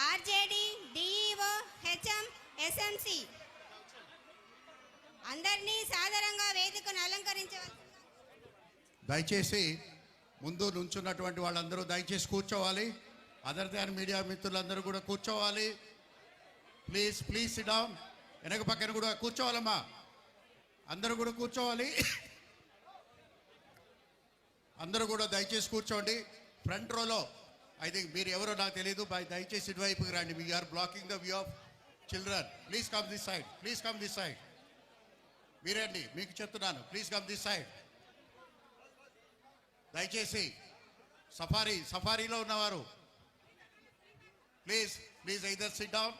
RJD, DEO, HM, SMC అందరినీ సాదరంగా వేదికను అలంకరించవచ్చు. దయచేసి ముందు నుంచున్నటువంటి వాళ్ళందరూ దయచేసి కూర్చోవాలి. అదర్ దాన్ మీడియా మిత్రులందరూ కూడా కూర్చోవాలి. Please please SIT down. వెనక పక్కన కూడా కూర్చోవాలమ్మా, అందరూ కూడా కూర్చోవాలి. అందరూ కూడా దయచేసి కూర్చోండి. ఫ్రంట్ రోలో ఐ థింక్ మీరు ఎవరో నాకు తెలియదు, దయచేసి ఇటువైపుకి రండి. We're blocking the view of children. Please come this side, please come this side. మీరండి, మీకు చెప్తున్నాను, ప్లీజ్ కమ్ దిస్ సైడ్. దయచేసి సఫారీలో ఉన్నవారు please either sit down.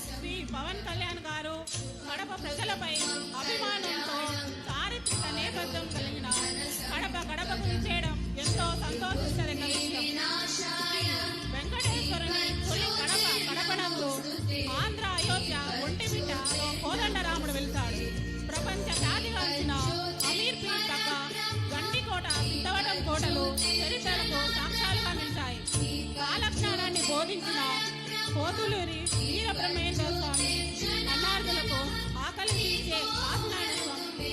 Shri Pawan Kalyan garu Kadapa ప్రజలపై అభిమానంతో చారిత్రక నేపథ్యం కలిగిన గడపకు విచ్చేయడం ఎంతో సంతోషించదగ్గ విషయం. వెంకటేశ్వరుని తొలి గడపనందు ఆంధ్ర అయోధ్య ఒంటిమిట్టలో కోదండరాముడు వెళ్తాడు. ప్రపంచ ఖ్యాతిగాంచిన అమీర్ పీర్ తగ్గ గండికోట, సిద్ధవటం కోటలు చరిత్రలకు సాక్ష్యాలుగా నిలిచాయి. కాలజ్ఞానాన్ని బోధించిన పోతులూరి వీరబ్రహ్మేంద్ర స్వామి అన్నార్థులకు ఆకలి తీర్చే కాశీనారాయణ స్వామి.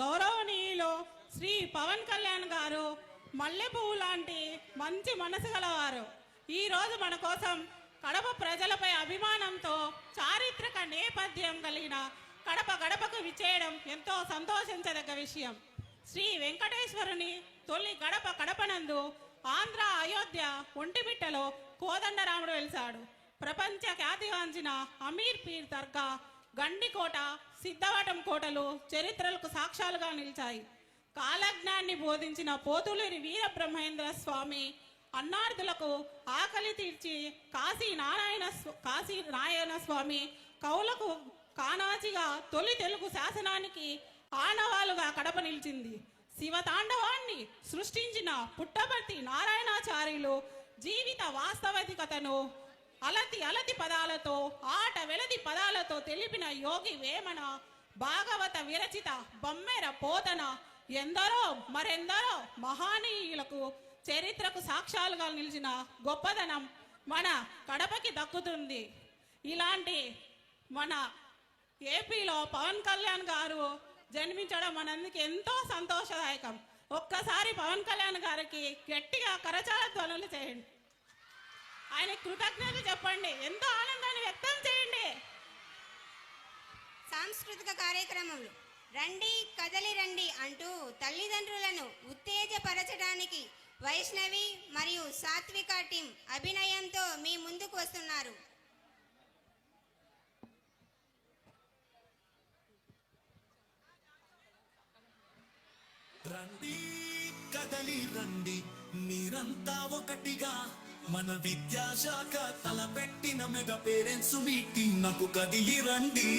గౌరవనీయులు శ్రీ పవన్ కళ్యాణ్ గారు మల్లె పువ్వు లాంటి మంచి మనసు గలవారు. ఈరోజు మన కోసం కడప ప్రజలపై అభిమానంతో చారిత్రక నేపథ్యం కలిగిన గడపకు విచ్చేయడం ఎంతో సంతోషించదగ్గ విషయం. శ్రీ వెంకటేశ్వరుని తొలి గడపనందు ఆంధ్ర అయోధ్య ఒంటిమిట్టలో కోదండరాముడు వెలిశాడు. ప్రపంచ ఖ్యాతిగాంచిన అమీర్ పీర్ దర్గా, గండికోట, సిద్ధవటం కోటలు చరిత్రలకు సాక్ష్యాలుగా నిలిచాయి. కాలజ్ఞాన్ని బోధించిన పోతులూరి వీరబ్రహ్మేంద్ర స్వామి అన్నార్థులకు ఆకలి తీర్చి కాశీ నారాయణ స్వామి కౌలకు కానాచిగా తొలి తెలుగు శాసనానికి ఆనవాలుగా కడప నిలిచింది. శివతాండవాన్ని సృష్టించిన పుట్టపర్తి నారాయణాచార్యులు జీవిత వాస్తవికతను అలతి పదాలతో, ఆట వెలది పదాలతో తెలిపిన యోగి వేమన, భాగవత విరచిత బమ్మెర పోతన మరెందరో మహానీయులకు చరిత్రకు సాక్ష్యాలుగా నిలిచిన గొప్పదనం మన కడపకి దక్కుతుంది. ఇలాంటి మన ఏపీలో పవన్ కళ్యాణ్ గారు జన్మించడం మనందుకు ఎంతో సంతోషదాయకం. ఒక్కసారి పవన్ కళ్యాణ్ గారికి గట్టిగా కరచాల ధ్వనులు చేయండి. ఆయన కృతజ్ఞతలు చెప్పండి, ఎంతో ఆనందాన్ని వ్యక్తం చేయండి. సాంస్కృతిక కార్యక్రమంలో రండి కదలి రండి అంటూ తల్లిదండ్రులను ఉత్తేజపరచడానికి వైష్ణవి మరియు సాత్విక టీం అభినయంతో మీ ముందుకు వస్తున్నారు. రండి కదలి రండి మీరంతా ఒకటిగా, మన విద్యాశాఖ తలపెట్టిన మెగా పేరెంట్స్ మీటింగ్ నాకు కదిలి రండి.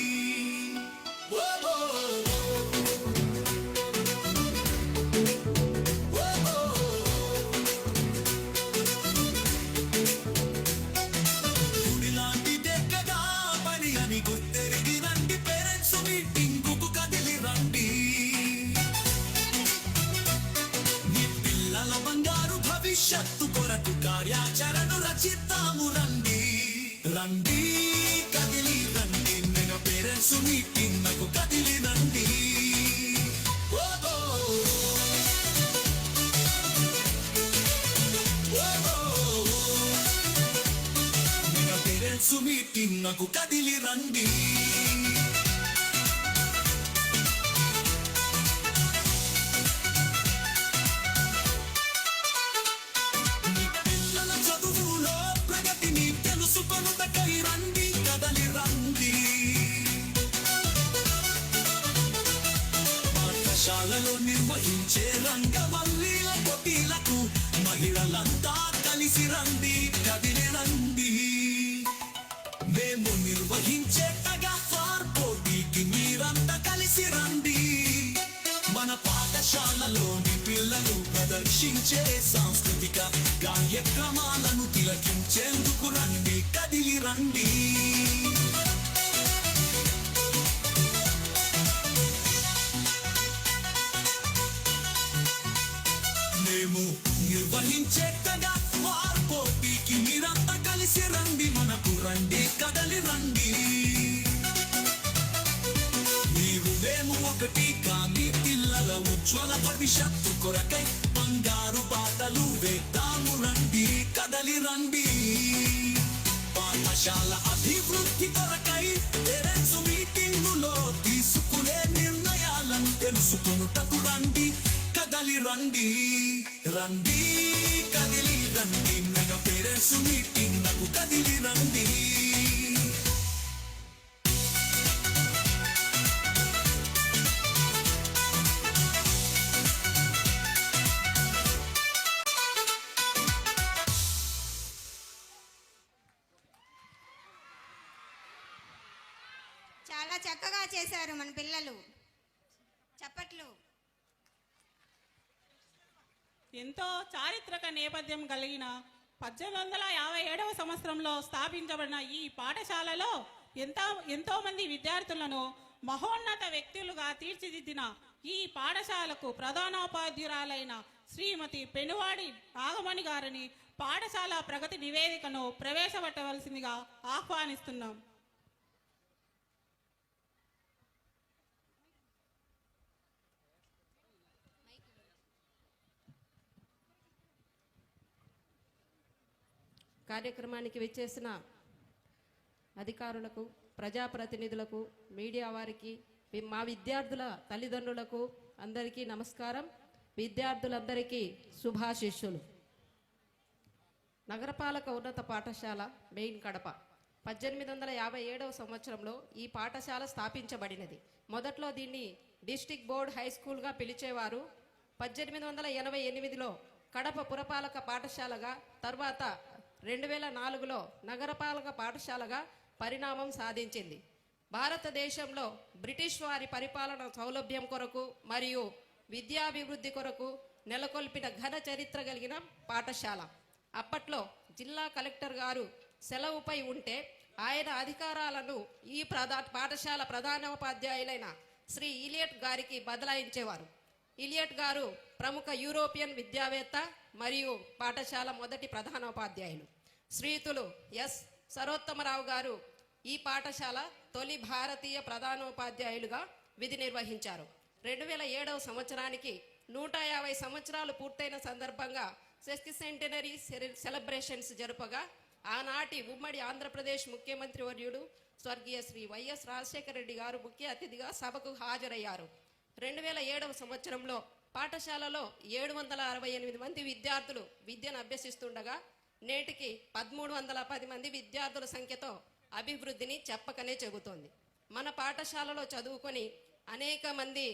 గుడిలాంటి దగ్గగా పని అని గుర్తెరి కార్యాచరణ రచిద్దాము రండి రండి కదిలి రండి మెగా పేరెంట్స్ మీటింగ్ నాకు కదిలి రండి ఓ ఓ, ఓ ఓ, మెగా పేరెంట్స్ మీటింగ్ నాకు కదిలి రండి పిల్లల చదువులో ప్రగతిని తెలుసుకొనుటకై రండి కదలి రండి పాఠశాలలో నిర్వహించే రంగవల్లీల పోటీలకు మహిళలంతా కలిసి రండి కదిలి రండి మేము నిర్వహించే టగా ఫార్ పోటీకి మీరంతా కలిసి రండి మన పాఠశాలలోని పిల్లలు ప్రదర్శించే సాంస్కృతిక కార్యక్రమాలను తిలకించేందుకు రండి కదిలి రండి మేము నిర్వహించే కదా వార్ పోటీకి మీరంతా కలిసి రండి మనకు రండి కదలి రండి నీవు మేము ఒకటి కానీ పిల్లల ఉజ్వల భవిష్యత్తు కొరకై బంగారు బాటలు వేద్దాము రండి కదలి రండి పాఠశాల అభివృద్ధి కొరకై పేరెంట్స్ మీటింగులో తీసుకునే నిర్ణయాలను తెలుసుకొనుటకు రండి కదలి రండి రండి కదిలి రండి మెగా పేరెంట్స్ మీటింగ్ నాకు కదిలి రండి చాలా చక్కగా చేశారు మన పిల్లలు. చప్పట్లు. ఎంతో చారిత్రక నేపథ్యం కలిగిన 1857 సంవత్సరంలో స్థాపించబడిన ఈ పాఠశాలలో ఎంతో మంది విద్యార్థులను మహోన్నత వ్యక్తులుగా తీర్చిదిద్దిన ఈ పాఠశాలకు ప్రధానోపాధ్యాయురాలైన శ్రీమతి పెనువాడి నాగమణి గారిని పాఠశాల ప్రగతి నివేదికను ప్రవేశపెట్టవలసిందిగా ఆహ్వానిస్తున్నాం. కార్యక్రమానికి విచ్చేసిన అధికారులకు, ప్రజాప్రతినిధులకు, మీడియా వారికి, మా విద్యార్థుల తల్లిదండ్రులకు అందరికీ నమస్కారం. విద్యార్థులందరికీ శుభాశిష్యులు. నగరపాలక ఉన్నత పాఠశాల మెయిన్ కడప 1857 సంవత్సరంలో ఈ పాఠశాల స్థాపించబడినది. మొదట్లో దీన్ని డిస్ట్రిక్ట్ బోర్డ్ హై స్కూల్గా పిలిచేవారు. 1888లో కడప పురపాలక పాఠశాలగా, తర్వాత 2004లో నగరపాలక పాఠశాలగా పరిణామం సాధించింది. భారతదేశంలో బ్రిటిష్ వారి పరిపాలన సౌలభ్యం కొరకు మరియు విద్యాభివృద్ధి కొరకు నెలకొల్పిన ఘన చరిత్ర కలిగిన పాఠశాల. అప్పట్లో జిల్లా కలెక్టర్ గారు సెలవుపై ఉంటే ఆయన అధికారాలను ఈ పాఠశాల ప్రధానోపాధ్యాయులైన శ్రీ ఇలియట్ గారికి బదలాయించేవారు. ఇలియట్ గారు ప్రముఖ యూరోపియన్ విద్యావేత్త మరియు పాఠశాల మొదటి ప్రధానోపాధ్యాయులు. శ్రీతులు ఎస్ సరోత్తమరావు గారు ఈ పాఠశాల తొలి భారతీయ ప్రధానోపాధ్యాయులుగా విధి నిర్వహించారు. 2007 సంవత్సరానికి 150 సంవత్సరాలు పూర్తయిన సందర్భంగా సెస్కిసెంటనరీ సెలబ్రేషన్స్ జరుపగా ఆనాటి ఉమ్మడి ఆంధ్రప్రదేశ్ ముఖ్యమంత్రి వర్యుడు స్వర్గీయ శ్రీ వైఎస్ రాజశేఖర రెడ్డి గారు ముఖ్య అతిథిగా సభకు హాజరయ్యారు. 2007 సంవత్సరంలో పాఠశాలలో 768 మంది విద్యార్థులు విద్యను అభ్యసిస్తుండగా నేటికి 1310 మంది విద్యార్థుల సంఖ్యతో అభివృద్ధిని చెప్పకనే చెబుతోంది. మన పాఠశాలలో చదువుకొని అనేక మంది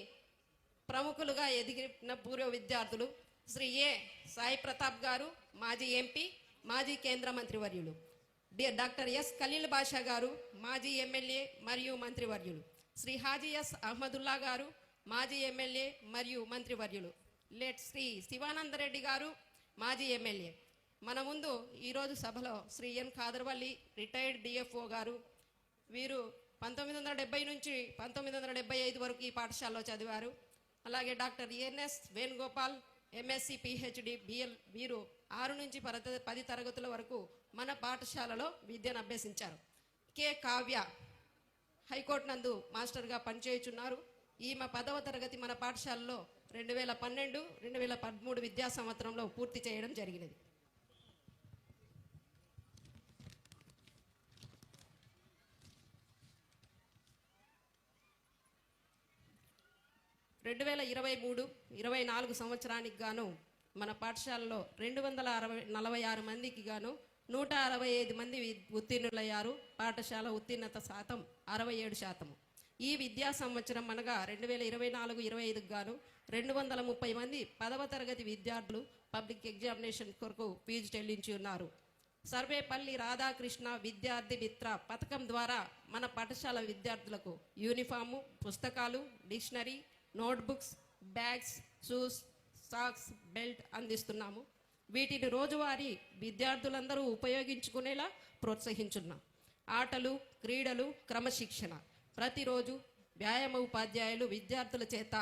ప్రముఖులుగా ఎదిగిన పూర్వ విద్యార్థులు శ్రీ ఏ సాయి ప్రతాప్ గారు, మాజీ ఎంపీ, మాజీ కేంద్ర మంత్రివర్యులు. డాక్టర్ ఎస్ ఖలీల్ బాషా గారు, మాజీ ఎమ్మెల్యే మరియు మంత్రివర్యులు. శ్రీ హాజీ ఎస్ అహ్మదుల్లా గారు, మాజీ ఎమ్మెల్యే మరియు మంత్రివర్యులు. శ్రీ శివానందరెడ్డి గారు, మాజీ ఎమ్మెల్యే. మన ముందు ఈరోజు సభలో శ్రీ ఎన్ ఖాదర్వల్లి, రిటైర్డ్ డిఎఫ్ఓ గారు. వీరు 1970 నుంచి 1975 వరకు ఈ పాఠశాలలో చదివారు. అలాగే doctor NS Venugopal, MSc PhD BL వీరు 6 నుంచి 10 తరగతుల వరకు మన పాఠశాలలో విద్యను అభ్యసించారు. కె కావ్య హైకోర్టు నందు మాస్టర్గా పనిచేయుచున్నారు. ఈమె 10వ తరగతి మన పాఠశాలలో 2012-2013 విద్యా సంవత్సరంలో పూర్తి చేయడం జరిగినది. 2023-24 సంవత్సరానికి గాను మన పాఠశాలలో 246 మందికి గాను 165 మంది ఉత్తీర్ణులయ్యారు. పాఠశాల ఉత్తీర్ణత శాతం 67%. ఈ విద్యా సంవత్సరం అనగా 2024-25 గాను 230 మంది 10వ తరగతి విద్యార్థులు పబ్లిక్ ఎగ్జామినేషన్ కొరకు ఫీజు చెల్లించి ఉన్నారు. సర్వేపల్లి రాధాకృష్ణ విద్యార్థి మిత్ర పథకం ద్వారా మన పాఠశాల విద్యార్థులకు యూనిఫాము, పుస్తకాలు, dictionary, notebooks, bags, shoes, socks, belt అందిస్తున్నాము. వీటిని రోజువారీ విద్యార్థులందరూ ఉపయోగించుకునేలా ప్రోత్సహించున్నాం. ఆటలు, క్రీడలు, క్రమశిక్షణ ప్రతిరోజు వ్యాయామ ఉపాధ్యాయులు విద్యార్థుల చేత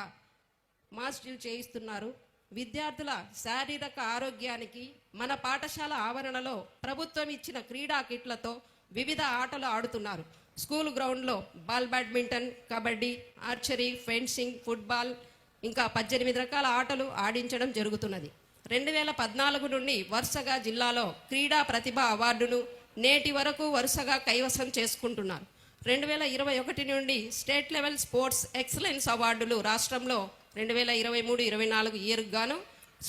మాస్టర్లు చేయిస్తున్నారు. విద్యార్థుల శారీరక ఆరోగ్యానికి మన పాఠశాల ఆవరణలో ప్రభుత్వం ఇచ్చిన క్రీడా కిట్లతో వివిధ ఆటలు ఆడుతున్నారు. స్కూల్ గ్రౌండ్లో badminton, kabaddi, archery, fencing, football ఇంకా 18 రకాల ఆటలు ఆడించడం జరుగుతున్నది. 2014 నుండి వరుసగా జిల్లాలో క్రీడా ప్రతిభ అవార్డును నేటి వరకు వరుసగా కైవసం చేసుకుంటున్నారు. 2021 నుండి స్టేట్ లెవెల్ స్పోర్ట్స్ ఎక్సలెన్స్ అవార్డులు రాష్ట్రంలో 2023-24 ఇయర్కు గాను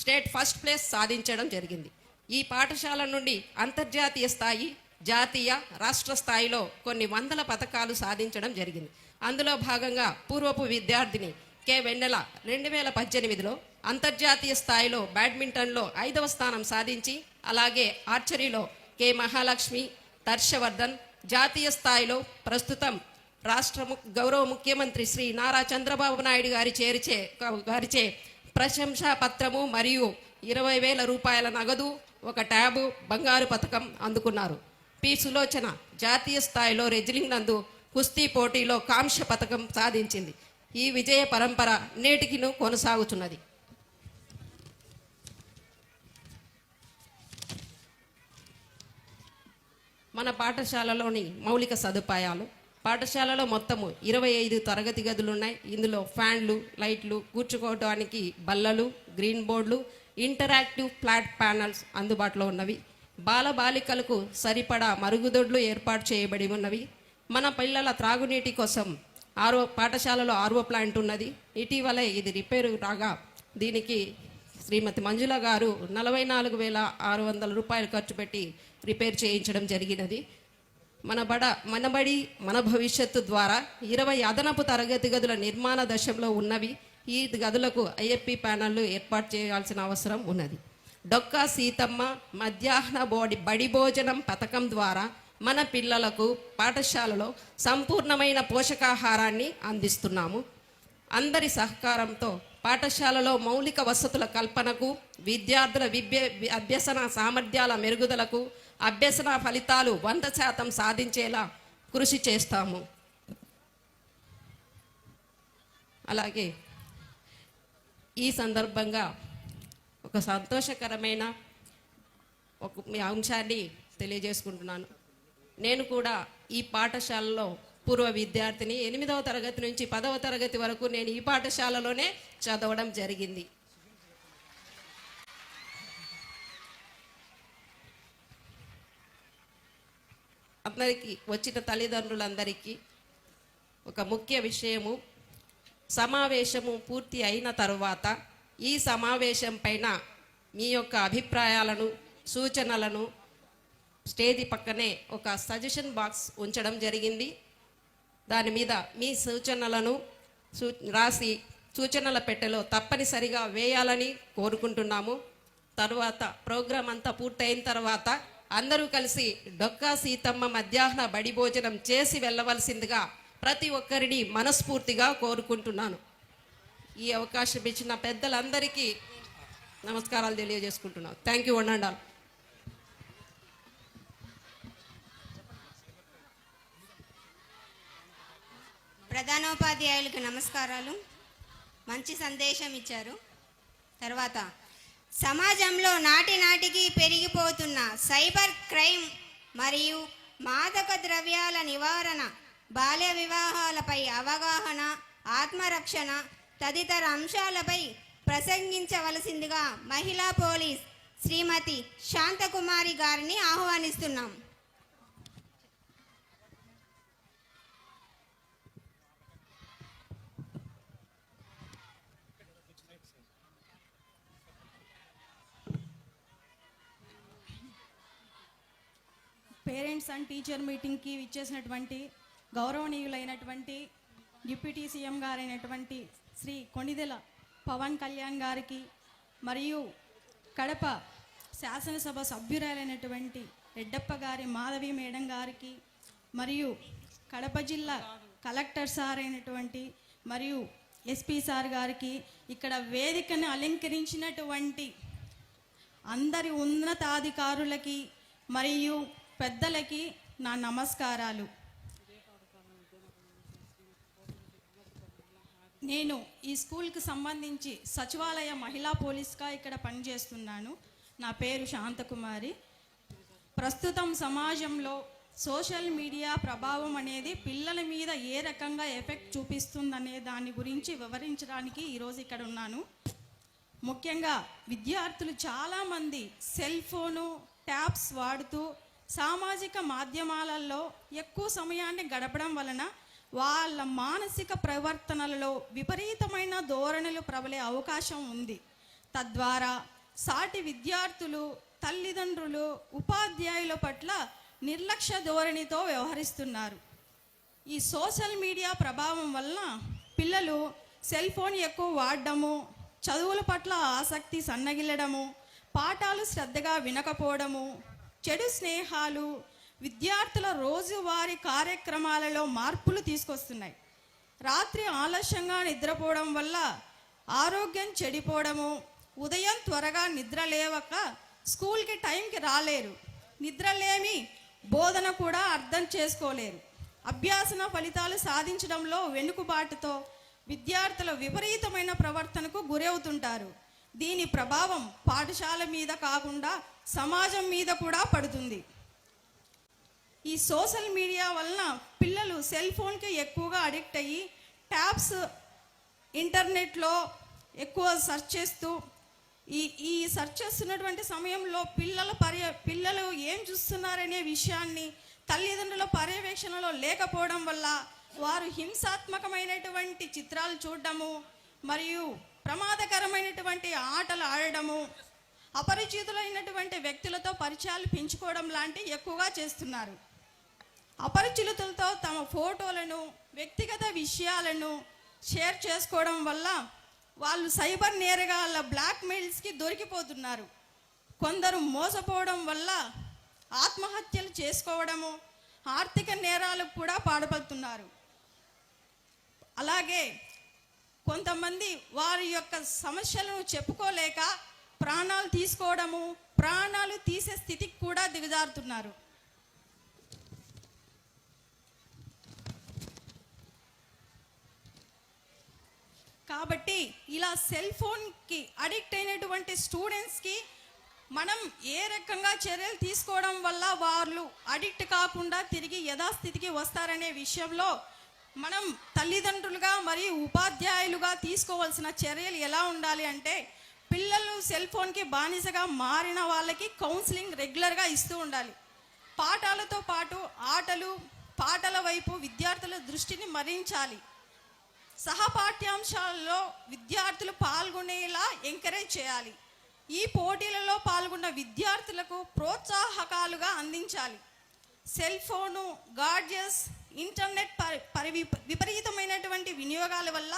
స్టేట్ ఫస్ట్ ప్లేస్ సాధించడం జరిగింది. ఈ పాఠశాల నుండి అంతర్జాతీయ స్థాయి, జాతీయ, రాష్ట్ర స్థాయిలో కొన్ని వందల పథకాలు సాధించడం జరిగింది. అందులో భాగంగా పూర్వపు విద్యార్థిని కె వెన్నెల 2018లో అంతర్జాతీయ స్థాయిలో బ్యాడ్మింటన్లో 5వ స్థానం సాధించి, అలాగే ఆర్చరీలో కె మహాలక్ష్మి, హర్షవర్ధన్ జాతీయ స్థాయిలో ప్రస్తుతం రాష్ట్ర గౌరవ ముఖ్యమంత్రి శ్రీ నారా చంద్రబాబు నాయుడు గారిచే ప్రశంసా పత్రము మరియు 20,000 రూపాయల నగదు, ఒక ట్యాబు, బంగారు పథకం అందుకున్నారు. పి సులోచన జాతీయ స్థాయిలో రెజ్లింగ్ నందు కుస్తీ పోటీలో కాంస్య పథకం సాధించింది. ఈ విజయ పరంపర నేటికిను కొనసాగుతున్నది. మన పాఠశాలలోని మౌలిక సదుపాయాలు. పాఠశాలలో మొత్తము 25 తరగతి గదులు ఉన్నాయి. ఇందులో ఫ్యాన్లు, లైట్లు, కూర్చుకోవడానికి బల్లలు, గ్రీన్ బోర్డులు, ఇంటరాక్టివ్ ఫ్లాట్ ప్యానల్స్ అందుబాటులో ఉన్నవి. బాలబాలికలకు సరిపడా మరుగుదొడ్లు ఏర్పాటు చేయబడి ఉన్నవి. మన పిల్లల త్రాగునీటి కోసం పాఠశాలలో ఆర్ఓ ప్లాంట్ ఉన్నది. ఇటీవలే ఇది రిపేరు రాగా దీనికి శ్రీమతి మంజుల గారు 44,600 రూపాయలు ఖర్చు పెట్టి రిపేర్ చేయించడం జరిగినది. మన బడి మన భవిష్యత్తు ద్వారా 20 అదనపు తరగతి గదుల నిర్మాణ దశలో ఉన్నవి. ఈ గదులకు ఐఎఫ్పి ప్యానళ్లు ఏర్పాటు చేయాల్సిన అవసరం ఉన్నది. డొక్కా సీతమ్మ మధ్యాహ్న బడి భోజనం పథకం ద్వారా మన పిల్లలకు పాఠశాలలో సంపూర్ణమైన పోషకాహారాన్ని అందిస్తున్నాము. అందరి సహకారంతో పాఠశాలలో మౌలిక వసతుల కల్పనకు, విద్యార్థుల అభ్యసన సామర్థ్యాల మెరుగుదలకు, అభ్యసన ఫలితాలు 100% సాధించేలా కృషి చేస్తాము. అలాగే ఈ సందర్భంగా ఒక సంతోషకరమైన ఒక అంశాన్ని తెలియజేసుకుంటున్నాను. నేను కూడా ఈ పాఠశాలలో పూర్వ విద్యార్థిని. 8వ తరగతి నుంచి 10వ తరగతి వరకు నేను ఈ పాఠశాలలోనే చదవడం జరిగింది. అందరికీ వచ్చిన తల్లిదండ్రులందరికీ ఒక ముఖ్య విషయము, సమావేశము పూర్తి అయిన తరువాత ఈ సమావేశం పైన మీ యొక్క అభిప్రాయాలను, సూచనలను స్టేజ్ పక్కనే ఒక సజెషన్ బాక్స్ ఉంచడం జరిగింది. దాని మీద మీ సూచనలను రాసి సూచనల పెట్టెలో తప్పనిసరిగా వేయాలని కోరుకుంటున్నాము. తరువాత ప్రోగ్రాం అంతా పూర్తయిన తర్వాత అందరూ కలిసి డొక్కా సీతమ్మ మధ్యాహ్న బడి భోజనం చేసి వెళ్ళవలసిందిగా ప్రతి ఒక్కరిని మనస్ఫూర్తిగా కోరుకుంటున్నాను. ఈ అవకాశం ఇచ్చిన పెద్దలందరికీ నమస్కారాలు తెలియజేసుకుంటున్నాను. Thank you. వండండాలు. ప్రధానోపాధ్యాయులకు నమస్కారాలు. మంచి సందేశం ఇచ్చారు. తర్వాత సమాజంలో నాటి నాటికి పెరిగిపోతున్న సైబర్ క్రైమ్ మరియు మాదక ద్రవ్యాల నివారణ, బాల్య వివాహాలపై అవగాహన, ఆత్మరక్షణ తదితర అంశాలపై ప్రసంగించవలసిందిగా మహిళా పోలీస్ శ్రీమతి శాంతకుమారి గారిని ఆహ్వానిస్తున్నాం. పేరెంట్స్ అండ్ టీచర్ మీటింగ్కి విచ్చేసినటువంటి గౌరవనీయులైనటువంటి డిప్యూటీ సీఎం గారైనటువంటి శ్రీ కొణిదెల పవన్ కళ్యాణ్ గారికి, మరియు కడప శాసనసభ సభ్యురాలైనటువంటి రెడ్డప్ప గారి మాధవి మేడం గారికి, మరియు కడప జిల్లా కలెక్టర్ సార్ అయినటువంటి మరియు ఎస్పీ సార్ గారికి, ఇక్కడ వేదికను అలంకరించినటువంటి అందరి ఉన్నతాధికారులకి మరియు పెద్దలకి నా నమస్కారాలు. నేను ఈ స్కూల్కి సంబంధించి సచివాలయ మహిళా పోలీస్గా ఇక్కడ పనిచేస్తున్నాను. నా పేరు శాంతకుమారి. ప్రస్తుతం సమాజంలో సోషల్ మీడియా ప్రభావం అనేది పిల్లల మీద ఏ రకంగా ఎఫెక్ట్ చూపిస్తుందనే దాని గురించి వివరించడానికి ఈరోజు ఇక్కడ ఉన్నాను. ముఖ్యంగా విద్యార్థులు చాలామంది సెల్ ఫోను, ట్యాబ్స్ వాడుతూ సామాజిక మాధ్యమాలలో ఎక్కువ సమయాన్ని గడపడం వలన వాళ్ళ మానసిక ప్రవర్తనలలో విపరీతమైన ధోరణులు ప్రబలే అవకాశం ఉంది. తద్వారా సాటి విద్యార్థులు, తల్లిదండ్రులు, ఉపాధ్యాయుల పట్ల నిర్లక్ష్య ధోరణితో వ్యవహరిస్తున్నారు. ఈ సోషల్ మీడియా ప్రభావం వలన పిల్లలు సెల్ ఫోన్ ఎక్కువ వాడడము, చదువుల పట్ల ఆసక్తి సన్నగిల్లడము, పాఠాలు శ్రద్ధగా వినకపోవడము, చెడు స్నేహాలు విద్యార్థుల రోజువారీ కార్యక్రమాలలో మార్పులు తీసుకొస్తున్నాయి. రాత్రి ఆలస్యంగా నిద్రపోవడం వల్ల ఆరోగ్యం చెడిపోవడము, ఉదయం త్వరగా నిద్ర లేవక స్కూల్కి టైంకి రాలేరు, నిద్రలేమి బోధన కూడా అర్థం చేసుకోలేరు, అభ్యాసన ఫలితాలు సాధించడంలో వెనుకబాటుతో విద్యార్థుల విపరీతమైన ప్రవర్తనకు గురవుతుంటారు. దీని ప్రభావం పాఠశాల మీద కాకుండా సమాజం మీద కూడా పడుతుంది. ఈ సోషల్ మీడియా వలన పిల్లలు సెల్ ఫోన్కి ఎక్కువగా అడిక్ట్ అయ్యి ట్యాబ్స్, ఇంటర్నెట్లో ఎక్కువ సెర్చ్ చేస్తూ ఈ సెర్చ్ చేస్తున్నటువంటి సమయంలో పిల్లలు ఏం చూస్తున్నారనే విషయాన్ని తల్లిదండ్రుల పర్యవేక్షణలో లేకపోవడం వల్ల వారు హింసాత్మకమైనటువంటి చిత్రాలు చూడడము, మరియు ప్రమాదకరమైనటువంటి ఆటలు ఆడడము, అపరిచితులైనటువంటి వ్యక్తులతో పరిచయాలు పెంచుకోవడం లాంటివి ఎక్కువగా చేస్తున్నారు. అపరిచితులతో తమ ఫోటోలను, వ్యక్తిగత విషయాలను షేర్ చేసుకోవడం వల్ల వాళ్ళు సైబర్ నేరగాళ్ళ బ్లాక్మెయిల్స్కి దొరికిపోతున్నారు. కొందరు మోసపోవడం వల్ల ఆత్మహత్యలు చేసుకోవడము, ఆర్థిక నేరాలకు కూడా పాల్పడుతున్నారు. అలాగే కొంతమంది వారి యొక్క సమస్యలను చెప్పుకోలేక ప్రాణాలు తీసుకోవడము, ప్రాణాలు తీసే స్థితికి కూడా దిగజారుతున్నారు. కాబట్టి ఇలా సెల్ ఫోన్కి అడిక్ట్ అయినటువంటి స్టూడెంట్స్కి మనం ఏ రకంగా చర్యలు తీసుకోవడం వల్ల వాళ్ళు అడిక్ట్ కాకుండా తిరిగి యథాస్థితికి వస్తారనే విషయంలో మనం తల్లిదండ్రులుగా మరియు ఉపాధ్యాయులుగా తీసుకోవాల్సిన చర్యలు ఎలా ఉండాలి అంటే, పిల్లలు సెల్ ఫోన్కి బానిసగా మారిన వాళ్ళకి కౌన్సిలింగ్ రెగ్యులర్గా ఇస్తూ ఉండాలి. పాఠాలతో పాటు ఆటలు, పాటల వైపు విద్యార్థుల దృష్టిని మరించాలి. సహపాఠ్యాంశాలలో విద్యార్థులు పాల్గొనేలా ఎంకరేజ్ చేయాలి. ఈ పోటీలలో పాల్గొన్న విద్యార్థులకు ప్రోత్సాహకాలుగా అందించాలి. సెల్ ఫోను, గాడ్జెట్స్, ఇంటర్నెట్ విపరీతమైనటువంటి వినియోగాల వల్ల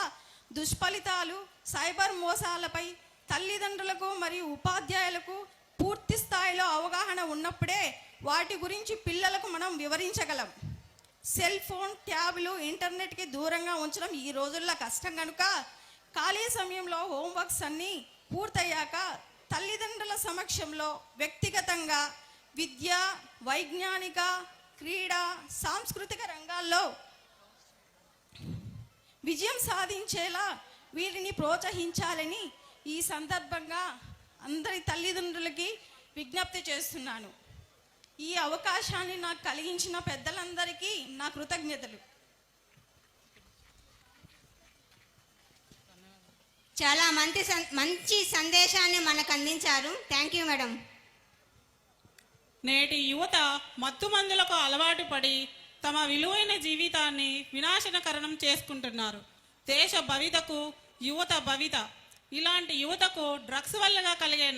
దుష్ఫలితాలు, సైబర్ మోసాలపై తల్లిదండ్రులకు మరియు ఉపాధ్యాయులకు పూర్తి స్థాయిలో అవగాహన ఉన్నప్పుడే వాటి గురించి పిల్లలకు మనం వివరించగలం. సెల్ ఫోన్, ట్యాబ్లు, ఇంటర్నెట్కి దూరంగా ఉంచడం ఈ రోజుల్లో కష్టం కనుక ఖాళీ సమయంలో హోంవర్క్స్ అన్నీ పూర్తయ్యాక తల్లిదండ్రుల సమక్షంలో వ్యక్తిగతంగా విద్య, వైజ్ఞానిక, క్రీడా, సాంస్కృతిక రంగాల్లో విజయం సాధించేలా వీరిని ప్రోత్సహించాలని ఈ సందర్భంగా అందరి తల్లిదండ్రులకి విజ్ఞప్తి చేస్తున్నాను. ఈ అవకాశాన్ని నాకు కలిగించిన పెద్దలందరికీ నా కృతజ్ఞతలు. చాలా మంచి సందేశాన్ని మనకు అందించారు. Thank you madam. నేటి యువత మత్తు మందులకు అలవాటు పడి తమ విలువైన జీవితాన్ని వినాశనకరణం చేసుకుంటున్నారు. దేశ భవితకు యువత భవిత. ఇలాంటి యువతకు డ్రగ్స్ వల్ల కలిగే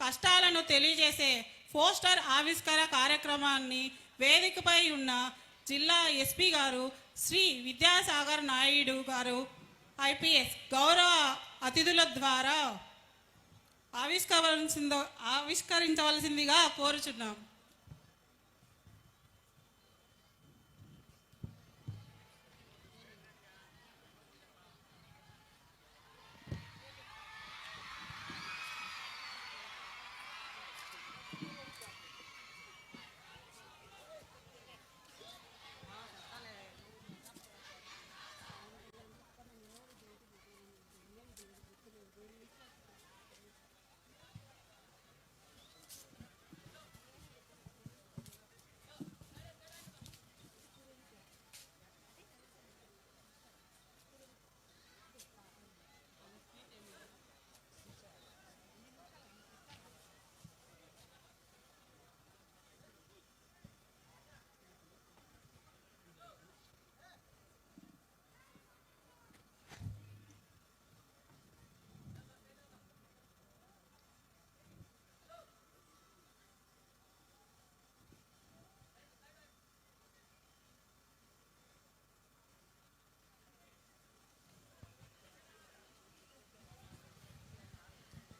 కష్టాలను తెలియజేసే పోస్టర్ ఆవిష్కరణ కార్యక్రమాన్ని వేదికపై ఉన్న జిల్లా ఎస్పీ గారు శ్రీ విద్యాసాగర్ నాయుడు గారు ఐపీఎస్ గౌరవ అతిథుల ద్వారా ఆవిష్కరించవలసిందిగా కోరుచున్నాం.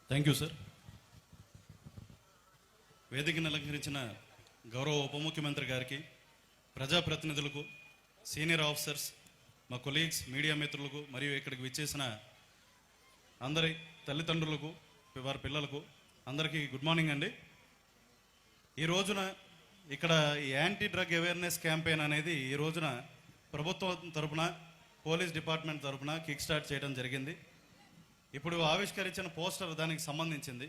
Thank you sir. వేదికను అలంకరించిన గౌరవ ఉప ముఖ్యమంత్రి గారికి, ప్రజాప్రతినిధులకు, సీనియర్ ఆఫీసర్స్, మా కొలీగ్స్, మీడియా మిత్రులకు మరియు ఇక్కడికి విచ్చేసిన అందరి తల్లిదండ్రులకు, వారి పిల్లలకు అందరికీ గుడ్ మార్నింగ్ అండి. ఈ రోజున ఇక్కడ యాంటీ డ్రగ్ అవేర్నెస్ క్యాంపెయిన్ అనేది ఈ రోజున ప్రభుత్వం తరపున, పోలీస్ డిపార్ట్మెంట్ తరపున కిక్ స్టార్ట్ చేయడం జరిగింది. ఇప్పుడు ఆవిష్కరించిన పోస్టర్ దానికి సంబంధించింది.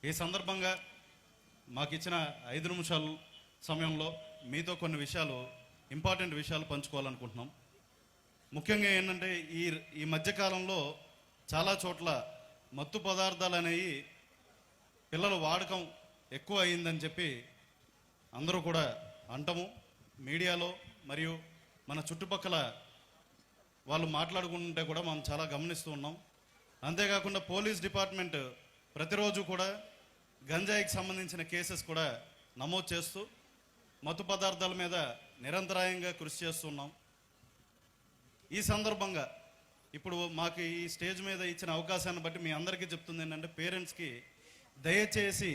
ఈ సందర్భంగా మాకు ఇచ్చిన 5 నిమిషాల సమయంలో మీతో కొన్ని విషయాలు, ఇంపార్టెంట్ విషయాలు పంచుకోవాలనుకుంటున్నాం. ముఖ్యంగా ఏంటంటే ఈ మధ్యకాలంలో చాలా చోట్ల మత్తు పదార్థాలు అనేవి పిల్లల వాడకం ఎక్కువ అయిందని చెప్పి అందరూ కూడా అంటము, మీడియాలో మరియు మన చుట్టుపక్కల వాళ్ళు మాట్లాడుకుంటుంటే కూడా మనం చాలా గమనిస్తూ ఉన్నాం. అంతేకాకుండా పోలీస్ డిపార్ట్మెంట్ ప్రతిరోజు కూడా గంజాయికి సంబంధించిన కేసెస్ కూడా నమోదు చేస్తూ మత్తు పదార్థాల మీద నిరంతరాయంగా కృషి చేస్తున్నాం. ఈ సందర్భంగా ఇప్పుడు మాకు ఈ స్టేజ్ మీద ఇచ్చిన అవకాశాన్ని బట్టి మీ అందరికీ చెప్తుంది ఏంటంటే, పేరెంట్స్కి దయచేసి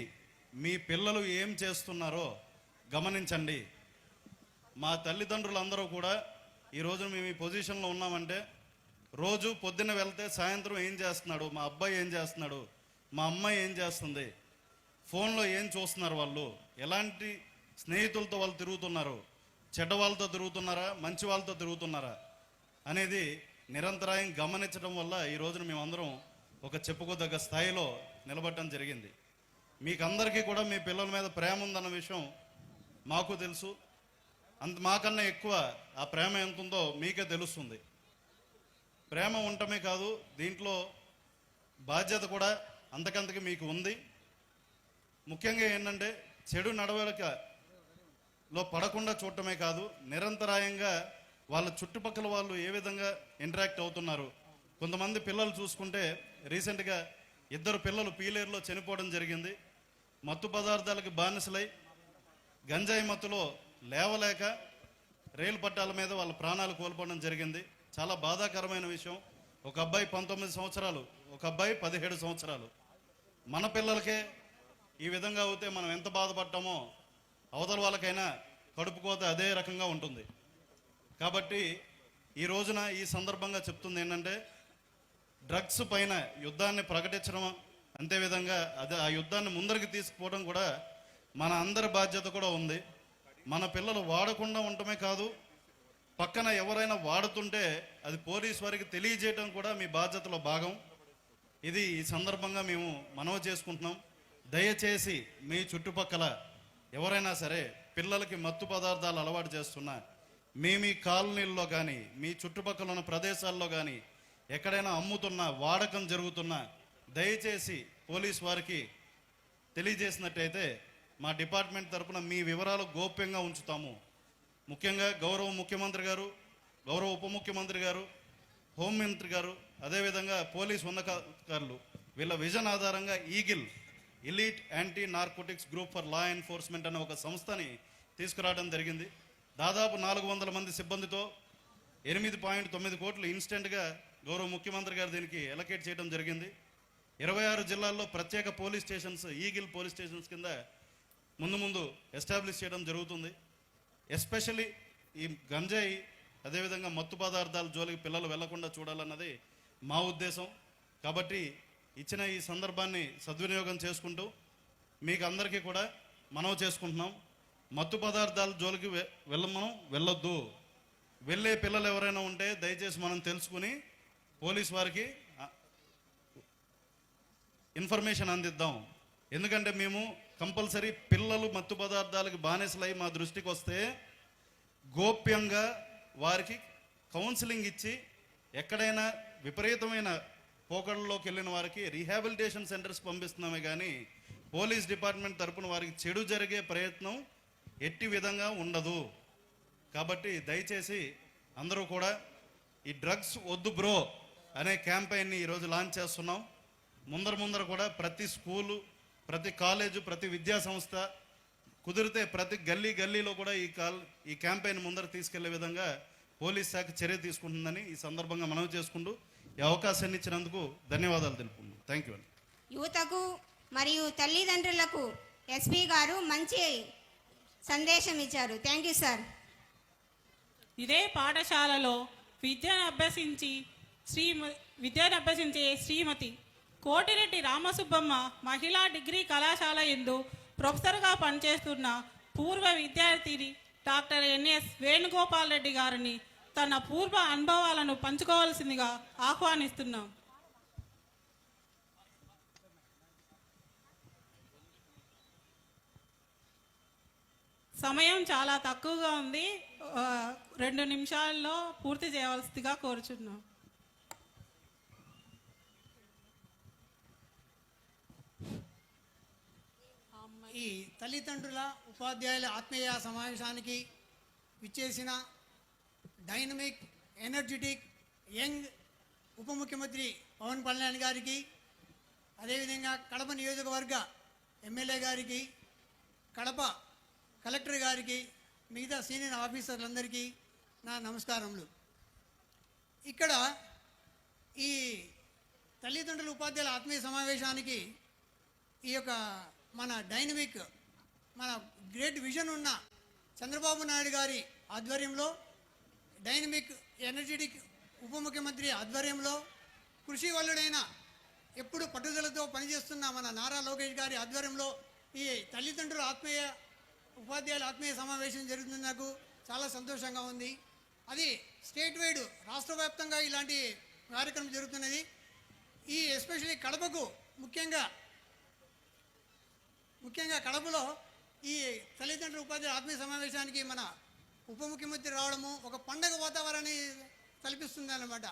మీ పిల్లలు ఏం చేస్తున్నారో గమనించండి. మా తల్లిదండ్రులందరూ కూడా ఈ రోజు మేము ఈ పొజిషన్లో ఉన్నామంటే, రోజు పొద్దున్న వెళ్తే సాయంత్రం ఏం చేస్తున్నాడు, మా అబ్బాయి ఏం చేస్తున్నాడు, మా అమ్మాయి ఏం చేస్తుంది, ఫోన్లో ఏం చూస్తున్నారు, వాళ్ళు ఎలాంటి స్నేహితులతో వాళ్ళు తిరుగుతున్నారు, చెడ్డ వాళ్ళతో తిరుగుతున్నారా, మంచి వాళ్ళతో తిరుగుతున్నారా అనేది నిరంతరాయం గమనించడం వల్ల ఈ రోజున మేమందరం ఒక చెప్పుకోదగ్గ స్థాయిలో నిలబడటం జరిగింది. మీకు అందరికీ కూడా మీ పిల్లల మీద ప్రేమ ఉందన్న విషయం మాకు తెలుసు. మాకన్నా ఎక్కువ ఆ ప్రేమ ఎంత ఉందో మీకే తెలుస్తుంది. ప్రేమ ఉండటమే కాదు, దీంట్లో బాధ్యత కూడా అంతకంతకి మీకు ఉంది. ముఖ్యంగా ఏంటంటే, చెడు నడవడికలో పడకుండా చూడటమే కాదు, నిరంతరాయంగా వాళ్ళ చుట్టుపక్కల వాళ్ళు ఏ విధంగా ఇంటరాక్ట్ అవుతున్నారు. కొంతమంది పిల్లలు చూసుకుంటే రీసెంట్గా 2 పిల్లలు పీలేరులో చనిపోవడం జరిగింది. మత్తు పదార్థాలకు బానిసలై గంజాయి మత్తులో లేవలేక రైలు పట్టాల మీద వాళ్ళ ప్రాణాలు కోల్పోవడం జరిగింది. చాలా బాధాకరమైన విషయం. ఒక అబ్బాయి 19 సంవత్సరాలు, ఒక అబ్బాయి 17 సంవత్సరాలు. మన పిల్లలకే ఈ విధంగా అవుతే మనం ఎంత బాధపడ్డామో అవతల వాళ్ళకైనా కడుపు కోత అదే రకంగా ఉంటుంది. కాబట్టి ఈ రోజున ఈ సందర్భంగా చెప్తుంది ఏంటంటే, డ్రగ్స్ పైన యుద్ధాన్ని ప్రకటించడం, అంతేవిధంగా ఆ యుద్ధాన్ని ముందరికి తీసుకుపోవడం కూడా మన అందరి బాధ్యత కూడా ఉంది. మన పిల్లలు వాడకుండా ఉండటమే కాదు, పక్కన ఎవరైనా వాడుతుంటే అది పోలీస్ వారికి తెలియజేయడం కూడా మీ బాధ్యతలో భాగం. ఇది ఈ సందర్భంగా మేము మనవి చేసుకుంటున్నాం. దయచేసి మీ చుట్టుపక్కల ఎవరైనా సరే పిల్లలకి మత్తు పదార్థాలు అలవాటు చేస్తున్నా, మీ కాలనీల్లో కానీ మీ చుట్టుపక్కల ఉన్న ప్రదేశాల్లో కానీ ఎక్కడైనా అమ్ముతున్నా, వాడకం జరుగుతున్నా దయచేసి పోలీస్ వారికి తెలియజేసినట్టయితే మా డిపార్ట్మెంట్ తరపున మీ వివరాలు గోప్యంగా ఉంచుతాము. ముఖ్యంగా గౌరవ ముఖ్యమంత్రి గారు, గౌరవ ఉప ముఖ్యమంత్రి గారు, హోంమంత్రి గారు, అదేవిధంగా పోలీస్ ఉన్నతాధికారులు వీళ్ళ విజన్ ఆధారంగా eagle elite anti narcotics group for law enforcement అనే ఒక సంస్థని తీసుకురావడం జరిగింది. దాదాపు 400 మంది సిబ్బందితో 8.9 కోట్లు ఇన్స్టెంట్గా గౌరవ ముఖ్యమంత్రి గారు దీనికి ఎలకేట్ చేయడం జరిగింది. 26 జిల్లాల్లో ప్రత్యేక police stations, eagle police stations కింద ముందు ఎస్టాబ్లిష్ చేయడం జరుగుతుంది. ఎస్పెషల్లీ ఈ గంజాయి అదేవిధంగా మత్తు పదార్థాల జోలికి పిల్లలు వెళ్లకుండా చూడాలన్నది మా ఉద్దేశం. కాబట్టి ఇచ్చిన ఈ సందర్భాన్ని సద్వినియోగం చేసుకుంటూ మీకు అందరికీ కూడా మనవి చేసుకుంటున్నాం, మత్తు పదార్థాల జోలికి వెళ్ళొద్దు. వెళ్ళే పిల్లలు ఎవరైనా ఉంటే దయచేసి మనం తెలుసుకుని పోలీస్ వారికి ఇన్ఫర్మేషన్ అందిద్దాం. ఎందుకంటే మేము కంపల్సరీ పిల్లలు మత్తు పదార్థాలకు బానిసలై మా దృష్టికి వస్తే గోప్యంగా వారికి కౌన్సిలింగ్ ఇచ్చి ఎక్కడైనా విపరీతమైన పోకడల్లోకి వెళ్ళిన వారికి రీహాబిలిటేషన్ సెంటర్స్ పంపిస్తున్నామే కానీ పోలీస్ డిపార్ట్మెంట్ తరపున వారికి చెడు జరిగే ప్రయత్నం ఎట్టి విధంగా ఉండదు. కాబట్టి దయచేసి అందరూ కూడా ఈ డ్రగ్స్ వద్దు బ్రో అనే క్యాంపెయిన్ని ఈరోజు లాంచ్ చేస్తున్నాం. ముందర కూడా ప్రతి స్కూలు, ప్రతి కాలేజు, ప్రతి విద్యా సంస్థ, కుదిరితే ప్రతి గల్లీలో కూడా ఈ క్యాంపెయిన్ ముందర తీసుకెళ్లే విధంగా పోలీస్ శాఖ చర్య తీసుకుంటుందని ఈ సందర్భంగా మనవి చేసుకుంటూ ఈ అవకాశాన్ని ఇచ్చినందుకు ధన్యవాదాలు తెలుపుకుంటున్నాను. థ్యాంక్ యూ అండి. యువతకు మరియు తల్లిదండ్రులకు ఎస్పీ గారు మంచి సందేశం ఇచ్చారు. Thank you sir. ఇదే పాఠశాలలో విద్యను అభ్యసించే శ్రీమతి కోటిరెడ్డి రామసుబ్బమ్మ మహిళా డిగ్రీ కళాశాల యందు ప్రొఫెసర్గా పనిచేస్తున్న పూర్వ విద్యార్థిని డాక్టర్ ఎన్ఎస్ వేణుగోపాల్ రెడ్డి గారిని తన పూర్వ అనుభవాలను పంచుకోవాల్సిందిగా ఆహ్వానిస్తున్నాం. సమయం చాలా తక్కువగా ఉంది, 2 నిమిషాల్లో పూర్తి చేయవలసిందిగా కోరుచున్నాం. ఈ తల్లిదండ్రుల ఉపాధ్యాయుల ఆత్మీయ సమావేశానికి విచ్చేసిన డైనమిక్, ఎనర్జెటిక్, యంగ్ ఉప ముఖ్యమంత్రి పవన్ కళ్యాణ్ గారికి, అదేవిధంగా కడప నియోజకవర్గ ఎమ్మెల్యే గారికి, కడప కలెక్టర్ గారికి, మిగతా సీనియర్ ఆఫీసర్లందరికీ నా నమస్కారములు. ఇక్కడ ఈ తల్లిదండ్రుల ఉపాధ్యాయుల ఆత్మీయ సమావేశానికి ఈ యొక్క మన డైనమిక్, మన గ్రేట్ విజన్ ఉన్న చంద్రబాబు నాయుడు గారి ఆధ్వర్యంలో, డైనమిక్ ఎనర్జెటిక్ ఉప ముఖ్యమంత్రి ఆధ్వర్యంలో, కృషి వల్లుడైన ఎప్పుడు పట్టుదలతో పనిచేస్తున్న మన నారా లోకేష్ గారి ఆధ్వర్యంలో ఈ తల్లిదండ్రుల ఉపాధ్యాయుల ఆత్మీయ సమావేశం జరుగుతుంది. నాకు చాలా సంతోషంగా ఉంది. అది స్టేట్ వైడ్, రాష్ట్ర వ్యాప్తంగా ఇలాంటి కార్యక్రమం జరుగుతున్నది. ఈ ఎస్పెషల్లీ కడపకు ముఖ్యంగా కడపలో ఈ తల్లిదండ్రుల ఉపాధ్యాయుల ఆత్మీయ సమావేశానికి మన ఉప ముఖ్యమంత్రి రావడము ఒక పండగ వాతావరణాన్ని కల్పిస్తుంది అన్నమాట.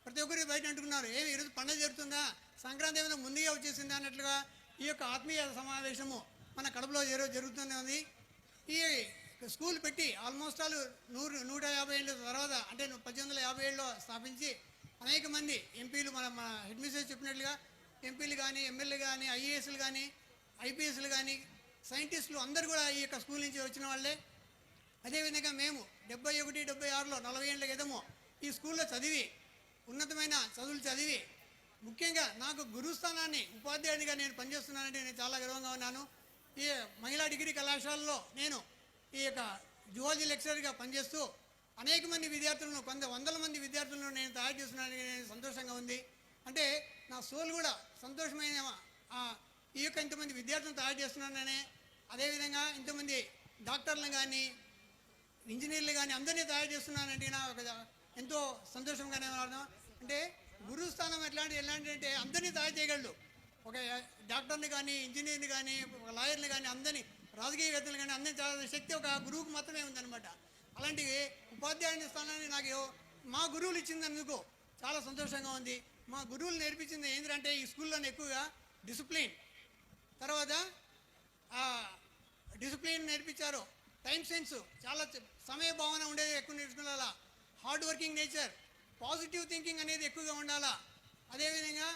ప్రతి ఒక్కరు బయట అంటున్నారు, ఈరోజు పండగ జరుగుతుందా, సంక్రాంతి ఏమైనా ముందుగా వచ్చేసిందా అన్నట్లుగా ఈ యొక్క ఆత్మీయ సమావేశము మన కడపలో జరుగుతున్నది. ఈ స్కూల్ పెట్టి ఆల్మోస్ట్ ఆల్ 150 ఏళ్ళ తర్వాత, అంటే 1857లో స్థాపించి అనేక మంది ఎంపీలు, మన హెడ్ మినిస్టర్ చెప్పినట్లుగా ఎంపీలు కానీ, ఎమ్మెల్యే కానీ, ఐఏఎస్లు కానీ, ఐపీఎస్లు కానీ, సైంటిస్టులు అందరూ కూడా ఈ యొక్క స్కూల్ నుంచి వచ్చిన వాళ్ళే. అదేవిధంగా మేము 71, 76లో 40 ఏళ్ళ క్రితము ఈ స్కూల్లో చదివి, ఉన్నతమైన చదువులు చదివి, ముఖ్యంగా నాకు గురుస్థానాన్ని, ఉపాధ్యాయునిగా నేను పనిచేస్తున్నానంటే నేను చాలా గర్వంగా ఉన్నాను. ఈ మహిళా డిగ్రీ కళాశాలలో నేను ఈ యొక్క జువాలజీ లెక్చరర్గా పనిచేస్తూ అనేక మంది విద్యార్థులను, 100 మంది విద్యార్థులను నేను తయారు చేస్తున్నానని నేను సంతోషంగా ఉంది. అంటే నా సోల్ కూడా సంతోషమైన, ఈ యొక్క ఇంతమంది విద్యార్థులను తయారు చేస్తున్నాననే, అదేవిధంగా ఇంతమంది డాక్టర్లను కానీ, ఇంజనీర్లు కానీ అందరినీ తయారు చేస్తున్నానంటే నా ఒక ఎంతో సంతోషంగానే ఉన్నాను. అంటే గురువు స్థానం ఎలాంటి అంటే అందరినీ తయారు చేయగలడు. ఒక డాక్టర్ని కానీ, ఇంజనీర్ని కానీ, ఒక లాయర్ని కానీ, అందరినీ రాజకీయవేత్తలు కానీ అందరినీ చాలా శక్తి ఒక గురువుకు మాత్రమే ఉందన్నమాట. అలాంటి ఉపాధ్యాయుని స్థానాన్ని నాకు మా గురువులు ఇచ్చిందనుకో చాలా సంతోషంగా ఉంది. మా గురువులు నేర్పించింది ఏంటంటే ఈ స్కూల్లోనే ఎక్కువగా డిసిప్లిన్, తర్వాత డిసిప్లిన్ నేర్పించారు. టైం సెన్స్, చాలా సమయ భావన ఉండేది ఎక్కువ నేర్చుకోవాలా. Hard working nature, positive thinking అనేది ఎక్కువగా ఉండాలా. అదేవిధంగా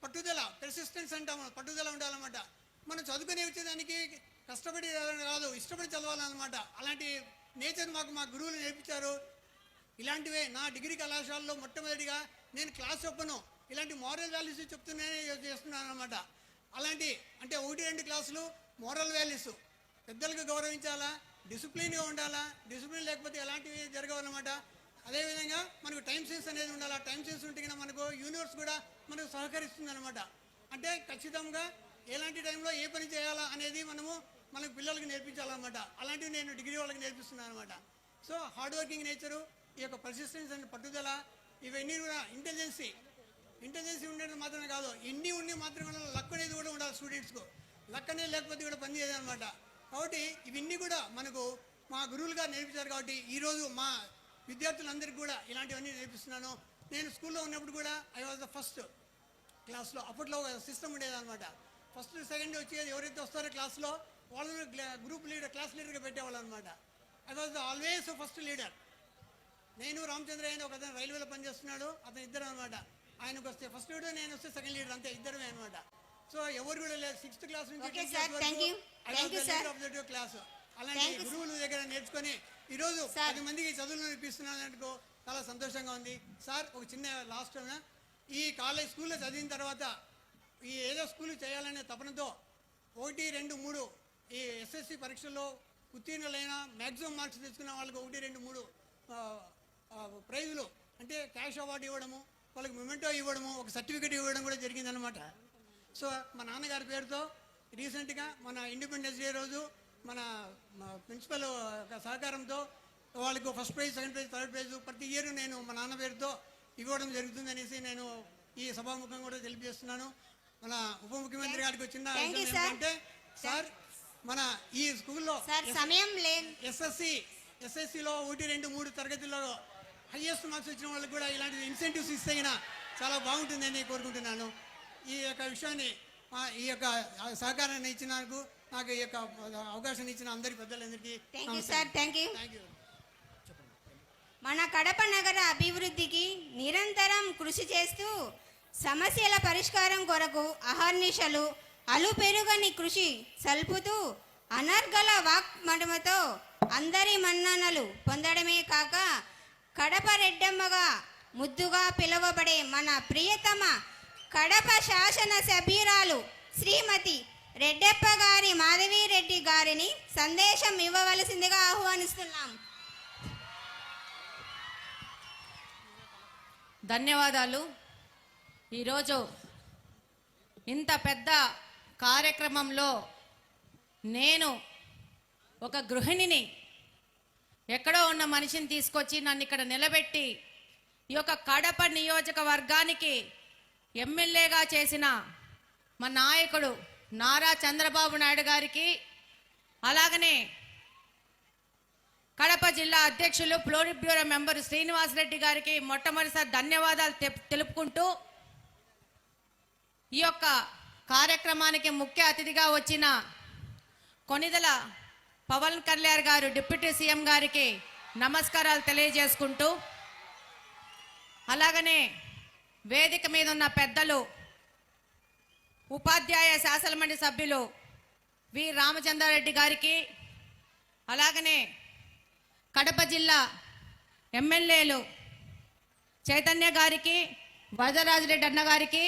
పట్టుదల, పెర్సిస్టెన్స్ అంటాము, పట్టుదల ఉండాలన్నమాట. మనం చదువుకునే వచ్చేదానికి కష్టపడి కాదు, ఇష్టపడి చదవాలన్నమాట. అలాంటి నేచర్ మా గురువులు నేర్పించారు. ఇలాంటివే నా డిగ్రీ కళాశాలలో మొట్టమొదటిగా నేను క్లాస్ చెప్పను, ఇలాంటి మోరల్ వాల్యూస్ చెప్తూనే చేస్తున్నాను అనమాట. అలాంటి అంటే 1-2 క్లాసులు మోరల్ వాల్యూస్, పెద్దలకు గౌరవించాలా, డిసిప్లిన్గా ఉండాలా. డిసిప్లిన్ లేకపోతే ఎలాంటివి జరగవన్నమాట. అదేవిధంగా మనకు టైం సెన్స్ అనేది ఉండాలి. టైం సెన్స్ ఉంటే కన్నా మనకు యూనివర్స్ కూడా మనకు సహకరిస్తుంది అనమాట. అంటే ఖచ్చితంగా ఎలాంటి టైంలో ఏ పని చేయాలా అనేది మనకు పిల్లలకి నేర్పించాలన్నమాట. అలాంటివి నేను డిగ్రీ వాళ్ళకి నేర్పిస్తున్నాను అనమాట. సో హార్డ్ వర్కింగ్ నేచరు, ఈ యొక్క పర్సిస్టెన్స్ అండ్ పట్టుదల, ఇవన్నీ కూడా ఇంటెలిజెన్సీ ఉండేది మాత్రమే కాదు, ఇన్ని ఉండి మాత్రమే లక్ అనేది కూడా ఉండాలి. స్టూడెంట్స్కు లక్ అనేది లేకపోతే కూడా పని చేయదన్నమాట. కాబట్టి ఇవన్నీ కూడా మనకు మా గురువులుగా నేర్పించారు. కాబట్టి ఈరోజు మా విద్యార్థులందరికీ కూడా ఇలాంటివన్నీ నేర్పిస్తున్నాను. నేను స్కూల్లో ఉన్నప్పుడు కూడా ఐ వాజ్ ద ఫస్ట్ క్లాస్లో. అప్పట్లో ఒక సిస్టమ్ ఉండేదన్నమాట. ఫస్ట్ సెకండ్ వచ్చేది ఎవరైతే వస్తారో క్లాస్లో వాళ్ళని గ్రూప్ లీడర్, క్లాస్ లీడర్గా పెట్టేవాళ్ళు అనమాట. I was always first leader. నేను రామచంద్ర అయిన ఒక అతను రైల్వేలో పనిచేస్తున్నాడు, అతను ఇద్దరు అనమాట. ఆయనకు వస్తే ఫస్ట్ లీడర్, నేను వస్తే సెకండ్ లీడర్, అంతే, ఇద్దరమే అనమాట. సో ఎవరు కూడా లేదు. 6th క్లాస్ నుంచి క్లాస్. అలాంటి గురువుల దగ్గర నేర్చుకొని ఈరోజు 10 మందికి చదువులు నేర్పిస్తున్నాను అనుకో చాలా సంతోషంగా ఉంది. సార్ ఒక చిన్న లాస్ట్, ఈ కాలేజ్ స్కూల్లో చదివిన తర్వాత ఈ ఏదో స్కూల్ చేయాలనే తపనతో 1, 2, 3 ఈ ఎస్ఎస్సి పరీక్షల్లో ఉత్తీర్ణులైన మ్యాక్సిమం మార్క్స్ తెచ్చుకున్న వాళ్ళకి 1, 2, 3 ప్రైజులు అంటే క్యాష్ అవార్డు ఇవ్వడము, వాళ్ళకి మొమెంటో ఇవ్వడము, ఒక సర్టిఫికేట్ ఇవ్వడం కూడా జరిగిందనమాట. సో మా నాన్నగారి పేరుతో రీసెంట్గా మన ఇండిపెండెన్స్ డే రోజు మన ప్రిన్సిపల్ సహకారంతో వాళ్ళకు first prize, second prize, third prize ప్రతి ఇయర్ నేను మా నాన్న పేరుతో ఇవ్వడం జరుగుతుంది అనేసి నేను ఈ సభాముఖంగా కూడా తెలియజేస్తున్నాను. మన ఉప ముఖ్యమంత్రి గారికి వచ్చిన ఏంటంటే సార్ మన ఈ స్కూల్లో సమయం లేదు, ఎస్ఎస్సిలో 1, 2, 3 తరగతుల్లో హైయెస్ట్ మార్క్స్ వచ్చిన వాళ్ళకి కూడా ఇలాంటి ఇన్సెంటివ్స్ ఇస్తే చాలా బాగుంటుందని కోరుకుంటున్నాను. ఈ యొక్క విషయాన్ని ఈ యొక్క సహకారాన్ని ఇచ్చినందుకు, నాకు ఈ యొక్క అవకాశాన్ని ఇచ్చిన అందరి పెద్దలందరికీ థ్యాంక్ యూ. మన కడప నగర అభివృద్ధికి నిరంతరం కృషి చేస్తూ సమస్యల పరిష్కారం కొరకు అహర్నిశలు అలుపెరుగని కృషి సల్పుతూ అనర్గళ వాక్మడమతో అందరి మన్ననలు పొందడమే కాక కడప రెడ్డమ్మగా ముద్దుగా పిలువబడే మన ప్రియతమ కడప శాసన సభ్యురాలు శ్రీమతి రెడ్డప్ప గారి మాధవీరెడ్డి గారిని సందేశం ఇవ్వవలసిందిగా ఆహ్వానిస్తున్నాం. ధన్యవాదాలు. ఈరోజు ఇంత పెద్ద కార్యక్రమంలో నేను ఒక గృహిణిని, ఎక్కడో ఉన్న మనిషిని తీసుకొచ్చి నన్ను ఇక్కడ నిలబెట్టి ఈ యొక్క కడప నియోజకవర్గానికి ఎమ్మెల్యేగా చేసిన మా నాయకుడు నారా చంద్రబాబు నాయుడు గారికి, అలాగనే కడప జిల్లా అధ్యక్షులు పోలిట్ బ్యూరో మెంబర్ శ్రీనివాసరెడ్డి గారికి మొట్టమొదటిసారి ధన్యవాదాలు తెలుపుకుంటూ, ఈ యొక్క కార్యక్రమానికి ముఖ్య అతిథిగా వచ్చిన కొనిదెల పవన్ కళ్యాణ్ గారు డిప్యూటీ సీఎం గారికి నమస్కారాలు తెలియజేసుకుంటూ, అలాగనే వేదిక మీద ఉన్న పెద్దలు ఉపాధ్యాయ శాసనమండలి సభ్యులు వి రామచంద్రారెడ్డి గారికి, అలాగనే కడప జిల్లా ఎమ్మెల్యేలు చైతన్య గారికి, వరదరాజరెడ్డి అన్న గారికి,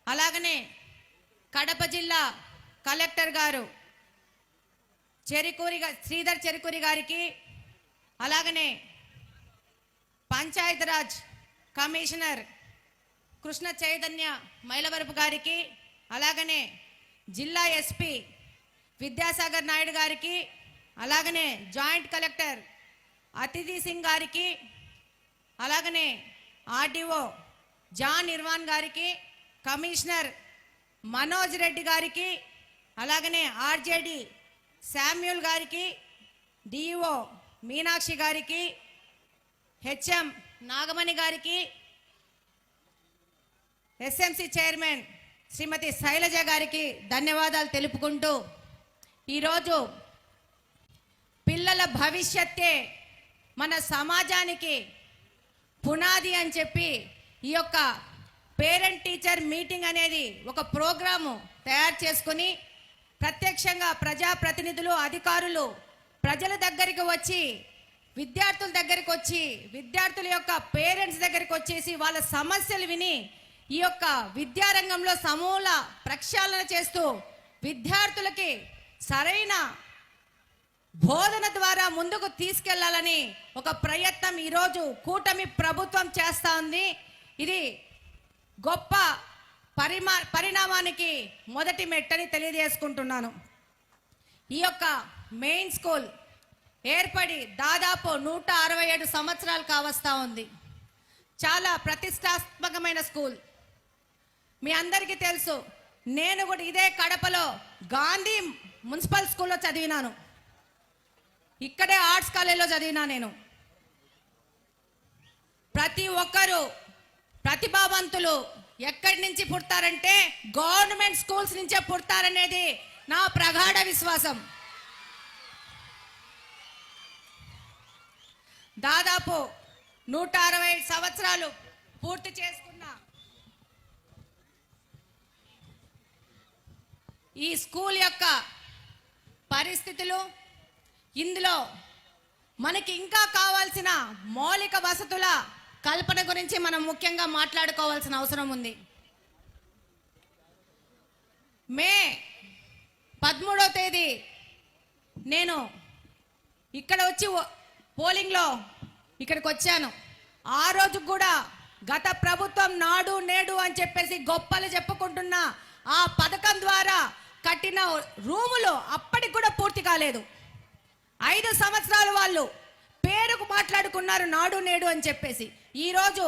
అలాగనే కడప జిల్లా కలెక్టర్ గారు శ్రీధర్ చెరుకూరి గారికి, అలాగనే పంచాయతీరాజ్ కమిషనర్ కృష్ణ చైతన్య మైలవరపు గారికి, అలాగనే జిల్లా ఎస్పీ విద్యాసాగర్ నాయుడు గారికి, అలాగనే జాయింట్ కలెక్టర్ అతిథి సింగ్ గారికి, అలాగనే ఆర్డీఓ జాన్ ఇర్వాన్ గారికి, కమిషనర్ మనోజ్ రెడ్డి గారికి, అలాగనే ఆర్జేడి శామ్యూల్ గారికి, డిఓ మీనాక్షి గారికి, హెచ్ఎం నాగమణి గారికి, ఎస్ఎంసి చైర్మన్ శ్రీమతి శైలజ గారికి ధన్యవాదాలు తెలుపుకుంటూ, ఈరోజు పిల్లల భవిష్యత్తే మన సమాజానికి పునాది అని చెప్పి ఈ యొక్క పేరెంట్ టీచర్ మీటింగ్ అనేది ఒక ప్రోగ్రాము తయారు చేసుకుని ప్రత్యక్షంగా ప్రజాప్రతినిధులు, అధికారులు ప్రజల దగ్గరికి వచ్చి, విద్యార్థుల దగ్గరికి వచ్చి, విద్యార్థుల యొక్క పేరెంట్స్ దగ్గరికి వచ్చేసి వాళ్ళ సమస్యలు విని ఈ యొక్క విద్యారంగంలో సమూల ప్రక్షాళన చేస్తూ విద్యార్థులకి సరైన బోధన ద్వారా ముందుకు తీసుకెళ్లాలని ఒక ప్రయత్నం ఈరోజు కూటమి ప్రభుత్వం చేస్తా ఉంది. ఇది గొప్ప పరిణామానికి మొదటి మెట్టని తెలియజేసుకుంటున్నాను. ఈ యొక్క మెయిన్ స్కూల్ ఏర్పడి దాదాపు 167 సంవత్సరాలు కావస్తా ఉంది. చాలా ప్రతిష్టాత్మకమైన స్కూల్. మీ అందరికీ తెలుసు, నేను కూడా ఇదే కడపలో గాంధీ మున్సిపల్ స్కూల్లో చదివినాను. ఇక్కడే ఆర్ట్స్ కాలేజ్లో చదివినా నేను. ప్రతి ఒక్కరూ ప్రతిభావంతులు ఎక్కడి నుంచి పుడతారంటే గవర్నమెంట్ స్కూల్స్ నుంచే పుడతారనేది నా ప్రగాఢ విశ్వాసం. దాదాపు 160 సంవత్సరాలు పూర్తి చేసుకున్న ఈ స్కూల్ యొక్క పరిస్థితులు, ఇందులో మనకి ఇంకా కావాల్సిన మౌలిక వసతుల కల్పన గురించి మనం ముఖ్యంగా మాట్లాడుకోవాల్సిన అవసరం ఉంది. మే 13వ తేదీ నేను ఇక్కడ వచ్చి పోలింగ్లో ఇక్కడికి వచ్చాను. ఆ రోజు కూడా గత ప్రభుత్వం నాడు నేడు అని చెప్పేసి గొప్పలు చెప్పుకుంటున్న ఆ పథకం ద్వారా కట్టిన రూములు అప్పటికి కూడా పూర్తి కాలేదు. 5 సంవత్సరాలు వాళ్ళు పేరుకు మాట్లాడుకున్నారు నాడు నేడు అని చెప్పేసి. ఈరోజు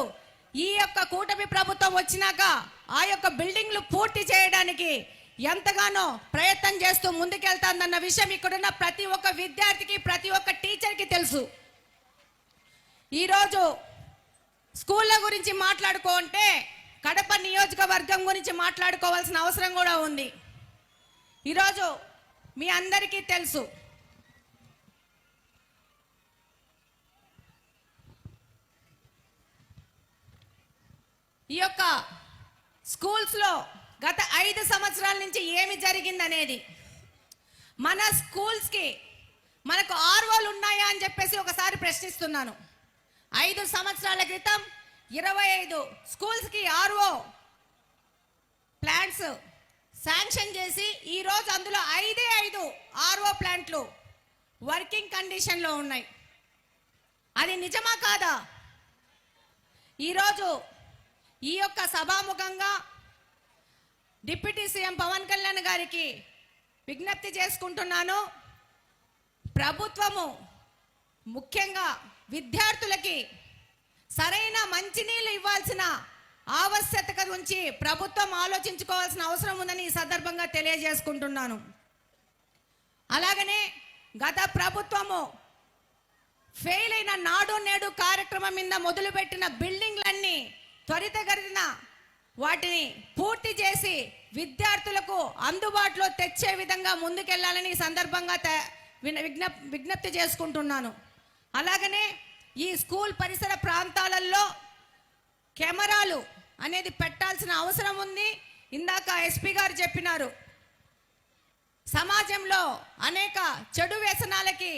ఈ యొక్క కూటమి ప్రభుత్వం వచ్చినాక ఆ యొక్క బిల్డింగ్లు పూర్తి చేయడానికి ఎంతగానో ప్రయత్నం చేస్తూ ముందుకెళ్తాందన్న విషయం ఇక్కడున్న ప్రతి ఒక్క విద్యార్థికి, ప్రతి ఒక్క టీచర్కి తెలుసు. ఈరోజు స్కూళ్ళ గురించి మాట్లాడుకుంటే కడప నియోజకవర్గం గురించి మాట్లాడుకోవాల్సిన అవసరం కూడా ఉంది. ఈరోజు మీ అందరికీ తెలుసు, ఈ యొక్క స్కూల్స్లో గత 5 సంవత్సరాల నుంచి ఏమి జరిగిందనేది. మన స్కూల్స్కి మనకు ఆర్ఓలు ఉన్నాయా అని చెప్పేసి ఒకసారి ప్రశ్నిస్తున్నాను. 5 సంవత్సరాల క్రితం 25 స్కూల్స్కి ఆర్ఓ ప్లాంట్స్ శాంక్షన్ చేసి ఈరోజు అందులో 5 ఆర్ఓ ప్లాంట్లు వర్కింగ్ కండిషన్లో ఉన్నాయి. అది నిజమా కాదా? ఈరోజు ఈ యొక్క సభాముఖంగా డిప్యూటీ సీఎం పవన్ కళ్యాణ్ గారికి విజ్ఞప్తి చేసుకుంటున్నాను. ప్రభుత్వము ముఖ్యంగా విద్యార్థులకి సరైన మంచినీళ్ళు ఇవ్వాల్సిన ఆవశ్యకత గురించి ప్రభుత్వం ఆలోచించుకోవాల్సిన అవసరం ఉందని ఈ సందర్భంగా తెలియజేసుకుంటున్నాను. అలాగనే గత ప్రభుత్వము ఫెయిల్ అయిన నాడు నేడు కార్యక్రమం మీద మొదలుపెట్టిన బిల్డింగ్లన్నీ త్వరితగతిన వాటిని పూర్తి చేసి విద్యార్థులకు అందుబాటులో తెచ్చే విధంగా ముందుకెళ్లాలని ఈ సందర్భంగా విజ్ఞప్తి చేసుకుంటున్నాను. అలాగనే ఈ స్కూల్ పరిసర ప్రాంతాలలో కెమెరాలు అనేది పెట్టాల్సిన అవసరం ఉంది. ఇందాక ఎస్పీ గారు చెప్పినారు, సమాజంలో అనేక చెడు వ్యసనాలకి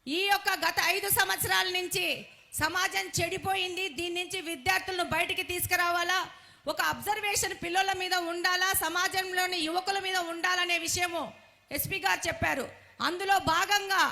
ఈ యొక్క గత 5 సంవత్సరాల నుంచి సమాజం చెడిపోయింది. దీని నుంచి విద్యార్థులను బయటికి తీసుకురావాలా, ఒక అబ్జర్వేషన్ పిల్లల మీద ఉండాలా, సమాజంలోని యువకుల మీద ఉండాలనే విషయము ఎస్పీ గారు చెప్పారు. అందులో భాగంగా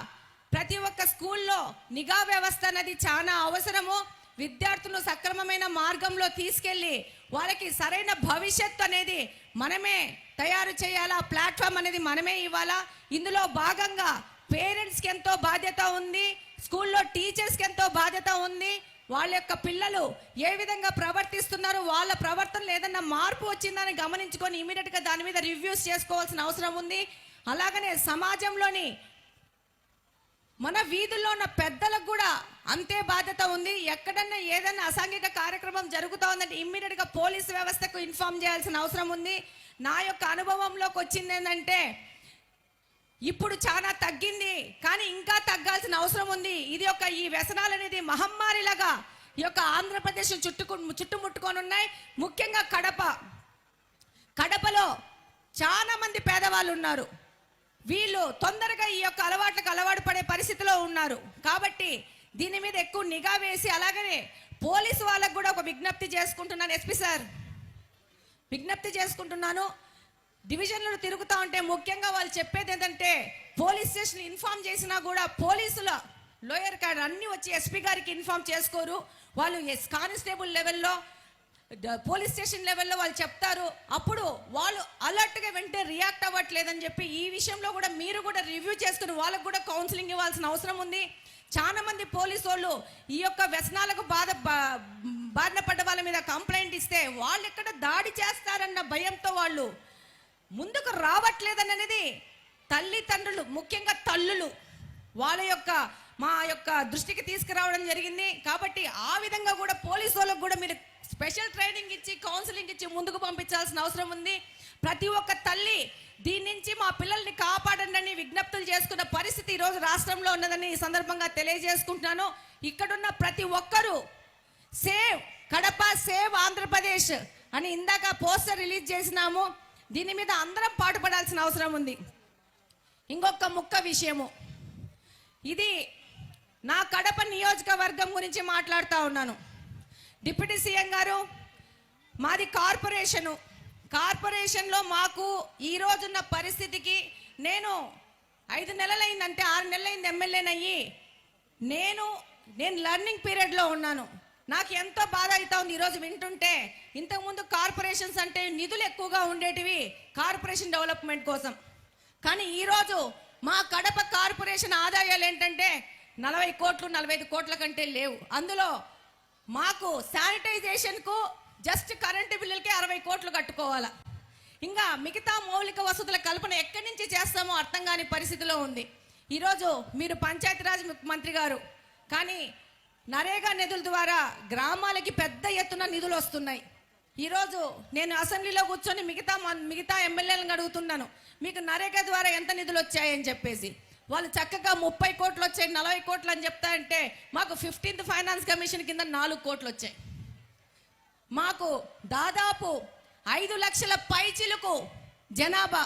ప్రతి ఒక్క స్కూల్లో నిఘా వ్యవస్థ అనేది చాలా అవసరము. విద్యార్థులను సక్రమమైన మార్గంలో తీసుకెళ్ళి వాళ్ళకి సరైన భవిష్యత్తు అనేది మనమే తయారు చేయాలా, ప్లాట్ఫామ్ అనేది మనమే ఇవ్వాలా. ఇందులో భాగంగా పేరెంట్స్కి ఎంతో బాధ్యత ఉంది, స్కూల్లో టీచర్స్కి ఎంతో బాధ్యత ఉంది, వాళ్ళ యొక్క పిల్లలు ఏ విధంగా ప్రవర్తిస్తున్నారు, వాళ్ళ ప్రవర్తనలో ఏదన్నా మార్పు వచ్చిందని గమనించుకొని ఇమీడియట్గా దాని మీద రివ్యూస్ చేసుకోవాల్సిన అవసరం ఉంది. అలాగనే సమాజంలోని మన వీధుల్లో ఉన్న పెద్దలకు కూడా అంతే బాధ్యత ఉంది. ఎక్కడన్నా ఏదైనా అసాంఘిక కార్యక్రమం జరుగుతూ ఉందంటే ఇమ్మీడియట్గా పోలీసు వ్యవస్థకు ఇన్ఫార్మ్ చేయాల్సిన అవసరం ఉంది. నా యొక్క అనుభవంలోకి వచ్చింది ఏంటంటే ఇప్పుడు చాలా తగ్గింది, కానీ ఇంకా తగ్గాల్సిన అవసరం ఉంది. ఇది ఈ వ్యసనాలు అనేది మహమ్మారిలాగా ఈ యొక్క ఆంధ్రప్రదేశ్ చుట్టుముట్టుకొని ఉన్నాయి. ముఖ్యంగా కడపలో చాలా మంది పేదవాళ్ళు ఉన్నారు. వీళ్ళు తొందరగా ఈ యొక్క అలవాట్లకు అలవాటు పడే పరిస్థితిలో ఉన్నారు. కాబట్టి దీని మీద ఎక్కువ నిఘా వేసి, అలాగనే పోలీసు వాళ్ళకు కూడా ఒక విజ్ఞప్తి చేసుకుంటున్నాను. ఎస్పీ సార్, విజ్ఞప్తి చేసుకుంటున్నాను. డివిజన్లు తిరుగుతూ ఉంటే ముఖ్యంగా వాళ్ళు చెప్పేది ఏంటంటే పోలీస్ స్టేషన్ ఇన్ఫార్మ్ చేసినా కూడా పోలీసుల లోయర్ కార్డ్ అన్ని వచ్చి ఎస్పీ గారికి ఇన్ఫార్మ్ చేసుకోరు. వాళ్ళు కానిస్టేబుల్ లెవెల్లో, పోలీస్ స్టేషన్ లెవెల్లో వాళ్ళు చెప్తారు. అప్పుడు వాళ్ళు అలర్ట్గా వెంటనే రియాక్ట్ అవ్వట్లేదని చెప్పి ఈ విషయంలో కూడా మీరు కూడా రివ్యూ చేసుకుని వాళ్ళకు కూడా కౌన్సిలింగ్ ఇవ్వాల్సిన అవసరం ఉంది. చాలా మంది పోలీసు వాళ్ళు ఈ యొక్క వ్యసనాలకు బారిన పడ్డ వాళ్ళ మీద కంప్లైంట్ ఇస్తే వాళ్ళు ఎక్కడ దాడి చేస్తారన్న భయంతో వాళ్ళు ముందుకు రావట్లేదనేది తల్లిదండ్రులు, ముఖ్యంగా తల్లులు మా యొక్క దృష్టికి తీసుకురావడం జరిగింది. కాబట్టి ఆ విధంగా కూడా పోలీసు వాళ్ళకు కూడా మీరు స్పెషల్ ట్రైనింగ్ ఇచ్చి కౌన్సిలింగ్ ఇచ్చి ముందుకు పంపించాల్సిన అవసరం ఉంది. ప్రతి ఒక్క తల్లి దీని నుంచి మా పిల్లల్ని కాపాడండి అని విజ్ఞప్తులు చేసుకున్న పరిస్థితి ఈరోజు రాష్ట్రంలో ఉన్నదని ఈ సందర్భంగా తెలియజేసుకుంటున్నాను. ఇక్కడున్న ప్రతి ఒక్కరూ సేవ్ కడప, సేవ్ ఆంధ్రప్రదేశ్ అని ఇందాక పోస్టర్ రిలీజ్ చేసినాము. దీని మీద అందరం పాటుపడాల్సిన అవసరం ఉంది. ఇంకొక ముఖ్య విషయము, ఇది నా కడప నియోజకవర్గం గురించి మాట్లాడుతూ ఉన్నాను. డిప్యూటీ సీఎం గారు, మాది కార్పొరేషన్లో మాకు ఈ రోజున్న పరిస్థితికి నేను 5 నెలలైందంటే 6 నెలలైంది ఎమ్మెల్యేనయ్యి. నేను లర్నింగ్ పీరియడ్లో ఉన్నాను. నాకు ఎంతో బాధ అవుతా ఉంది ఈరోజు వింటుంటే. ఇంతకుముందు కార్పొరేషన్స్ అంటే నిధులు ఎక్కువగా ఉండేటివి కార్పొరేషన్ డెవలప్మెంట్ కోసం. కానీ ఈరోజు మా కడప కార్పొరేషన్ ఆదాయాలు ఏంటంటే 40 కోట్లు 45 కోట్ల కంటే లేవు. అందులో మాకు శానిటైజేషన్కు జస్ట్ కరెంటు బిల్లులకే 60 కోట్లు కట్టుకోవాలా. ఇంకా మిగతా మౌలిక వసతుల కల్పన ఎక్కడి నుంచి చేస్తామో అర్థం కాని పరిస్థితిలో ఉంది. ఈరోజు మీరు పంచాయతీరాజ్ మంత్రి గారు, కానీ నరేగా నిధుల ద్వారా గ్రామాలకి పెద్ద ఎత్తున నిధులు వస్తున్నాయి. ఈరోజు నేను అసెంబ్లీలో కూర్చొని మిగతా ఎమ్మెల్యేలను అడుగుతున్నాను, మీకు నరేగా ద్వారా ఎంత నిధులు వచ్చాయని చెప్పేసి. వాళ్ళు చక్కగా 30 కోట్లు వచ్చాయి, 40 కోట్లు అని చెప్తా అంటే మాకు 15th ఫైనాన్స్ కమిషన్ కింద 4 కోట్లు వచ్చాయి. మాకు దాదాపు 5 లక్షల పైచిలుకు జనాభా,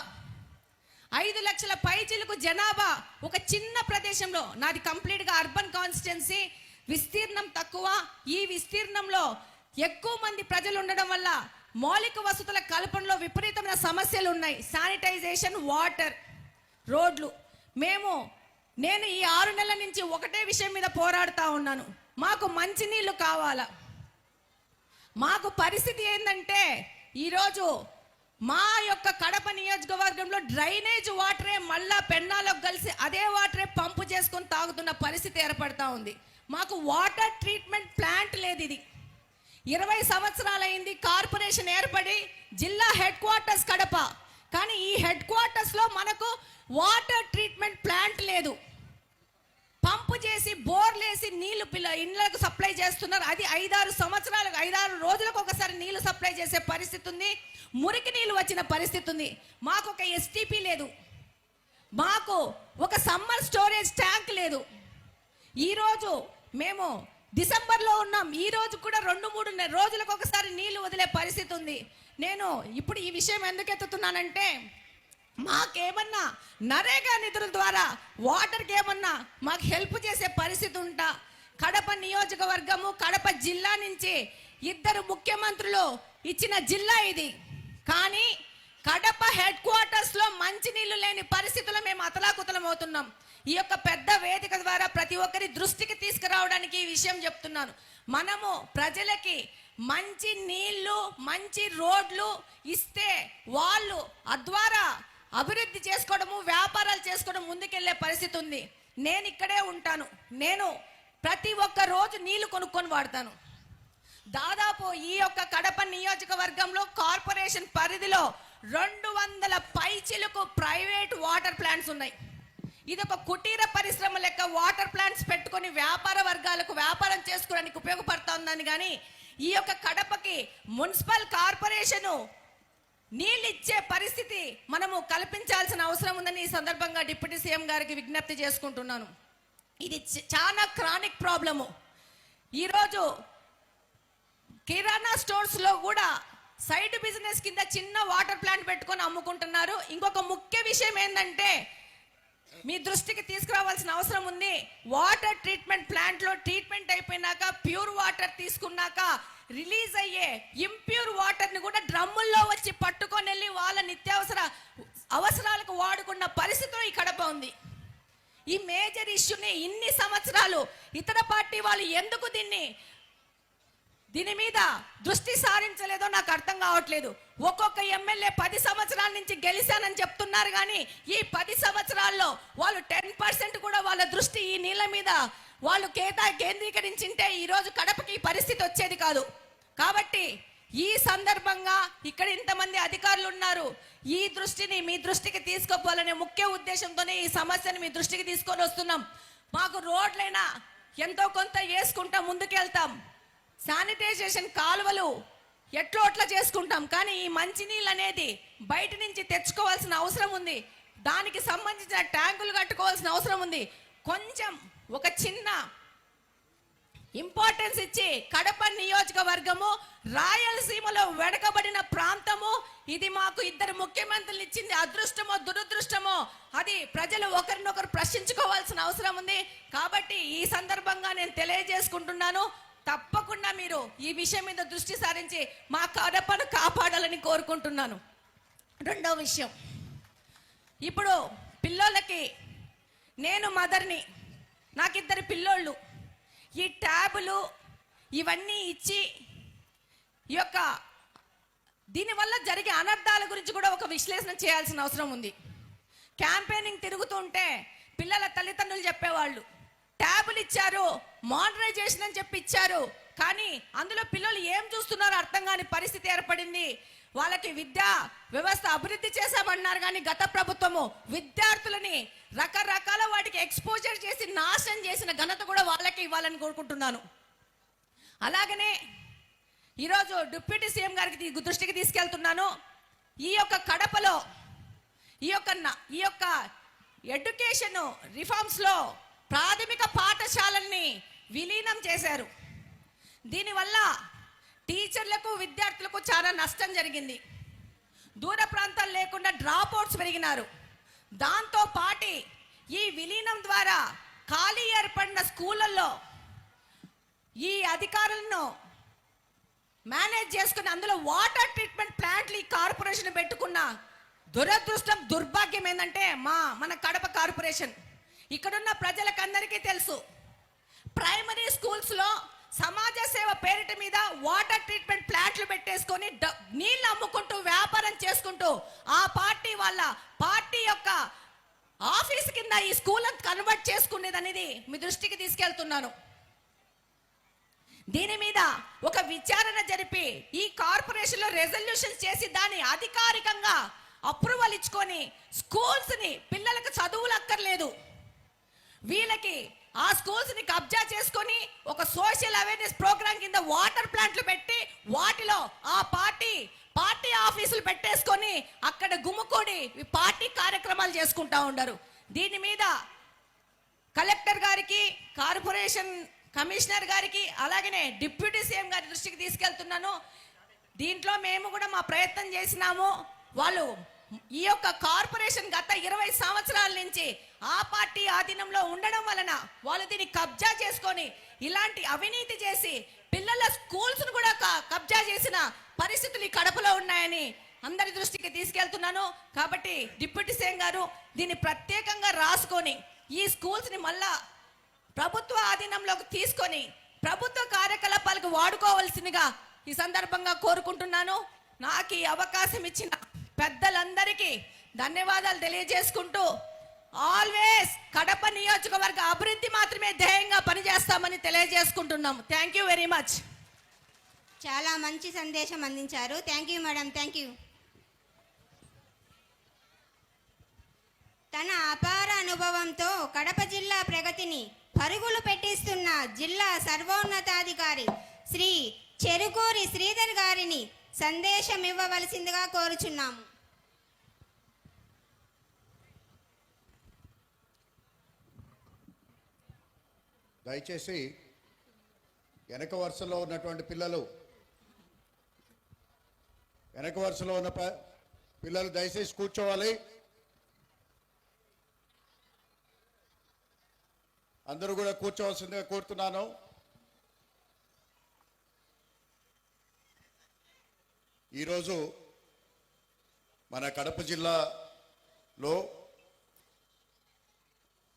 5 లక్షల పైచిలుకు జనాభా ఒక చిన్న ప్రదేశంలో. నాది కంప్లీట్గా అర్బన్ కాన్స్టిట్యున్సీ, విస్తీర్ణం తక్కువ. ఈ విస్తీర్ణంలో ఎక్కువ మంది ప్రజలు ఉండడం వల్ల మౌలిక వసతుల కల్పనలో విపరీతమైన సమస్యలు ఉన్నాయి. శానిటైజేషన్, వాటర్, రోడ్లు. నేను ఈ 6 నెలల నుంచి ఒకటే విషయం మీద పోరాడుతూ ఉన్నాను. మాకు మంచినీళ్ళు కావాలా. మాకు పరిస్థితి ఏంటంటే ఈరోజు మా యొక్క కడప నియోజకవర్గంలో డ్రైనేజ్ వాటరే మళ్ళా పెన్నాలకు కలిసి అదే వాటరే పంపు చేసుకొని తాగుతున్న పరిస్థితి ఏర్పడతా ఉంది. మాకు వాటర్ ట్రీట్మెంట్ ప్లాంట్ లేదు. ఇది 20 సంవత్సరాలైంది కార్పొరేషన్ ఏర్పడి, జిల్లా హెడ్ క్వార్టర్స్ కడప. కానీ ఈ హెడ్ క్వార్టర్స్లో మనకు వాటర్ ట్రీట్మెంట్ ప్లాంట్ లేదు. పంపు చేసి బోర్లేసి నీళ్లు ఇళ్లకు సప్లై చేస్తున్నారు. అది 5-6 రోజులకు ఒకసారి నీళ్లు సప్లై చేసే పరిస్థితి ఉంది. మురికి నీళ్లు వచ్చిన పరిస్థితి ఉంది. మాకు ఒక ఎస్టీపీ లేదు. మాకు ఒక సమ్మర్ స్టోరేజ్ ట్యాంక్ లేదు. ఈరోజు మేము డిసెంబర్లో ఉన్నాం. ఈ రోజు కూడా 2-3 రోజులకు ఒకసారి నీళ్లు వదిలే పరిస్థితి ఉంది. నేను ఇప్పుడు ఈ విషయం ఎందుకు ఎత్తుతున్నానంటే, మాకేమన్నా నరేగా నిధుల ద్వారా వాటర్కి ఏమన్నా మాకు హెల్ప్ చేసే పరిస్థితి ఉంటా. కడప నియోజకవర్గము, కడప జిల్లా నుంచి 2 ముఖ్యమంత్రులు ఇచ్చిన జిల్లా ఇది. కానీ కడప హెడ్ క్వార్టర్స్లో మంచినీళ్ళు లేని పరిస్థితుల్లో మేము అతలాకుతలం అవుతున్నాం. ఈ యొక్క పెద్ద వేదిక ద్వారా ప్రతి ఒక్కరి దృష్టికి తీసుకురావడానికి ఈ విషయం చెప్తున్నాను. మనము ప్రజలకి మంచి నీళ్లు, మంచి రోడ్లు ఇస్తే వాళ్ళు అద్వారా అభివృద్ధి చేసుకోవడము, వ్యాపారాలు చేసుకోవడం ముందుకెళ్లే పరిస్థితి ఉంది. నేను ఇక్కడే ఉంటాను. నేను ప్రతి ఒక్క రోజు నీళ్లు కొనుక్కొని వాడతాను. దాదాపు ఈ యొక్క కడప నియోజకవర్గంలో కార్పొరేషన్ పరిధిలో 200 పైచిలకు ప్రైవేట్ వాటర్ ప్లాంట్స్ ఉన్నాయి. ఇది ఒక కుటీర పరిశ్రమ లెక్క వాటర్ ప్లాంట్స్ పెట్టుకొని వ్యాపార వర్గాలకు వ్యాపారం చేసుకోవడానికి ఉపయోగపడుతుందని. కానీ ఈ యొక్క కడపకి మున్సిపల్ కార్పొరేషను నీళ్ళు ఇచ్చే పరిస్థితి మనము కల్పించాల్సిన అవసరం ఉందని ఈ సందర్భంగా డిప్యూటీ సీఎం గారికి విజ్ఞప్తి చేసుకుంటున్నాను. ఇది చాలా క్రానిక్ ప్రాబ్లము. ఈరోజు కిరాణా స్టోర్స్ లో కూడా సైడ్ బిజినెస్ కింద చిన్న వాటర్ ప్లాంట్ పెట్టుకొని అమ్ముకుంటున్నారు. ఇంకొక ముఖ్య విషయం ఏంటంటే మీ దృష్టికి తీసుకురావాల్సిన అవసరం ఉంది. వాటర్ ట్రీట్మెంట్ ప్లాంట్ లో ట్రీట్మెంట్ అయిపోయినాక ప్యూర్ వాటర్ తీసుకున్నాక రిలీజ్ అయ్యే ఇంప్యూర్ వాటర్ ని కూడా డ్రమ్ముల్లో వచ్చి పట్టుకొని వెళ్ళి వాళ్ళ నిత్యావసర అవసరాలకు వాడుకున్న పరిస్థితి ఈ కడప ఉంది. ఈ మేజర్ ఇష్యూని ఇన్ని సంవత్సరాలు ఇతర పార్టీ వాళ్ళు ఎందుకు దీని మీద దృష్టి సారించలేదో నాకు అర్థం కావట్లేదు. ఒక్కొక్క ఎమ్మెల్యే 10 సంవత్సరాల నుంచి గెలిచానని చెప్తున్నారు, కానీ ఈ 10 సంవత్సరాల్లో వాళ్ళు 10% కూడా వాళ్ళ దృష్టి ఈ నీళ్ళ మీద వాళ్ళు కేంద్రీకరించింటే ఈరోజు కడపకి పరిస్థితి వచ్చేది కాదు. కాబట్టి ఈ సందర్భంగా ఇక్కడ ఇంతమంది అధికారులు ఉన్నారు, ఈ దృష్టిని మీ దృష్టికి తీసుకుపోవాలనే ముఖ్య ఉద్దేశంతోనే ఈ సమస్యను మీ దృష్టికి తీసుకొని వస్తున్నాం. మాకు రోడ్లైనా ఎంతో కొంత వేసుకుంటా ముందుకెళ్తాం, శానిటైజేషన్ కాలువలు ఎట్లో అట్లా చేసుకుంటాం, కానీ ఈ మంచినీళ్ళు అనేది బయట నుంచి తెచ్చుకోవాల్సిన అవసరం ఉంది. దానికి సంబంధించిన ట్యాంకులు కట్టుకోవాల్సిన అవసరం ఉంది. కొంచెం ఒక చిన్న ఇంపార్టెన్స్ ఇచ్చి కడప నియోజకవర్గము రాయలసీమలో వెడకబడిన ప్రాంతము, ఇది మాకు 2 ముఖ్యమంత్రులు ఇచ్చింది అదృష్టమో దురదృష్టమో అది ప్రజలు ఒకరినొకరు ప్రశ్నించుకోవాల్సిన అవసరం ఉంది. కాబట్టి ఈ సందర్భంగా నేను తెలియజేసుకుంటున్నాను, తప్పకుండా మీరు ఈ విషయం మీద దృష్టి సారించి మా కడపను కాపాడాలని కోరుకుంటున్నాను. రెండో విషయం, ఇప్పుడు పిల్లోళ్ళకి నేను మదర్ని, నాకు 2 పిల్లోళ్ళు, ఈ ట్యాబులు ఇవన్నీ ఇచ్చి ఈ యొక్క దీనివల్ల జరిగే అనర్థాల గురించి కూడా ఒక విశ్లేషణ చేయాల్సిన అవసరం ఉంది. క్యాంపెయినింగ్ తిరుగుతుంటే పిల్లల తల్లిదండ్రులు చెప్పేవాళ్ళు ట్యాబులు ఇచ్చారు, మోడరైజేషన్ అని చెప్పి ఇచ్చారు, కానీ అందులో పిల్లలు ఏం చూస్తున్నారో అర్థం కాని పరిస్థితి ఏర్పడింది. వాళ్ళకి విద్యా వ్యవస్థ అభివృద్ధి చేశామన్నారు, కానీ గత ప్రభుత్వము విద్యార్థులని రకరకాల వాటికి ఎక్స్పోజర్ చేసి నాశనం చేసిన ఘనత కూడా వాళ్ళకి ఇవ్వాలని కోరుకుంటున్నాను. అలాగనే ఈరోజు డిప్యూటీ సీఎం గారికి దృష్టికి తీసుకెళ్తున్నాను. ఈ యొక్క కడపలో ఈ యొక్క ఎడ్యుకేషన్ రిఫార్మ్స్ లో ప్రాథమిక పాఠశాలల్ని విలీనం చేశారు. దీనివల్ల టీచర్లకు విద్యార్థులకు చాలా నష్టం జరిగింది. దూర ప్రాంతాలు లేకుండా డ్రాప్ అవుట్స్ పెరిగినారు. దాంతో పాటు ఈ విలీనం ద్వారా ఖాళీ ఏర్పడిన స్కూళ్ళల్లో ఈ అధికారులను మేనేజ్ చేసుకుని అందులో వాటర్ ట్రీట్మెంట్ ప్లాంట్లు ఈ కార్పొరేషన్ పెట్టుకున్న దురదృష్టం దుర్భాగ్యం ఏంటంటే మన కడప కార్పొరేషన్, ఇక్కడున్న ప్రజలకందరికీ తెలుసు, ప్రైమరీ స్కూల్స్ లో సమాజ సేవ పేరిట మీద వాటర్ ట్రీట్మెంట్ ప్లాంట్లు పెట్టేసుకొని నీళ్లు అమ్ముకుంటూ వ్యాపారం చేసుకుంటూ ఆ పార్టీ యొక్క ఆఫీస్ కింద ఈ స్కూల్ కన్వర్ట్ చేసుకునేది అనేది మీ దృష్టికి తీసుకెళ్తున్నాను. దీని మీద ఒక విచారణ జరిపి ఈ కార్పొరేషన్ లో రెజల్యూషన్ చేసి దాన్ని అధికారికంగా అప్రూవల్ ఇచ్చుకొని స్కూల్స్ ని పిల్లలకు చదువులు అక్కర్లేదు, వీళ్ళకి ఆ స్కూల్స్ ని కబ్జా చేసుకొని ఒక సోషల్ అవేర్నెస్ ప్రోగ్రామ్ కింద వాటర్ ప్లాంట్లు పెట్టి వాటిలో ఆ పార్టీ ఆఫీసులు పెట్టేసుకొని అక్కడ గుమ్ముకొని పార్టీ కార్యక్రమాలు చేసుకుంటా ఉంటారు. దీని మీద కలెక్టర్ గారికి, కార్పొరేషన్ కమిషనర్ గారికి, అలాగనే డిప్యూటీ సీఎం గారి దృష్టికి తీసుకెళ్తున్నాను. దీంట్లో మేము కూడా మా ప్రయత్నం చేసినాము. వాళ్ళు ఈ యొక్క కార్పొరేషన్ గత 20 సంవత్సరాల నుంచి ఆ పార్టీ ఆధీనంలో ఉండడం వలన వాళ్ళు దీన్ని కబ్జా చేసుకొని ఇలాంటి అవినీతి చేసి పిల్లల స్కూల్స్ ను కూడా కబ్జా చేసిన పరిస్థితులు ఈ కడపలో ఉన్నాయని అందరి దృష్టికి తీసుకెళ్తున్నాను. కాబట్టి డిప్యూటీ సీఎం గారు దీన్ని ప్రత్యేకంగా రాసుకొని ఈ స్కూల్స్ ని మళ్ళా ప్రభుత్వ ఆధీనంలోకి తీసుకొని ప్రభుత్వ కార్యకలాపాలకు వాడుకోవాల్సిందిగా ఈ సందర్భంగా కోరుకుంటున్నాను. నాకు ఈ అవకాశం ఇచ్చిన పెద్దలందరికీ ధన్యవాదాలు తెలియజేసుకుంటూ ఆల్వేస్ కడప నియోజకవర్గ అభివృద్ధి మాత్రమే ధ్యేయంగా పనిచేస్తామని తెలియజేసుకుంటున్నాము. Thank you very much. చాలా మంచి సందేశం అందించారు. Thank you madam, thank you. తన అపార అనుభవంతో కడప జిల్లా ప్రగతిని పరుగులు పెట్టిస్తున్న జిల్లా సర్వోన్నతాధికారి శ్రీ చెరుకూరి శ్రీధర్ గారిని సందేశం ఇవ్వవలసిందిగా కోరుచున్నాము. దయచేసి వెనక వరుసలో ఉన్నటువంటి పిల్లలు దయచేసి కూర్చోవాలి. అందరూ కూడా కూర్చోవలసిందిగా కోరుతున్నాను. ఈరోజు మన కడప జిల్లాలో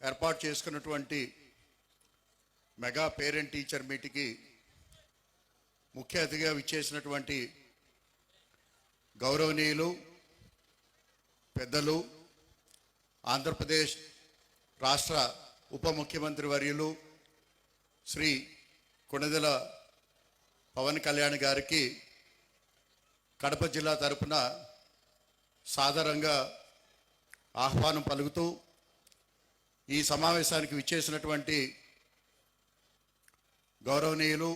ఏర్పాటు చేసుకున్నటువంటి మెగా పేరెంట్ టీచర్ మీటింగ్కి ముఖ్య అతిథిగా విచ్చేసినటువంటి గౌరవనీయులు పెద్దలు, ఆంధ్రప్రదేశ్ రాష్ట్ర ఉప ముఖ్యమంత్రి వర్యులు శ్రీ కొణిదెల పవన్ కళ్యాణ్ గారికి కడప జిల్లా తరపున సాదరంగా ఆహ్వానం పలుకుతూ ఈ సమావేశానికి విచ్చేసినటువంటి గౌరవనీయులు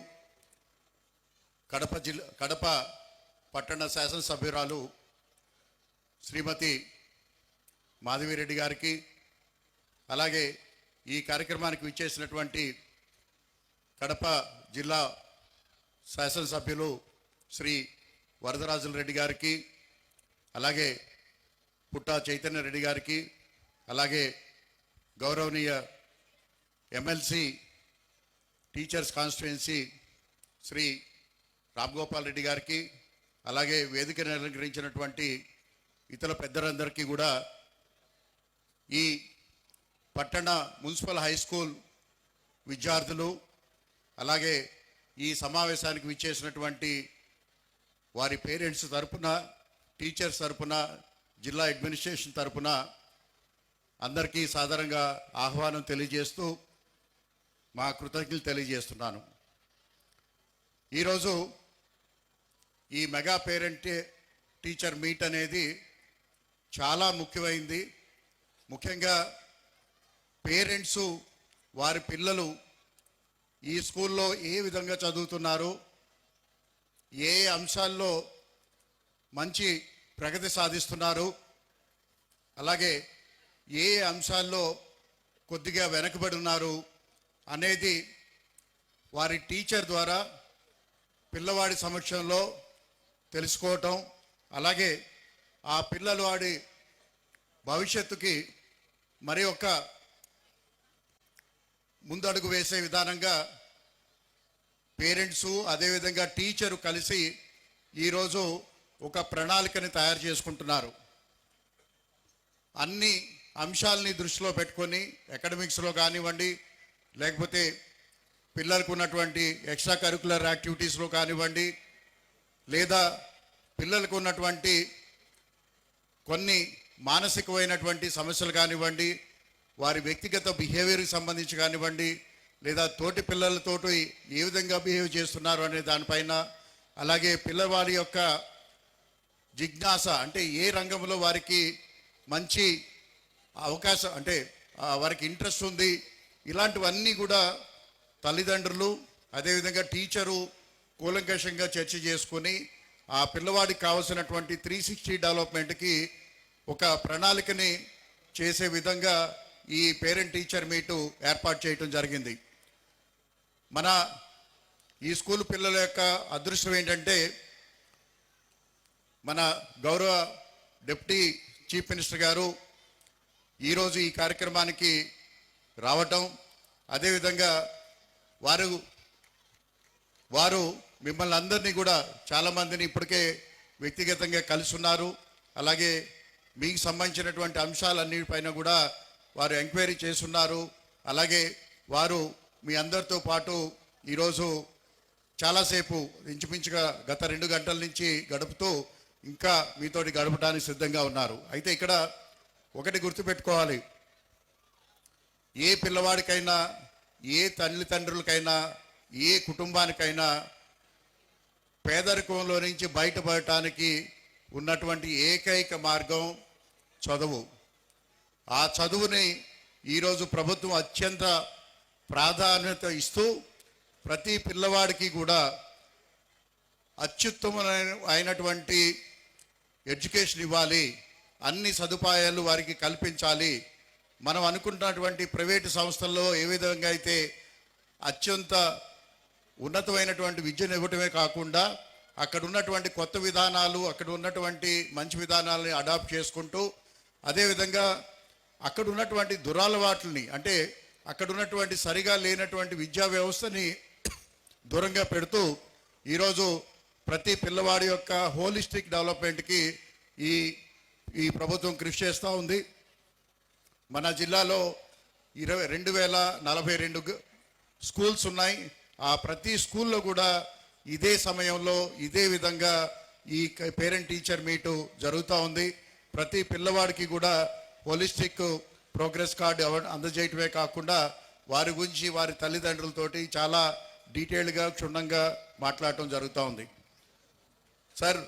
కడప పట్టణ శాసనసభ్యురాలు శ్రీమతి మాధవిరెడ్డి గారికి, అలాగే ఈ కార్యక్రమానికి విచ్చేసినటువంటి కడప జిల్లా శాసనసభ్యులు శ్రీ వరదరాజుల రెడ్డి గారికి, అలాగే పుట్టా చైతన్య రెడ్డి గారికి, అలాగే గౌరవనీయ MLC teachers constituency Shri Ramgopal Reddy గారికి, అలాగే వేదికను అలంకరించినటువంటి ఇతర పెద్దలందరికీ కూడా ఈ పట్టణ మున్సిపల్ హై స్కూల్ విద్యార్థులు, అలాగే ఈ సమావేశానికి విచ్చేసినటువంటి వారి పేరెంట్స్ తరపున, టీచర్స్ తరపున, జిల్లా అడ్మినిస్ట్రేషన్ తరపున అందరికీ సాధారణంగా ఆహ్వానం తెలియజేస్తూ మా కృతజ్ఞతలు తెలియజేస్తున్నాను. ఈరోజు ఈ మెగా పేరెంట్ టీచర్ మీట్ అనేది చాలా ముఖ్యమైంది. ముఖ్యంగా పేరెంట్స్ వారి పిల్లలు ఈ స్కూల్లో ఏ విధంగా చదువుతున్నారు, ఏ అంశాల్లో మంచి ప్రగతి సాధిస్తున్నారు, అలాగే ఏ అంశాల్లో కొద్దిగా వెనకబడి ఉన్నారు అనేది వారి టీచర్ ద్వారా పిల్లవాడి సమక్షంలో తెలుసుకోవటం, అలాగే ఆ పిల్లవాడి భవిష్యత్తుకి మరి ఒక ముందడుగు వేసే విధానంగా పేరెంట్సు అదేవిధంగా టీచరు కలిసి ఈరోజు ఒక ప్రణాళికని తయారు చేసుకుంటున్నారు. అన్ని అంశాలని దృష్టిలో పెట్టుకొని అకాడమిక్స్లో కానివ్వండి, లేకపోతే పిల్లలకు ఉన్నటువంటి ఎక్స్ట్రా కరికులర్ యాక్టివిటీస్లో కానివ్వండి, లేదా పిల్లలకు ఉన్నటువంటి కొన్ని మానసికమైనటువంటి సమస్యలు కానివ్వండి, వారి వ్యక్తిగత బిహేవియర్కి సంబంధించి కానివ్వండి, లేదా తోటి పిల్లలతో ఏ విధంగా బిహేవ్ చేస్తున్నారు అనే దానిపైన, అలాగే పిల్లవాడి యొక్క జిజ్ఞాస అంటే ఏ రంగంలో వారికి మంచి అవకాశం అంటే వారికి ఇంట్రెస్ట్ ఉంది, ఇలాంటివన్నీ కూడా తల్లిదండ్రులు అదేవిధంగా టీచరు కూలంకషంగా చర్చ చేసుకొని ఆ పిల్లవాడికి కావాల్సినటువంటి 360 డెవలప్మెంట్కి ఒక ప్రణాళికని చేసే విధంగా ఈ పేరెంట్ టీచర్ మీటు ఏర్పాటు చేయటం జరిగింది. మన ఈ స్కూల్ పిల్లల యొక్క అదృష్టం ఏంటంటే మన గౌరవ డిప్యూటీ చీఫ్ మినిస్టర్ గారు ఈరోజు ఈ కార్యక్రమానికి రావటం, అదేవిధంగా వారు మిమ్మల్ని అందరినీ కూడా చాలామందిని ఇప్పటికే వ్యక్తిగతంగా కలిసి ఉన్నారు. అలాగే మీకు సంబంధించినటువంటి అంశాలన్నిటిపైన కూడా వారు ఎంక్వైరీ చేస్తున్నారు. అలాగే వారు మీ అందరితో పాటు ఈరోజు చాలాసేపు ఇంచుమించుగా గత 2 గంటల నుంచి గడుపుతూ ఇంకా మీతోటి గడపడానికి సిద్ధంగా ఉన్నారు. అయితే ఇక్కడ ఒకటి గుర్తుపెట్టుకోవాలి, ఏ పిల్లవాడికైనా, ఏ తల్లిదండ్రులకైనా, ఏ కుటుంబానికైనా పేదరికంలో నుంచి బయటపడటానికి ఉన్నటువంటి ఏకైక మార్గం చదువు. ఆ చదువుని ఈరోజు ప్రభుత్వం అత్యంత ప్రాధాన్యత ఇస్తూ ప్రతి పిల్లవాడికి కూడా అత్యుత్తమైనటువంటి ఎడ్యుకేషన్ ఇవ్వాలి, అన్ని సదుపాయాలు వారికి కల్పించాలి. మనం అనుకుంటున్నటువంటి ప్రైవేటు సంస్థల్లో ఏ విధంగా అయితే అత్యంత ఉన్నతమైనటువంటి విద్యను ఇవ్వటమే కాకుండా అక్కడ ఉన్నటువంటి కొత్త విధానాలు, అక్కడ ఉన్నటువంటి మంచి విధానాలని అడాప్ట్ చేసుకుంటూ, అదేవిధంగా అక్కడ ఉన్నటువంటి దురలవాట్లని, అంటే అక్కడ ఉన్నటువంటి సరిగా లేనటువంటి విద్యా వ్యవస్థని దూరంగా పెడుతూ ఈరోజు ప్రతి పిల్లవాడి యొక్క హోలిస్టిక్ డెవలప్మెంట్కి ఈ ప్రభుత్వం కృషి చేస్తూ ఉంది. మన జిల్లాలో 2042 స్కూల్స్ ఉన్నాయి. ఆ ప్రతి స్కూల్లో కూడా ఇదే సమయంలో ఇదే విధంగా ఈ పేరెంట్ టీచర్ మీటు జరుగుతూ ఉంది. ప్రతి పిల్లవాడికి కూడా హోలిస్టిక్ ప్రోగ్రెస్ కార్డు అందజేయటమే కాకుండా వారి గురించి వారి తల్లిదండ్రులతోటి చాలా డీటెయిల్గా క్షుణ్ణంగా మాట్లాడటం జరుగుతూ ఉంది. సార్,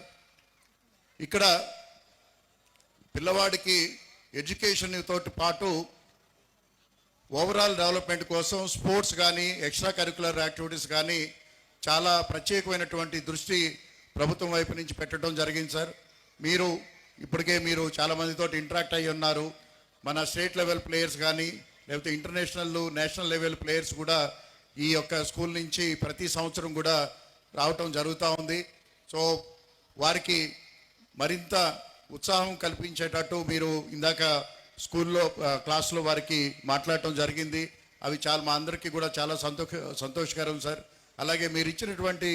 ఇక్కడ పిల్లవాడికి ఎడ్యుకేషన్ తోటి పాటు ఓవరాల్ డెవలప్మెంట్ కోసం స్పోర్ట్స్ కానీ, ఎక్స్ట్రా కరికులర్ యాక్టివిటీస్ కానీ చాలా ప్రత్యేకమైనటువంటి దృష్టి ప్రభుత్వం వైపు నుంచి పెట్టడం జరిగింది. సార్, ఇప్పటికే మీరు చాలామందితో ఇంటరాక్ట్ అయ్యి ఉన్నారు. మన స్టేట్ లెవెల్ ప్లేయర్స్ కానీ, లేకపోతే ఇంటర్నేషనల్, నేషనల్ లెవెల్ ప్లేయర్స్ కూడా ఈ యొక్క స్కూల్ నుంచి ప్రతి సంవత్సరం కూడా రావటం జరుగుతూ ఉంది. సో వారికి మరింత ఉత్సాహం కల్పించేటట్టు మీరు ఇందాక స్కూల్లో క్లాస్లో వారికి మాట్లాడటం జరిగింది. అవి మా అందరికీ కూడా చాలా సంతోషకరం సార్. అలాగే మీరు ఇచ్చినటువంటి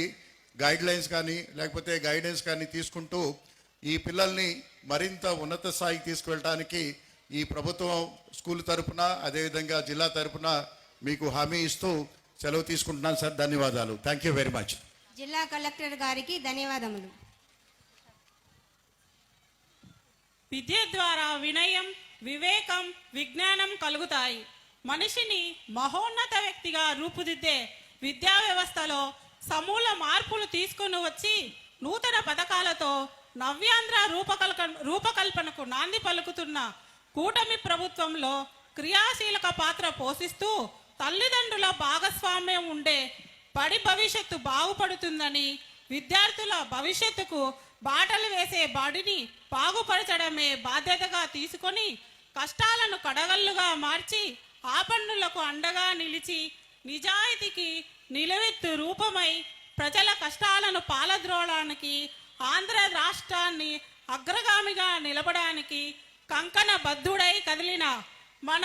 గైడ్లైన్స్ కానీ, లేకపోతే గైడెన్స్ కానీ తీసుకుంటూ ఈ పిల్లల్ని మరింత ఉన్నత స్థాయికి తీసుకువెళ్ళడానికి ఈ ప్రభుత్వం స్కూల్ తరపున, అదేవిధంగా జిల్లా తరపున మీకు హామీ ఇస్తూ సెలవు తీసుకుంటున్నాను సార్. ధన్యవాదాలు. Thank you very much. జిల్లా కలెక్టర్ గారికి ధన్యవాదములు. విద్య ద్వారా వినయం, వివేకం, విజ్ఞానం కలుగుతాయి. మనిషిని మహోన్నత వ్యక్తిగా రూపుదిద్దే విద్యా వ్యవస్థలో సమూల మార్పులు తీసుకొని వచ్చి నూతన పథకాలతో నవ్యాంధ్ర రూపకల్పనకు నాంది పలుకుతున్న కూటమి ప్రభుత్వంలో క్రియాశీలక పాత్ర పోషిస్తూ తల్లిదండ్రుల భాగస్వామ్యం ఉండే బడి భవిష్యత్తు బాగుపడుతుందని, విద్యార్థుల భవిష్యత్తుకు బాటలు వేసే బడిని బాగుపరచడమే బాధ్యతగా తీసుకొని కష్టాలను కడగళ్ళుగా మార్చి ఆపన్నులకు అండగా నిలిచి నిజాయితీకి నిలువెత్తు రూపమై ప్రజల కష్టాలను పాలద్రోడానికి, ఆంధ్ర రాష్ట్రాన్ని అగ్రగామిగా నిలపడానికి కంకణ బద్ధుడై కదిలిన మన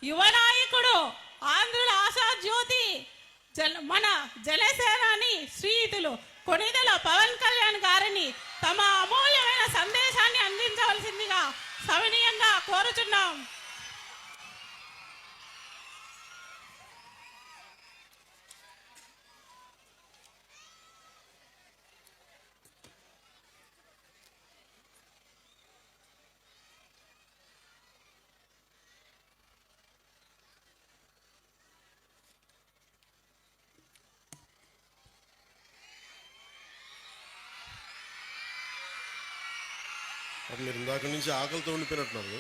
యువ నాయకుడు, ఆంధ్రుల ఆశాజ్యోతి, మన జనసేనాని శ్రీయుతులు కొణిదెల పవన్ కళ్యాణ్ గారిని తమ అమూల్యమైన సందేశాన్ని అందించవలసిందిగా సవినీయంగా కోరుచున్నాం. మీరు ఇందాక నుంచి ఆకలితో ఉండిపోయినట్టున్నారు.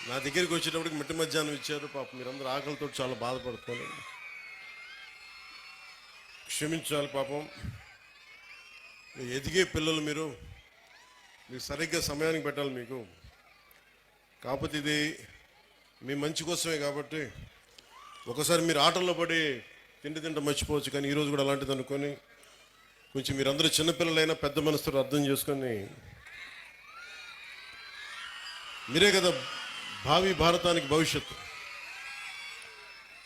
నా దగ్గరికి వచ్చేటప్పటికి మిట్ట మధ్యాహ్నం ఇచ్చారు. పాపం మీరందరూ ఆకలితో చాలా బాధపడుతున్నారు. క్షమించాలి పాపం. ఎదిగే పిల్లలు మీరు సరిగ్గా సమయానికి పెట్టాలి మీకు. కాకపోతే ఇది మీ మంచి కోసమే కాబట్టి ఒకసారి మీరు ఆటల్లో పడి తింట మర్చిపోవచ్చు. కానీ ఈరోజు కూడా అలాంటిది అనుకొని కొంచెం మీరందరూ చిన్నపిల్లలైనా పెద్ద మనసుతో అర్థం చేసుకొని, మీరే కదా భావి భారతానికి భవిష్యత్తు.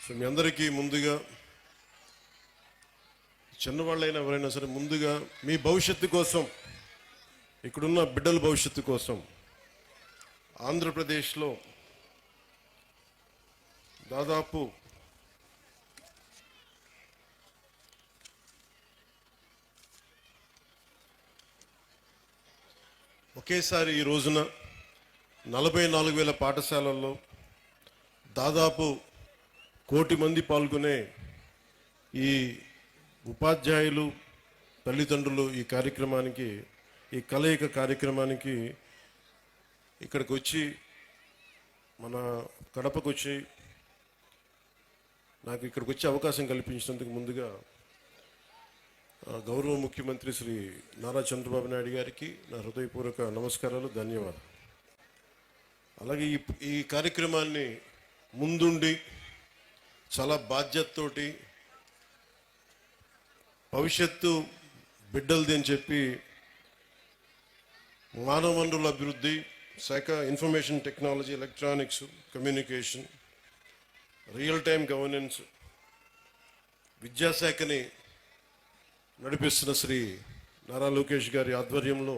సో మీ అందరికీ ముందుగా, చిన్నవాళ్ళైనా ఎవరైనా సరే, ముందుగా మీ భవిష్యత్తు కోసం, ఇక్కడున్న బిడ్డల భవిష్యత్తు కోసం ఆంధ్రప్రదేశ్లో దాదాపు ఒకేసారి ఈ రోజున 44,000 పాఠశాలల్లో దాదాపు 1 కోటి మంది పాల్గొనే ఈ ఉపాధ్యాయులు తల్లిదండ్రులు ఈ కార్యక్రమానికి, ఈ కలయిక కార్యక్రమానికి ఇక్కడికి వచ్చి మన కడపకు వచ్చి నాకు ఇక్కడికి వచ్చే అవకాశం కల్పించినందుకు ముందుగా గౌరవ ముఖ్యమంత్రి శ్రీ నారా చంద్రబాబు నాయుడు గారికి నా హృదయపూర్వక నమస్కారాలు, ధన్యవాదాలు. అలాగే ఈ కార్యక్రమాన్ని ముందుండి చాలా బాధ్యతతోటి భవిష్యత్తు బిడ్డలది అని చెప్పి మానవ వనరుల అభివృద్ధి శాఖ, information technology, electronics, communication, real time governance, విద్యాశాఖని నడిపిస్తున్న శ్రీ నారా లోకేష్ గారి ఆధ్వర్యంలో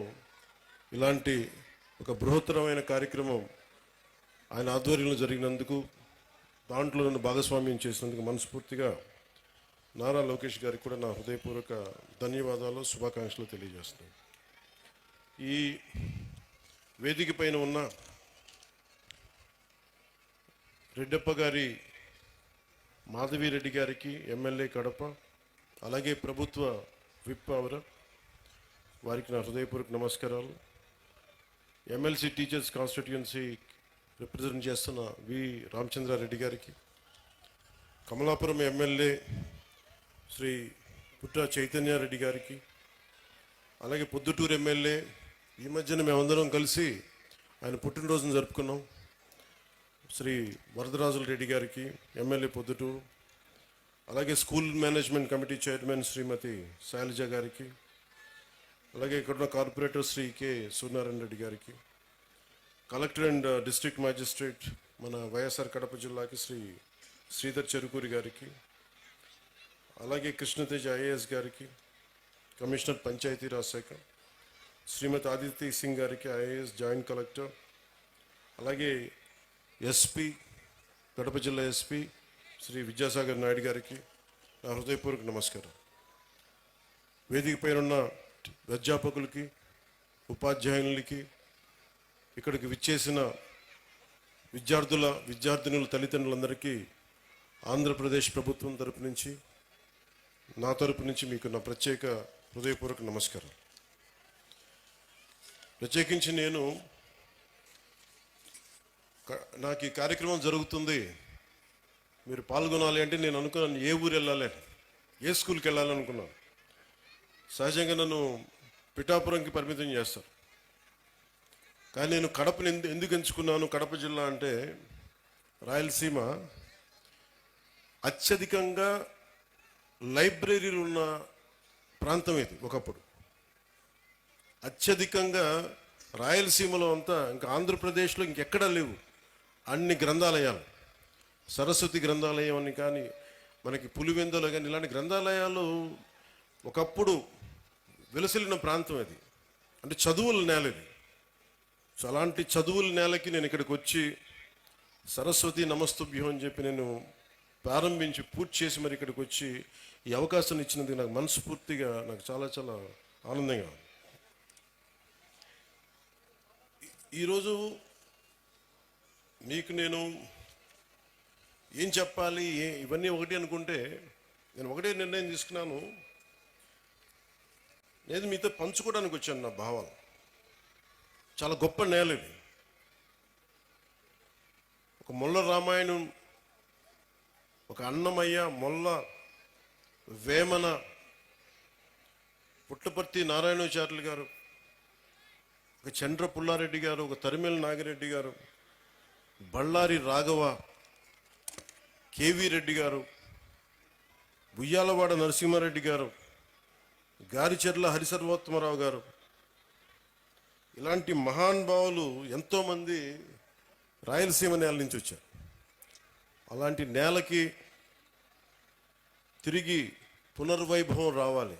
ఇలాంటి ఒక బృహత్తరమైన కార్యక్రమం ఆయన ఆధ్వర్యంలో జరిగినందుకు, దాంట్లో నన్ను భాగస్వామ్యం చేసినందుకు మనస్ఫూర్తిగా నారా లోకేష్ గారికి కూడా నా హృదయపూర్వక ధన్యవాదాలు, శుభాకాంక్షలు తెలియజేస్తున్నాను. ఈ వేదిక పైన ఉన్న రెడ్డప్ప గారి, మాధవిరెడ్డి గారికి, ఎమ్మెల్యే కడప, అలాగే ప్రభుత్వ విప్ వారికి నా హృదయపూర్వక నమస్కారాలు. ఎమ్మెల్సీ టీచర్స్ కాన్స్టిట్యుయెన్సీ రిప్రజెంట్ చేస్తున్న వి రామచంద్రారెడ్డి గారికి, కమలాపురం ఎమ్మెల్యే శ్రీ పుట్ట చైతన్యారెడ్డి గారికి, అలాగే పొద్దుటూరు ఎమ్మెల్యే, ఈ మధ్యన మేమందరం కలిసి ఆయన పుట్టినరోజును జరుపుకున్నాం, శ్రీ వరదరాజుల రెడ్డి గారికి, ఎమ్మెల్యే పొద్దుటూరు, అలాగే స్కూల్ మేనేజ్మెంట్ కమిటీ చైర్మన్ శ్రీమతి శైలజ గారికి, అలాగే ఇక్కడున్న కార్పొరేటర్ శ్రీ కె సూర్యనారాయణ రెడ్డి గారికి, కలెక్టర్ అండ్ డిస్ట్రిక్ట్ మ్యాజిస్ట్రేట్ మన వైఎస్ఆర్ కడప జిల్లాకి శ్రీ శ్రీధర్ చెరుకూరి గారికి, అలాగే కృష్ణతేజ ఐఏఎస్ గారికి, కమిషనర్ పంచాయతీరాజ్ శాఖ శ్రీమతి ఆదిత్య సింగ్ గారికి, ఐఏఎస్ జాయింట్ కలెక్టర్, అలాగే ఎస్పీ కడప జిల్లా ఎస్పీ శ్రీ విద్యాసాగర్ నాయుడు గారికి నా హృదయపూర్వక నమస్కారం. వేదిక పైన అధ్యాపకులకి, ఉపాధ్యాయులకి, ఇక్కడికి విచ్చేసిన విద్యార్థినుల తల్లిదండ్రులందరికీ ఆంధ్రప్రదేశ్ ప్రభుత్వం తరపు నుంచి, నా తరపు నుంచి మీకు నా ప్రత్యేక హృదయపూర్వక నమస్కారం. ప్రత్యేకించి నాకు ఈ కార్యక్రమం జరుగుతుంది, మీరు పాల్గొనాలి అంటే నేను అనుకున్నాను ఏ ఊరు వెళ్ళాలి, ఏ స్కూల్కి వెళ్ళాలనుకున్నాను. సహజంగా నన్ను పిఠాపురంకి పరిమితం చేస్తారు, కానీ నేను కడపని ఎందుకు ఎంచుకున్నాను, కడప జిల్లా అంటే రాయలసీమ అత్యధికంగా లైబ్రరీలు ఉన్న ప్రాంతం ఇది. ఒకప్పుడు అత్యధికంగా రాయలసీమలో అంతా, ఇంకా ఆంధ్రప్రదేశ్లో ఇంకెక్కడా లేవు అన్ని గ్రంథాలయాలు. సరస్వతి గ్రంథాలయం అని కానీ, మనకి పులివెందులో కానీ, ఇలాంటి గ్రంథాలయాలు ఒకప్పుడు వెలసిల్లిన ప్రాంతం అది. అంటే చదువుల నేల ఇది. సో అలాంటి చదువుల నేలకి నేను ఇక్కడికి వచ్చి సరస్వతి నమస్తుభ్యం అని చెప్పి నేను ప్రారంభించి పూర్తి చేసి మరి ఇక్కడికి వచ్చి ఈ అవకాశాన్ని ఇచ్చినందుకు నాకు మనస్ఫూర్తిగా నాకు చాలా చాలా ఆనందంగా ఉంది. ఈరోజు మీకు నేను ఏం చెప్పాలి, ఇవన్నీ ఒకటి అనుకుంటే నేను ఒకటే నిర్ణయం తీసుకున్నాను, నేను మీతో పంచుకోవడానికి వచ్చాను నా భావాలు. చాలా గొప్ప నేల ఇది. ఒక మొల్ల రామాయణం, ఒక అన్నమయ్య, మొల్ల, వేమన, పుట్టపర్తి నారాయణాచార్యులు గారు, ఒక చంద్ర పుల్లారెడ్డి గారు, ఒక తరిమేల నాగిరెడ్డి గారు, బళ్ళారి రాఘవ, కేవీ రెడ్డి గారు, బుయ్యాలవాడ నరసింహారెడ్డి గారు, గారిచెర్ల హరిసర్వోత్తమరావు గారు, ఇలాంటి మహానుభావులు ఎంతోమంది రాయలసీమ నేల నుంచి వచ్చారు. అలాంటి నేలకి తిరిగి పునర్వైభవం రావాలి.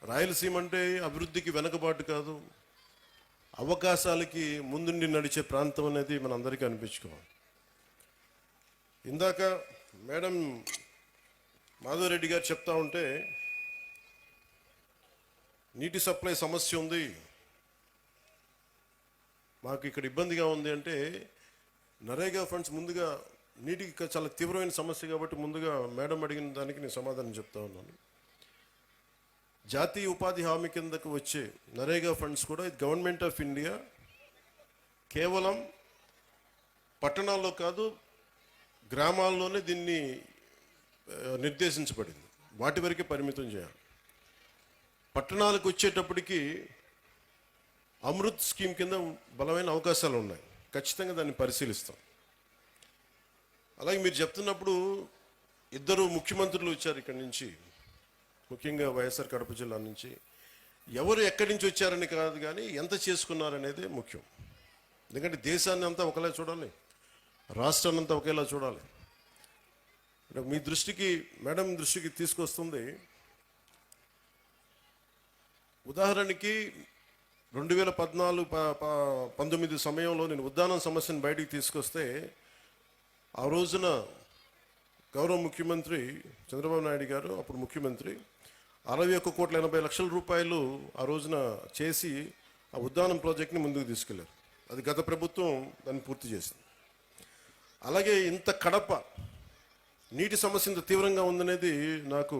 రాయలసీమ అంటే అభివృద్ధికి వెనకబాటు కాదు, అవకాశాలకి ముందుండి నడిచే ప్రాంతం అనేది మనందరికీ అనిపించుకోవాలి. ఇందాక మేడం మాధవరెడ్డి గారు చెప్తా ఉంటే నీటి సప్లై సమస్య ఉంది, మాకు ఇక్కడ ఇబ్బందిగా ఉంది అంటే నరేగా ఫండ్స్ ముందుగా నీటికి చాలా తీవ్రమైన సమస్య కాబట్టి ముందుగా మేడం అడిగిన దానికి నేను సమాధానం చెప్తా ఉన్నాను. జాతీయ ఉపాధి హామీ కిందకు వచ్చే నరేగా ఫండ్స్ కూడా గవర్నమెంట్ ఆఫ్ ఇండియా కేవలం పట్టణాల్లో కాదు గ్రామాల్లోనే దీన్ని నిర్దేశించబడింది. వాటి వరకే పరిమితం చేయాలి. పట్టణాలకు వచ్చేటప్పటికి అమృత్ స్కీమ్ కింద బలమైన అవకాశాలు ఉన్నాయి. ఖచ్చితంగా దాన్ని పరిశీలిస్తాం. అలాగే మీరు చెప్తున్నప్పుడు ఇద్దరు ముఖ్యమంత్రులు వచ్చారు ఇక్కడి నుంచి, ముఖ్యంగా వైఎస్ఆర్ కడప జిల్లా నుంచి. ఎవరు ఎక్కడి నుంచి వచ్చారని కాదు కానీ ఎంత చేసుకున్నారనేదే ముఖ్యం. ఎందుకంటే దేశాన్ని అంతా ఒకలా చూడాలి, రాష్ట్రాన్ని అంతా ఒకేలా చూడాలి. అంటే మీ దృష్టికి, మేడం దృష్టికి తీసుకొస్తుంది. ఉదాహరణకి 2014-19 సమయంలో నేను ఉద్దానం సమస్యను బయటికి తీసుకొస్తే ఆ రోజున గౌరవ ముఖ్యమంత్రి చంద్రబాబు నాయుడు గారు, అప్పుడు ముఖ్యమంత్రి, 61,80,00,000 రూపాయలు ఆ రోజున చేసి ఆ ఉద్దానం ప్రాజెక్ట్ని ముందుకు తీసుకెళ్లారు. అది గత ప్రభుత్వం దాన్ని పూర్తి చేసింది. అలాగే ఇంత కడప నీటి సమస్య ఇంత తీవ్రంగా ఉందనేది నాకు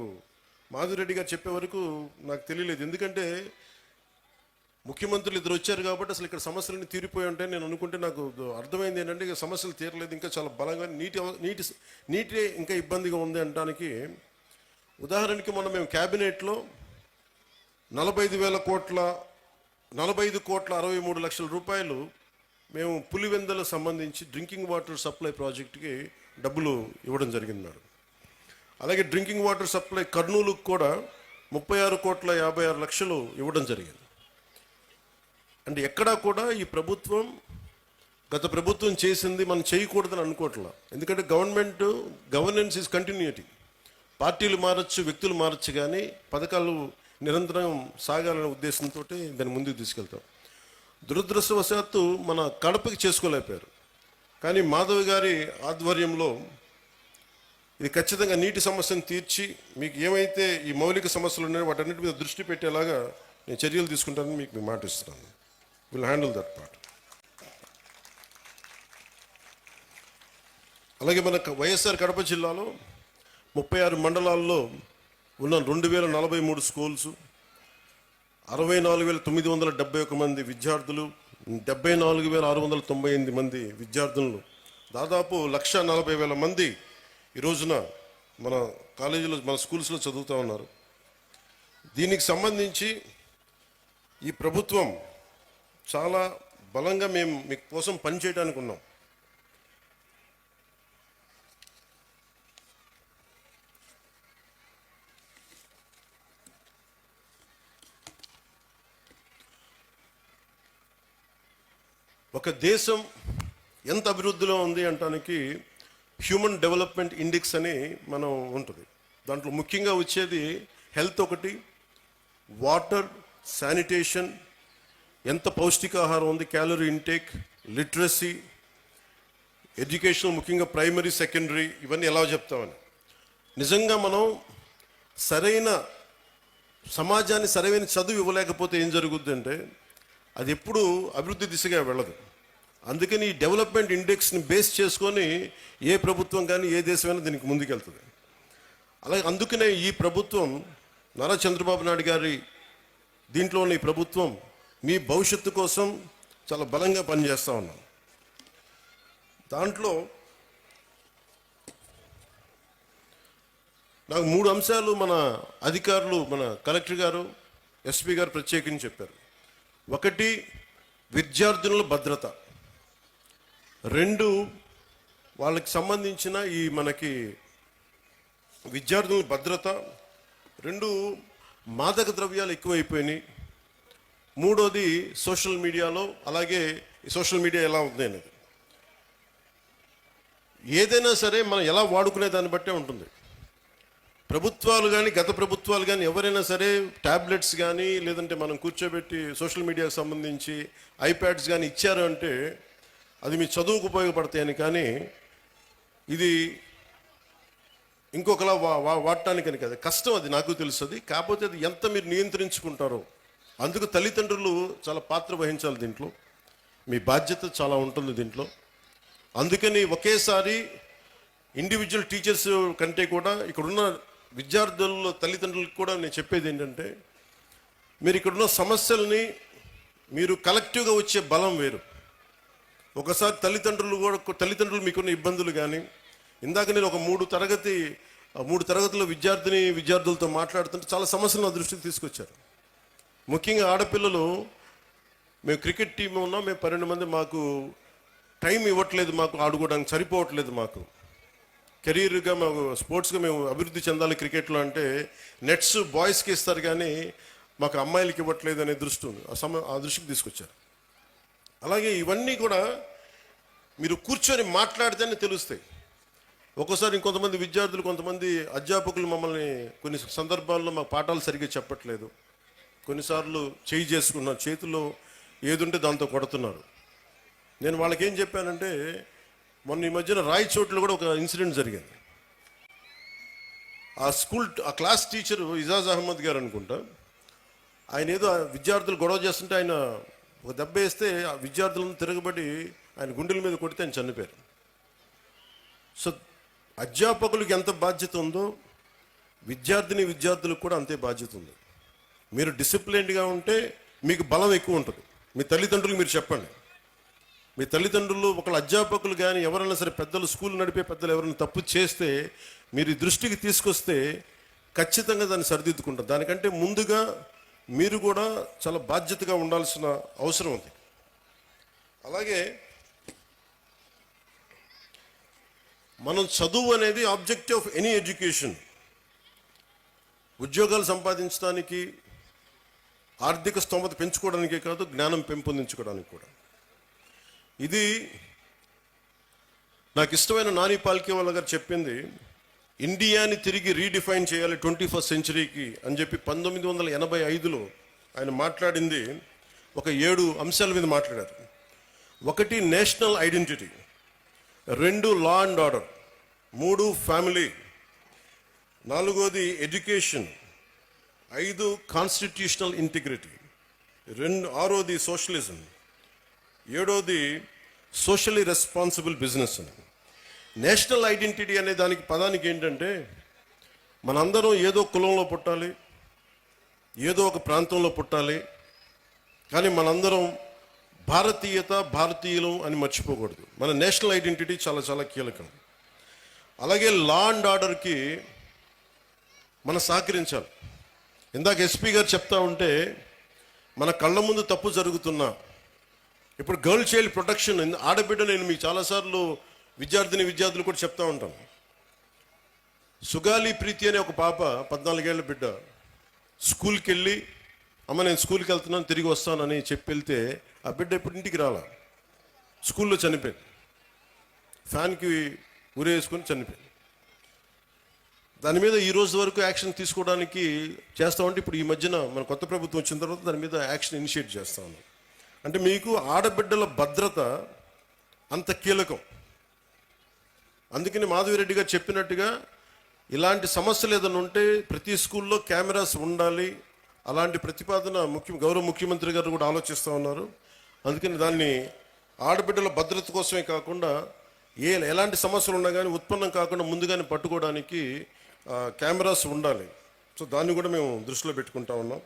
మాధురెడ్డి గారు చెప్పే వరకు నాకు తెలియలేదు. ఎందుకంటే ముఖ్యమంత్రులు ఇద్దరు వచ్చారు కాబట్టి అసలు ఇక్కడ సమస్యలన్నీ తీరిపోయి ఉంటాయి నేను అనుకుంటే నాకు అర్థమైంది ఏంటంటే ఇక సమస్యలు తీరలేదు, ఇంకా చాలా బలంగా నీటి ఇంకా ఇబ్బందిగా ఉంది అనడానికి. ఉదాహరణకి మొన్న మేము క్యాబినెట్లో 45,63 రూపాయలు మేము పులివెందలకు సంబంధించి డ్రింకింగ్ వాటర్ సప్లై ప్రాజెక్టుకి డబ్బులు ఇవ్వడం జరిగింది మేడం. అలాగే డ్రింకింగ్ వాటర్ సప్లై కర్నూలుకు కూడా 36,56,00,000 ఇవ్వడం జరిగింది. అంటే ఎక్కడా కూడా ఈ ప్రభుత్వం, గత ప్రభుత్వం చేసింది మనం చేయకూడదని అనుకోవట్లా. ఎందుకంటే గవర్నెన్స్ ఈజ్ కంటిన్యూటీ. పార్టీలు మారచ్చు, వ్యక్తులు మారచ్చు, కానీ పథకాలు నిరంతరం సాగాలనే ఉద్దేశంతో దాన్ని ముందుకు తీసుకెళ్తాం. దురదృష్టవశాత్తు మన కడపకి చేసుకోలేకపోయారు. కానీ మాధవ్ గారి ఆధ్వర్యంలో ఇది ఖచ్చితంగా నీటి సమస్యను తీర్చి మీకు ఏమైతే ఈ మౌలిక సమస్యలు ఉన్నాయో వాటన్నిటి మీద దృష్టి పెట్టేలాగా నేను చర్యలు తీసుకుంటానని మీకు మాట ఇస్తున్నాను. Will handle that part. అలాగే మన వైఎస్ఆర్ కడప జిల్లాలో 36 మండలాల్లో ఉన్న 2,043 స్కూల్స్, 64,971 మంది విద్యార్థులు, 74,698 మంది విద్యార్థులు, దాదాపు 1,40,000 మంది ఈ రోజున మన కాలేజీలో, మన స్కూల్స్లో చదువుతూ ఉన్నారు. దీనికి సంబంధించి ఈ ప్రభుత్వం చాలా బలంగా మేము మీకు కోసం పనిచేయడానికి ఉన్నాం. ఒక దేశం ఎంత అభివృద్ధిలో ఉంది అంటానికి హ్యూమన్ డెవలప్మెంట్ ఇండెక్స్ అని మనం ఉంటుంది. దాంట్లో ముఖ్యంగా వచ్చేది హెల్త్ ఒకటి, వాటర్, శానిటేషన్, ఎంత పౌష్టికాహారం ఉంది, క్యాలరీ ఇంటేక్, లిటరసీ, ఎడ్యుకేషన్, ముఖ్యంగా ప్రైమరీ, సెకండరీ, ఇవన్నీ ఎలా చెప్తామని. నిజంగా మనం సరైన సమాజాన్ని సరైన చదువు ఇవ్వలేకపోతే ఏం జరుగుద్ది అంటే అది ఎప్పుడూ అభివృద్ధి దిశగా వెళ్ళదు. అందుకని ఈ డెవలప్మెంట్ ఇండెక్స్ని బేస్ చేసుకొని ఏ ప్రభుత్వం కానీ ఏ దేశమైనా దీనికి ముందుకెళ్తుంది. అలాగే అందుకనే ఈ ప్రభుత్వం, నారా చంద్రబాబు నాయుడు గారి దీంట్లోని ఈ ప్రభుత్వం మీ భవిష్యత్తు కోసం చాలా బలంగా పనిచేస్తూ ఉన్నాం. దాంట్లో నాకు 3 అంశాలు మన అధికారులు, మన కలెక్టర్ గారు, ఎస్పీ గారు ప్రత్యేకించి చెప్పారు. 1, విద్యార్థుల భద్రత. 2, వాళ్ళకి సంబంధించిన ఈ మనకి విద్యార్థుల భద్రత. 2, మాదక ద్రవ్యాలు ఎక్కువైపోయినాయి. 3వది సోషల్ మీడియాలో, అలాగే ఈ సోషల్ మీడియా ఎలా ఉంది అనేది. ఏదైనా సరే మనం ఎలా వాడుకునే దాన్ని బట్టే ఉంటుంది. ప్రభుత్వాలు కానీ, గత ప్రభుత్వాలు కానీ ఎవరైనా సరే ట్యాబ్లెట్స్ కానీ, లేదంటే మనం కూర్చోబెట్టి సోషల్ మీడియాకు సంబంధించి ఐప్యాడ్స్ కానీ ఇచ్చారు అంటే అది మీ చదువుకు ఉపయోగపడతాయని, కానీ ఇది ఇంకొకలా వాడటానికని కదా. కష్టం, అది నాకు తెలుస్తుంది. కాకపోతే అది ఎంత మీరు నియంత్రించుకుంటారో, అందుకు తల్లిదండ్రులు చాలా పాత్ర వహించాలి. దీంట్లో మీ బాధ్యత చాలా ఉంటుంది. దీంట్లో అందుకని ఒకేసారి ఇండివిజువల్ టీచర్స్ కంటే కూడా ఇక్కడున్న విద్యార్థుల తల్లిదండ్రులకు కూడా నేను చెప్పేది ఏంటంటే, మీరు ఇక్కడున్న సమస్యల్ని మీరు కలెక్టివ్గా వచ్చే బలం వేరు. ఒకసారి తల్లిదండ్రులు మీకున్న ఇబ్బందులు కానీ, ఇందాక నేను ఒక మూడు తరగతుల విద్యార్థులతో మాట్లాడుతుంటే చాలా సమస్యలు నా దృష్టికి తీసుకొచ్చారు. ముఖ్యంగా ఆడపిల్లలు, మేము క్రికెట్ టీం ఉన్నాం, మేము 12 మంది, మాకు టైం ఇవ్వట్లేదు, మాకు ఆడుకోవడానికి సరిపోవట్లేదు, మాకు కెరీర్గా మాకు స్పోర్ట్స్గా మేము అభివృద్ధి చెందాలి క్రికెట్లో అంటే నెట్స్ బాయ్స్కి ఇస్తారు కానీ మాకు అమ్మాయిలకి ఇవ్వట్లేదు అనే దృష్టి ఉంది. ఆ దృష్టికి తీసుకొచ్చారు. అలాగే ఇవన్నీ కూడా మీరు కూర్చొని మాట్లాడితేనే తెలుస్తాయి. ఒక్కోసారి ఇంకొంతమంది విద్యార్థులు, కొంతమంది అధ్యాపకులు మమ్మల్ని కొన్ని సందర్భాల్లో మాకు పాఠాలు సరిగ్గా చెప్పట్లేదు, కొన్నిసార్లు చేసుకున్నారు, చేతిలో ఏది ఉంటే దాంతో కొడుతున్నారు. నేను వాళ్ళకి ఏం చెప్పానంటే, మొన్న ఈ మధ్యన రాయచోట్లో కూడా ఒక ఇన్సిడెంట్ జరిగింది. ఆ క్లాస్ టీచరు ఇజాజ్ అహ్మద్ గారు అనుకుంటా, ఆయన ఏదో విద్యార్థులు గొడవ చేస్తుంటే ఆయన ఒక దెబ్బ వేస్తే ఆ విద్యార్థులను తిరగబడి ఆయన గుండెల మీద కొడితే ఆయన చనిపోయారు. సో అధ్యాపకులకు ఎంత బాధ్యత ఉందో విద్యార్థులకు కూడా అంతే బాధ్యత ఉంది. మీరు డిసిప్లైన్డ్గా ఉంటే మీకు బలం ఎక్కువ ఉంటుంది. మీ తల్లిదండ్రులకు మీరు చెప్పండి. మీ తల్లిదండ్రులు, ఒకళ్ళ అధ్యాపకులు కానీ ఎవరైనా సరే, పెద్దలు, స్కూల్ నడిపే పెద్దలు ఎవరైనా తప్పు చేస్తే మీరు దృష్టికి తీసుకొస్తే ఖచ్చితంగా దాన్ని సరిదిద్దుకుంటారు. దానికంటే ముందుగా మీరు కూడా చాలా బాధ్యతగా ఉండాల్సిన అవసరం ఉంది. అలాగే మనం చదువు అనేది ఆబ్జెక్టివ్ ఆఫ్ ఎనీ ఎడ్యుకేషన్. ఉద్యోగాలు సంపాదించడానికి, ఆర్థిక స్తోమత పెంచుకోవడానికే కాదు, జ్ఞానం పెంపొందించుకోవడానికి కూడా. ఇది నాకు ఇష్టమైన నాని పాల్కేవాలా గారు చెప్పింది. ఇండియాని తిరిగి రీడిఫైన్ చేయాలి 21st సెంచరీకి అని చెప్పి 1985లో ఆయన మాట్లాడింది. ఒక 7 అంశాల మీద మాట్లాడారు. 1 national identity, 2 law and order, 3 family, 4 education, 5 constitutional integrity, 6 socialism, 7 socially responsible business అని. నేషనల్ ఐడెంటిటీ అనే దానికి పదానికి ఏంటంటే, మనందరం ఏదో కులంలో పుట్టాలి, ఏదో ఒక ప్రాంతంలో పుట్టాలి, కానీ మనందరం భారతీయులం అని మర్చిపోకూడదు. మన నేషనల్ ఐడెంటిటీ చాలా చాలా కీలకం. అలాగే లా అండ్ ఆర్డర్కి మనం సహకరించాలి. ఇందాక ఎస్పీ గారు చెప్తా ఉంటే, మన కళ్ళ ముందు తప్పు జరుగుతున్నా, ఇప్పుడు గర్ల్ చైల్డ్ ప్రొటెక్షన్, ఆడబిడ్డ, నేను మీకు చాలాసార్లు విద్యార్థులు కూడా చెప్తా ఉంటాను. సుగాలి ప్రీతి అనే ఒక పాప, 14 ఏళ్ల బిడ్డ, స్కూల్కి వెళ్ళి, అమ్మ నేను స్కూల్కి వెళ్తున్నాను, తిరిగి వస్తానని చెప్పి వెళ్తే ఆ బిడ్డ ఇప్పుడు ఇంటికి రాలా, స్కూల్లో చనిపోయింది. ఫ్యాన్కి ఉరేసుకొని చనిపోయింది. దాని మీద ఈ రోజు వరకు యాక్షన్ తీసుకోవడానికి చేస్తామంటే, ఇప్పుడు ఈ మధ్యన మన కొత్త ప్రభుత్వం వచ్చిన తర్వాత దాని మీద యాక్షన్ ఇనిషియేట్ చేస్తా ఉన్నాం. అంటే మీకు ఆడబిడ్డల భద్రత అంత కీలకం. అందుకని మాధవిరెడ్డి గారు చెప్పినట్టుగా ఇలాంటి సమస్యలు ఏదైనా ఉంటే ప్రతి స్కూల్లో కెమెరాస్ ఉండాలి. అలాంటి ప్రతిపాదన గౌరవ ముఖ్యమంత్రి గారు కూడా ఆలోచిస్తూ ఉన్నారు. అందుకని దాన్ని ఆడబిడ్డల భద్రత కోసమే కాకుండా ఎలాంటి సమస్యలు ఉన్నా కానీ ఉత్పన్నం కాకుండా ముందుగానే పట్టుకోవడానికి కెమెరాస్ ఉండాలి. సో దాన్ని కూడా మేము దృష్టిలో పెట్టుకుంటా ఉన్నాం.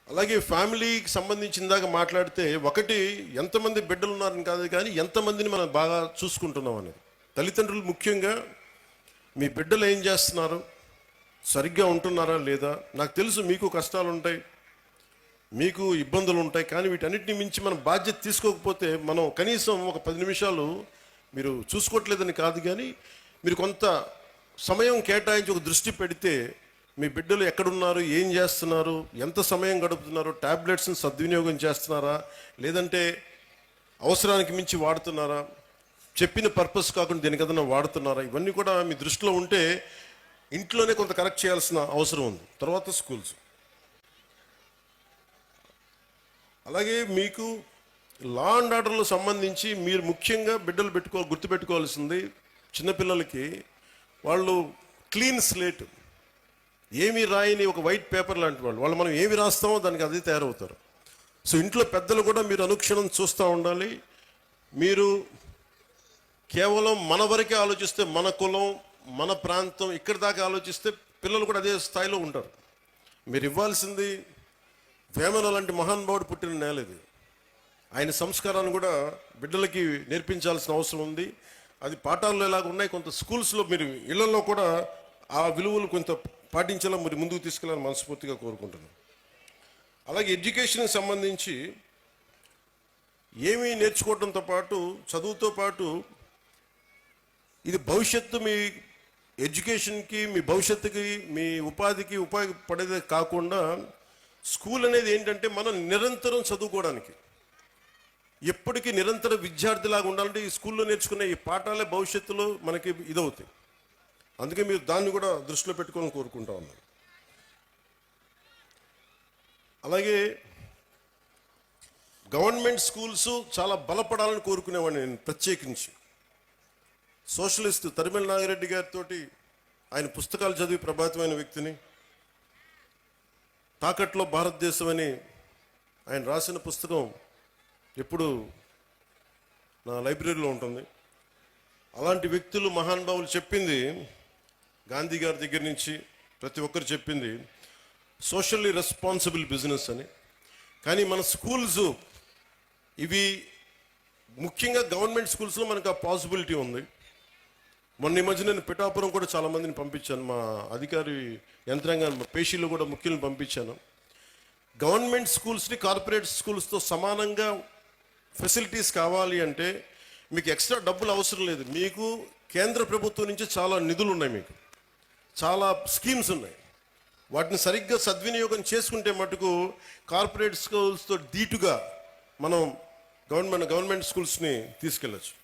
అలాగే ఫ్యామిలీకి సంబంధించిందాక మాట్లాడితే, ఒకటి ఎంతమంది బిడ్డలు ఉన్నారని కాదు కానీ ఎంతమందిని మనం బాగా చూసుకుంటున్నాం అనేది. తల్లిదండ్రులు ముఖ్యంగా మీ బిడ్డలు ఏం చేస్తున్నారు, సరిగ్గా ఉంటున్నారా లేదా. నాకు తెలుసు మీకు కష్టాలు ఉంటాయి, మీకు ఇబ్బందులు ఉంటాయి, కానీ వీటన్నిటిని మించి మనం బాధ్యత తీసుకోకపోతే, మనం కనీసం ఒక 10 నిమిషాలు మీరు చూసుకోవట్లేదని కాదు కానీ మీరు కొంత సమయం కేటాయించి ఒక దృష్టి పెడితే, మీ బిడ్డలు ఎక్కడున్నారు, ఏం చేస్తున్నారు, ఎంత సమయం గడుపుతున్నారు, ట్యాబ్లెట్స్ని సద్వినియోగం చేస్తున్నారా, లేదంటే అవసరానికి మించి వాడుతున్నారా, చెప్పిన పర్పస్ కాకుండా దేనికదన్నా వాడుతున్నారా, ఇవన్నీ కూడా మీ దృష్టిలో ఉంటే ఇంట్లోనే కొంత కరెక్ట్ చేయాల్సిన అవసరం ఉంది. తర్వాత స్కూల్స్. అలాగే మీకు లా అండ్ ఆర్డర్లో సంబంధించి మీరు ముఖ్యంగా బిడ్డలు గుర్తుపెట్టుకోవాల్సింది, చిన్నపిల్లలకి వాళ్ళు క్లీన్ స్లేట్, ఏమీ రాయని ఒక వైట్ పేపర్ లాంటి వాళ్ళు మనం ఏమి రాస్తామో దానికి అదే తయారవుతారు. సో ఇంట్లో పెద్దలు కూడా మీరు అనుక్షణం చూస్తూ ఉండాలి. మీరు కేవలం మన వరకే ఆలోచిస్తే, మన కులం, మన ప్రాంతం ఇక్కడి దాకా ఆలోచిస్తే పిల్లలు కూడా అదే స్థాయిలో ఉంటారు. మీరు ఇవ్వాల్సింది వేమన లాంటి మహానుభావుడు పుట్టిన నేల ఇది. ఆయన సంస్కారాన్ని కూడా బిడ్డలకి నేర్పించాల్సిన అవసరం ఉంది. అది పాఠాల్లో ఎలాగ ఉన్నాయి, కొంత స్కూల్స్లో మీరు ఇళ్లలో కూడా ఆ విలువలు కొంత పాటించేలా మీరు ముందుకు తీసుకెళ్ళాలని మనస్ఫూర్తిగా కోరుకుంటున్నాను. అలాగే ఎడ్యుకేషన్కి సంబంధించి ఏమీ నేర్చుకోవడంతో పాటు, చదువుతో పాటు, ఇది భవిష్యత్తు మీ ఎడ్యుకేషన్కి, మీ భవిష్యత్తుకి, మీ ఉపాధికి ఉపయోగపడేదే కాకుండా స్కూల్ అనేది ఏంటంటే మనం నిరంతరం చదువుకోవడానికి, ఎప్పటికీ నిరంతర విద్యార్థిలాగా ఉండాలంటే ఈ స్కూల్లో నేర్చుకునే ఈ పాఠాలే భవిష్యత్తులో మనకి ఇదవుతాయి. అందుకే మీరు దాన్ని కూడా దృష్టిలో పెట్టుకొని కోరుకుంటా ఉన్నాను. అలాగే గవర్నమెంట్ స్కూల్స్ చాలా బలపడాలని కోరుకునేవాడిని నేను ప్రత్యేకించి. సోషలిస్ట్ తరిమెల నాగిరెడ్డి గారితో ఆయన పుస్తకాలు చదివి ప్రభావితమైన వ్యక్తిని. తాకట్లో భారతదేశం అని ఆయన రాసిన పుస్తకం ఎప్పుడు నా లైబ్రరీలో ఉంటుంది. అలాంటి వ్యక్తులు, మహానుభావులు చెప్పింది, గాంధీ గారి దగ్గర నుంచి ప్రతి ఒక్కరు చెప్పింది సోషల్లీ రెస్పాన్సిబుల్ బిజినెస్ అని. కానీ మన స్కూల్స్ ఇవి ముఖ్యంగా గవర్నమెంట్ స్కూల్స్లో మనకు ఆ పాసిబిలిటీ ఉంది. మొన్న ఈ మధ్య నేను పిఠాపురం కూడా చాలామందిని పంపించాను, మా అధికారి యంత్రాంగాన్ని, పేషీలు కూడా ముఖ్యులను పంపించాను. గవర్నమెంట్ స్కూల్స్ని కార్పొరేట్ స్కూల్స్తో సమానంగా ఫెసిలిటీస్ కావాలి అంటే మీకు ఎక్స్ట్రా డబ్బులు అవసరం లేదు. మీకు కేంద్ర ప్రభుత్వం నుంచి చాలా నిధులు ఉన్నాయి, మీకు చాలా స్కీమ్స్ ఉన్నాయి. వాటిని సరిగ్గా సద్వినియోగం చేసుకుంటే మటుకు కార్పొరేట్ స్కూల్స్తో ధీటుగా మనం గవర్నమెంట్ స్కూల్స్ని తీసుకెళ్ళచ్చు.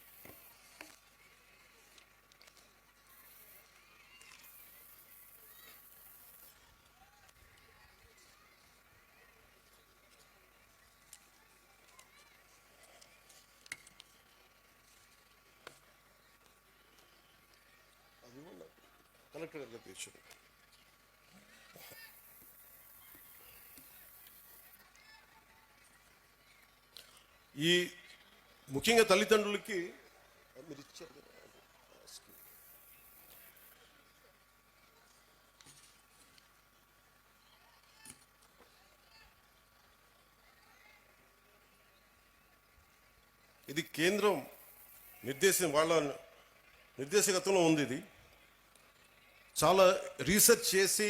కలెక్టర్ గారు తెచ్చారు. ఈ ముఖ్యంగా తల్లిదండ్రులకి మీరు ఇచ్చారు ఇది కేంద్రం వాళ్ళ నిర్దేశకత్వంలో ఉంది. ఇది చాలా రీసెర్చ్ చేసి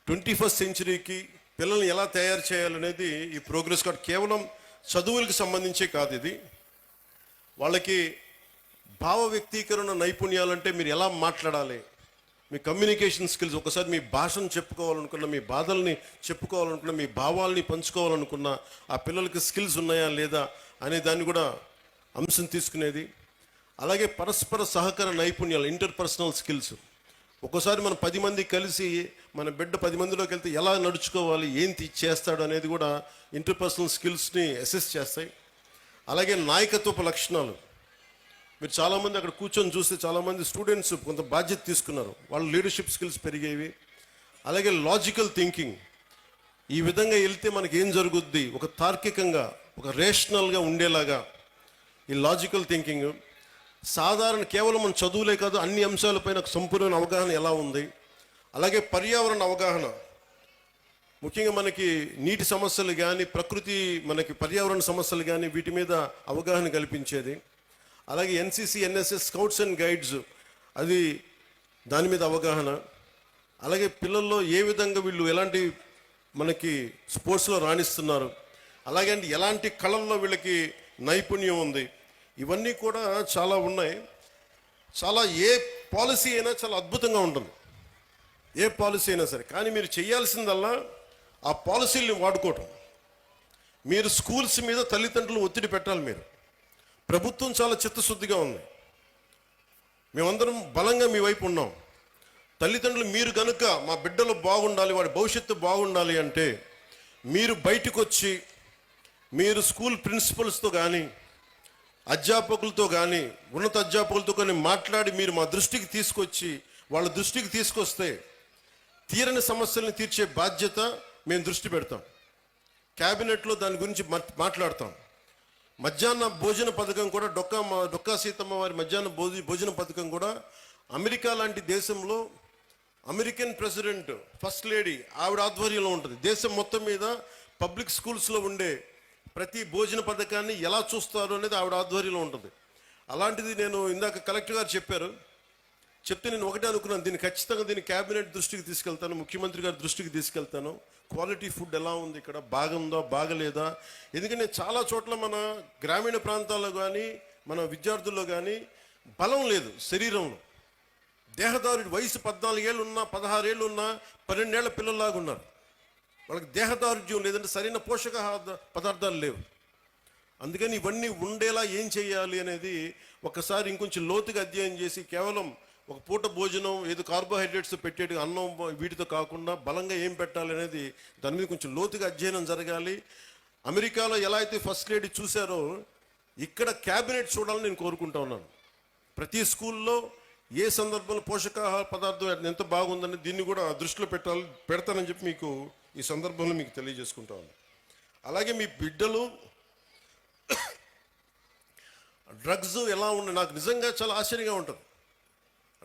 21st సెంచరీకి పిల్లల్ని ఎలా తయారు చేయాలనేది ఈ ప్రోగ్రెస్ కార్డ్ కేవలం చదువులకు సంబంధించే కాదు. ఇది వాళ్ళకి భావ వ్యక్తీకరణ నైపుణ్యాలంటే మీరు ఎలా మాట్లాడాలి, మీ కమ్యూనికేషన్ స్కిల్స్, ఒకసారి మీ భాషను చెప్పుకోవాలనుకున్న, మీ బాధల్ని చెప్పుకోవాలనుకున్న, మీ భావాల్ని పంచుకోవాలనుకున్న ఆ పిల్లలకి స్కిల్స్ ఉన్నాయా లేదా అనే దాన్ని కూడా అంశం తీసుకునేది. అలాగే పరస్పర సహకార నైపుణ్యాలు, ఇంటర్పర్సనల్ స్కిల్స్. ఒక్కోసారి మనం 10 మంది కలిసి మన బిడ్డ 10 మందిలోకి వెళ్తే ఎలా నడుచుకోవాలి, ఏం చేస్తాడు అనేది కూడా ఇంటర్పర్సనల్ స్కిల్స్ని అసెస్ చేస్తాయి. అలాగే నాయకత్వపు లక్షణాలు. మీరు చాలామంది అక్కడ కూర్చొని చూస్తే చాలామంది స్టూడెంట్స్ కొంత బాధ్యత తీసుకున్నారు, వాళ్ళ లీడర్షిప్ స్కిల్స్ పెరిగేవి. అలాగే లాజికల్ థింకింగ్. ఈ విధంగా వెళ్తే మనకి ఏం జరుగుద్ది, ఒక తార్కికంగా, ఒక రేషనల్గా ఉండేలాగా ఈ లాజికల్ థింకింగ్. సాధారణ కేవలం మన చదువులే కాదు, అన్ని అంశాలపైన సంపూర్ణ అవగాహన ఎలా ఉంది. అలాగే పర్యావరణ అవగాహన. ముఖ్యంగా మనకి నీటి సమస్యలు కానీ, ప్రకృతి మనకి పర్యావరణ సమస్యలు కానీ, వీటి మీద అవగాహన కల్పించేది. అలాగే NCC, NSS, scouts and guides, అది దాని మీద అవగాహన. అలాగే పిల్లల్లో ఏ విధంగా వీళ్ళు ఎలాంటి మనకి స్పోర్ట్స్లో రాణిస్తున్నారు, అలాగే ఎలాంటి కళల్లో వీళ్ళకి నైపుణ్యం ఉంది, ఇవన్నీ కూడా చాలా ఉన్నాయి. చాలా ఏ పాలసీ అయినా చాలా అద్భుతంగా ఉంటుంది, ఏ పాలసీ అయినా సరే. కానీ మీరు చేయాల్సిందల్లా ఆ పాలసీల్ని వాడుకోవటం. మీరు స్కూల్స్ మీద తల్లిదండ్రులు ఒత్తిడి పెట్టాలి. మీరు ప్రభుత్వం చాలా చిత్తశుద్ధిగా ఉంది, మేమందరం బలంగా మీ వైపు ఉన్నాం. తల్లిదండ్రులు మీరు కనుక మా బిడ్డలు బాగుండాలి, వాడి భవిష్యత్తు బాగుండాలి అంటే మీరు బయటకు వచ్చి మీరు స్కూల్ ప్రిన్సిపల్స్తో కానీ, అధ్యాపకులతో కానీ, ఉన్నత అధ్యాపకులతో కానీ మాట్లాడి మీరు మా దృష్టికి తీసుకొచ్చి, వాళ్ళ దృష్టికి తీసుకొస్తే తీరని సమస్యల్ని తీర్చే బాధ్యత మేము దృష్టి పెడతాం. క్యాబినెట్లో దాని గురించి మాట్లాడతాం. మధ్యాహ్న భోజన పథకం కూడా డొక్కా సీతమ్మ వారి మధ్యాహ్న భోజన పథకం కూడా అమెరికా లాంటి దేశంలో అమెరికన్ ప్రెసిడెంట్ ఫస్ట్ లేడీ ఆవిడ ఆధ్వర్యంలో ఉంటుంది. దేశం మొత్తం మీద పబ్లిక్ స్కూల్స్లో ఉండే ప్రతి భోజన పథకాన్ని ఎలా చూస్తారు అనేది ఆవిడ ఆధ్వర్యంలో ఉంటుంది. అలాంటిది నేను ఇందాక కలెక్టర్ గారు చెప్పారు, చెప్తే నేను ఒకటే అనుకున్నాను, దీన్ని ఖచ్చితంగా దీన్ని క్యాబినెట్ దృష్టికి తీసుకెళ్తాను, ముఖ్యమంత్రి గారి దృష్టికి తీసుకెళ్తాను. క్వాలిటీ ఫుడ్ ఎలా ఉంది, ఇక్కడ బాగుందా బాగలేదా? ఎందుకంటే చాలా చోట్ల మన గ్రామీణ ప్రాంతాల్లో కానీ మన విద్యార్థుల్లో కానీ బలం లేదు శరీరంలో. దేహదారుడి వయసు 14 ఏళ్ళు ఉన్నా 16 ఏళ్ళు ఉన్నా 12 ఏళ్ల పిల్లల్లాగా ఉన్నారు. వాళ్ళకి దేహదారుఢ్యం లేదంటే సరైన పోషకాహార పదార్థాలు లేవు. అందుకని ఇవన్నీ ఉండేలా ఏం చేయాలి అనేది ఒకసారి ఇంకొంచెం లోతుగా అధ్యయనం చేసి కేవలం ఒక పూట భోజనం ఏదో కార్బోహైడ్రేట్స్ పెట్టేది అన్నం వీటితో కాకుండా బలంగా ఏం పెట్టాలి అనేది దాని మీద కొంచెం లోతుగా అధ్యయనం జరగాలి. అమెరికాలో ఎలా అయితే ఫస్ట్ లేడీ చూశారో ఇక్కడ క్యాబినెట్ చూడాలని నేను కోరుకుంటా ఉన్నాను. ప్రతి స్కూల్లో ఏ సందర్భంలో పోషకాహార పదార్థం ఎంత బాగుందని దీన్ని కూడా దృష్టిలో పెడతానని చెప్పి మీకు ఈ సందర్భంలో మీకు తెలియజేసుకుంటా ఉన్నాను. అలాగే మీ బిడ్డలు డ్రగ్స్ ఎలా ఉన్నాయి, నాకు నిజంగా చాలా ఆశ్చర్యంగా ఉంటుంది.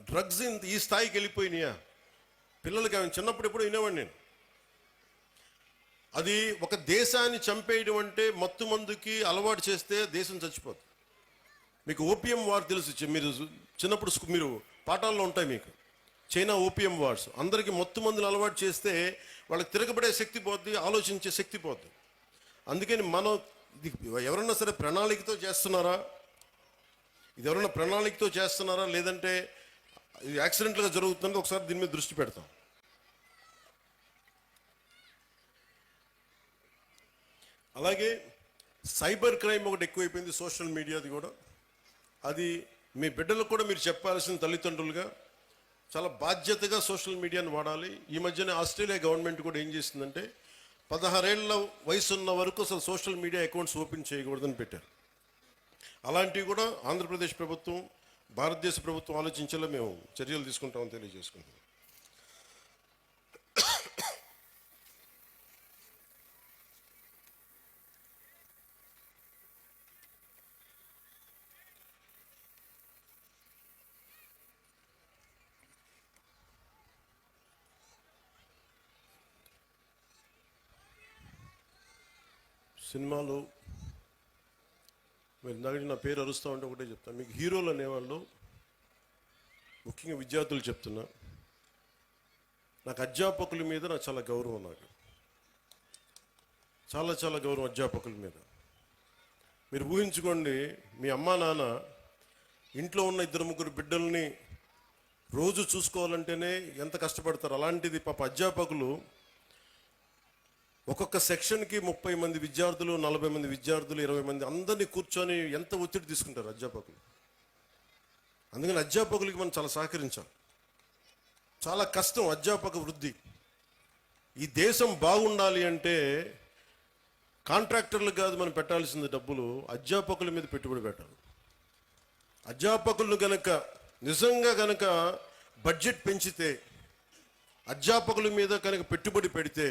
డ్రగ్స్ ఈ స్థాయికి వెళ్ళిపోయినాయా? పిల్లలకి ఆమె చిన్నప్పుడు ఎప్పుడు వినేవాడిని నేను. అది ఒక దేశాన్ని చంపేయడం అంటే మత్తు మందుకి అలవాటు చేస్తే దేశం చచ్చిపోతుంది. మీకు ఓపియం వార్ తెలుసు, మీరు చిన్నప్పుడు మీరు పాఠాల్లో ఉంటాయి మీకు. చైనా ఓపియం వార్స్ అందరికీ మత్తు మందులు అలవాటు చేస్తే వాళ్ళకి తిరగబడే శక్తి పోద్ది, ఆలోచించే శక్తి పోద్ది. అందుకని మనం ఎవరన్నా సరే ప్రణాళికతో చేస్తున్నారా, ఇది ఎవరైనా ప్రణాళికతో చేస్తున్నారా లేదంటే ఇది యాక్సిడెంట్గా జరుగుతుందో ఒకసారి దీని మీద దృష్టి పెడతాం. అలాగే సైబర్ క్రైమ్ ఒకటి ఎక్కువైపోయింది, సోషల్ మీడియాది కూడా. అది మీ బిడ్డలకు కూడా మీరు చెప్పాల్సిన తల్లిదండ్రులుగా చాలా బాధ్యతగా సోషల్ మీడియాని వాడాలి. ఈ మధ్యనే ఆస్ట్రేలియా గవర్నమెంట్ కూడా ఏం చేసిందంటే 16 ఏళ్ళ వయసు ఉన్న వరకు అసలు సోషల్ మీడియా అకౌంట్స్ ఓపెన్ చేయకూడదని పెట్టారు. అలాంటివి కూడా ఆంధ్రప్రదేశ్ ప్రభుత్వం భారతదేశ ప్రభుత్వం ఆలోచించేలా మేము చర్యలు తీసుకుంటామని తెలియజేసుకుంటాం. సినిమాలు మీరు ఇందాక నా పేరు అరుస్తూ ఉంటే ఒకటే చెప్తాను, మీకు హీరోలు అనేవాళ్ళు ముఖ్యంగా విద్యార్థులు చెప్తున్నా, నాకు అధ్యాపకుల మీద నాకు చాలా గౌరవం, నాకు చాలా చాలా గౌరవం అధ్యాపకుల మీద. మీరు ఊహించుకోండి, మీ అమ్మా నాన్న ఇంట్లో ఉన్న 2-3 బిడ్డల్ని రోజు చూసుకోవాలంటేనే ఎంత కష్టపడతారు. అలాంటిది పాప అధ్యాపకులు ఒక్కొక్క సెక్షన్కి 30 మంది విద్యార్థులు, 40 మంది విద్యార్థులు, 20 మంది అందరినీ కూర్చొని ఎంత ఒత్తిడి తీసుకుంటారు అధ్యాపకులు. అందుకని అధ్యాపకులకి మనం చాలా సహకరించాలి. చాలా కష్టం అధ్యాపక వృద్ధి. ఈ దేశం బాగుండాలి అంటే కాంట్రాక్టర్లకు కాదు మనం పెట్టాల్సింది డబ్బులు, అధ్యాపకుల మీద పెట్టుబడి పెట్టాలి. అధ్యాపకులను గనక నిజంగా గనక బడ్జెట్ పెంచితే, అధ్యాపకుల మీద కనుక పెట్టుబడి పెడితే,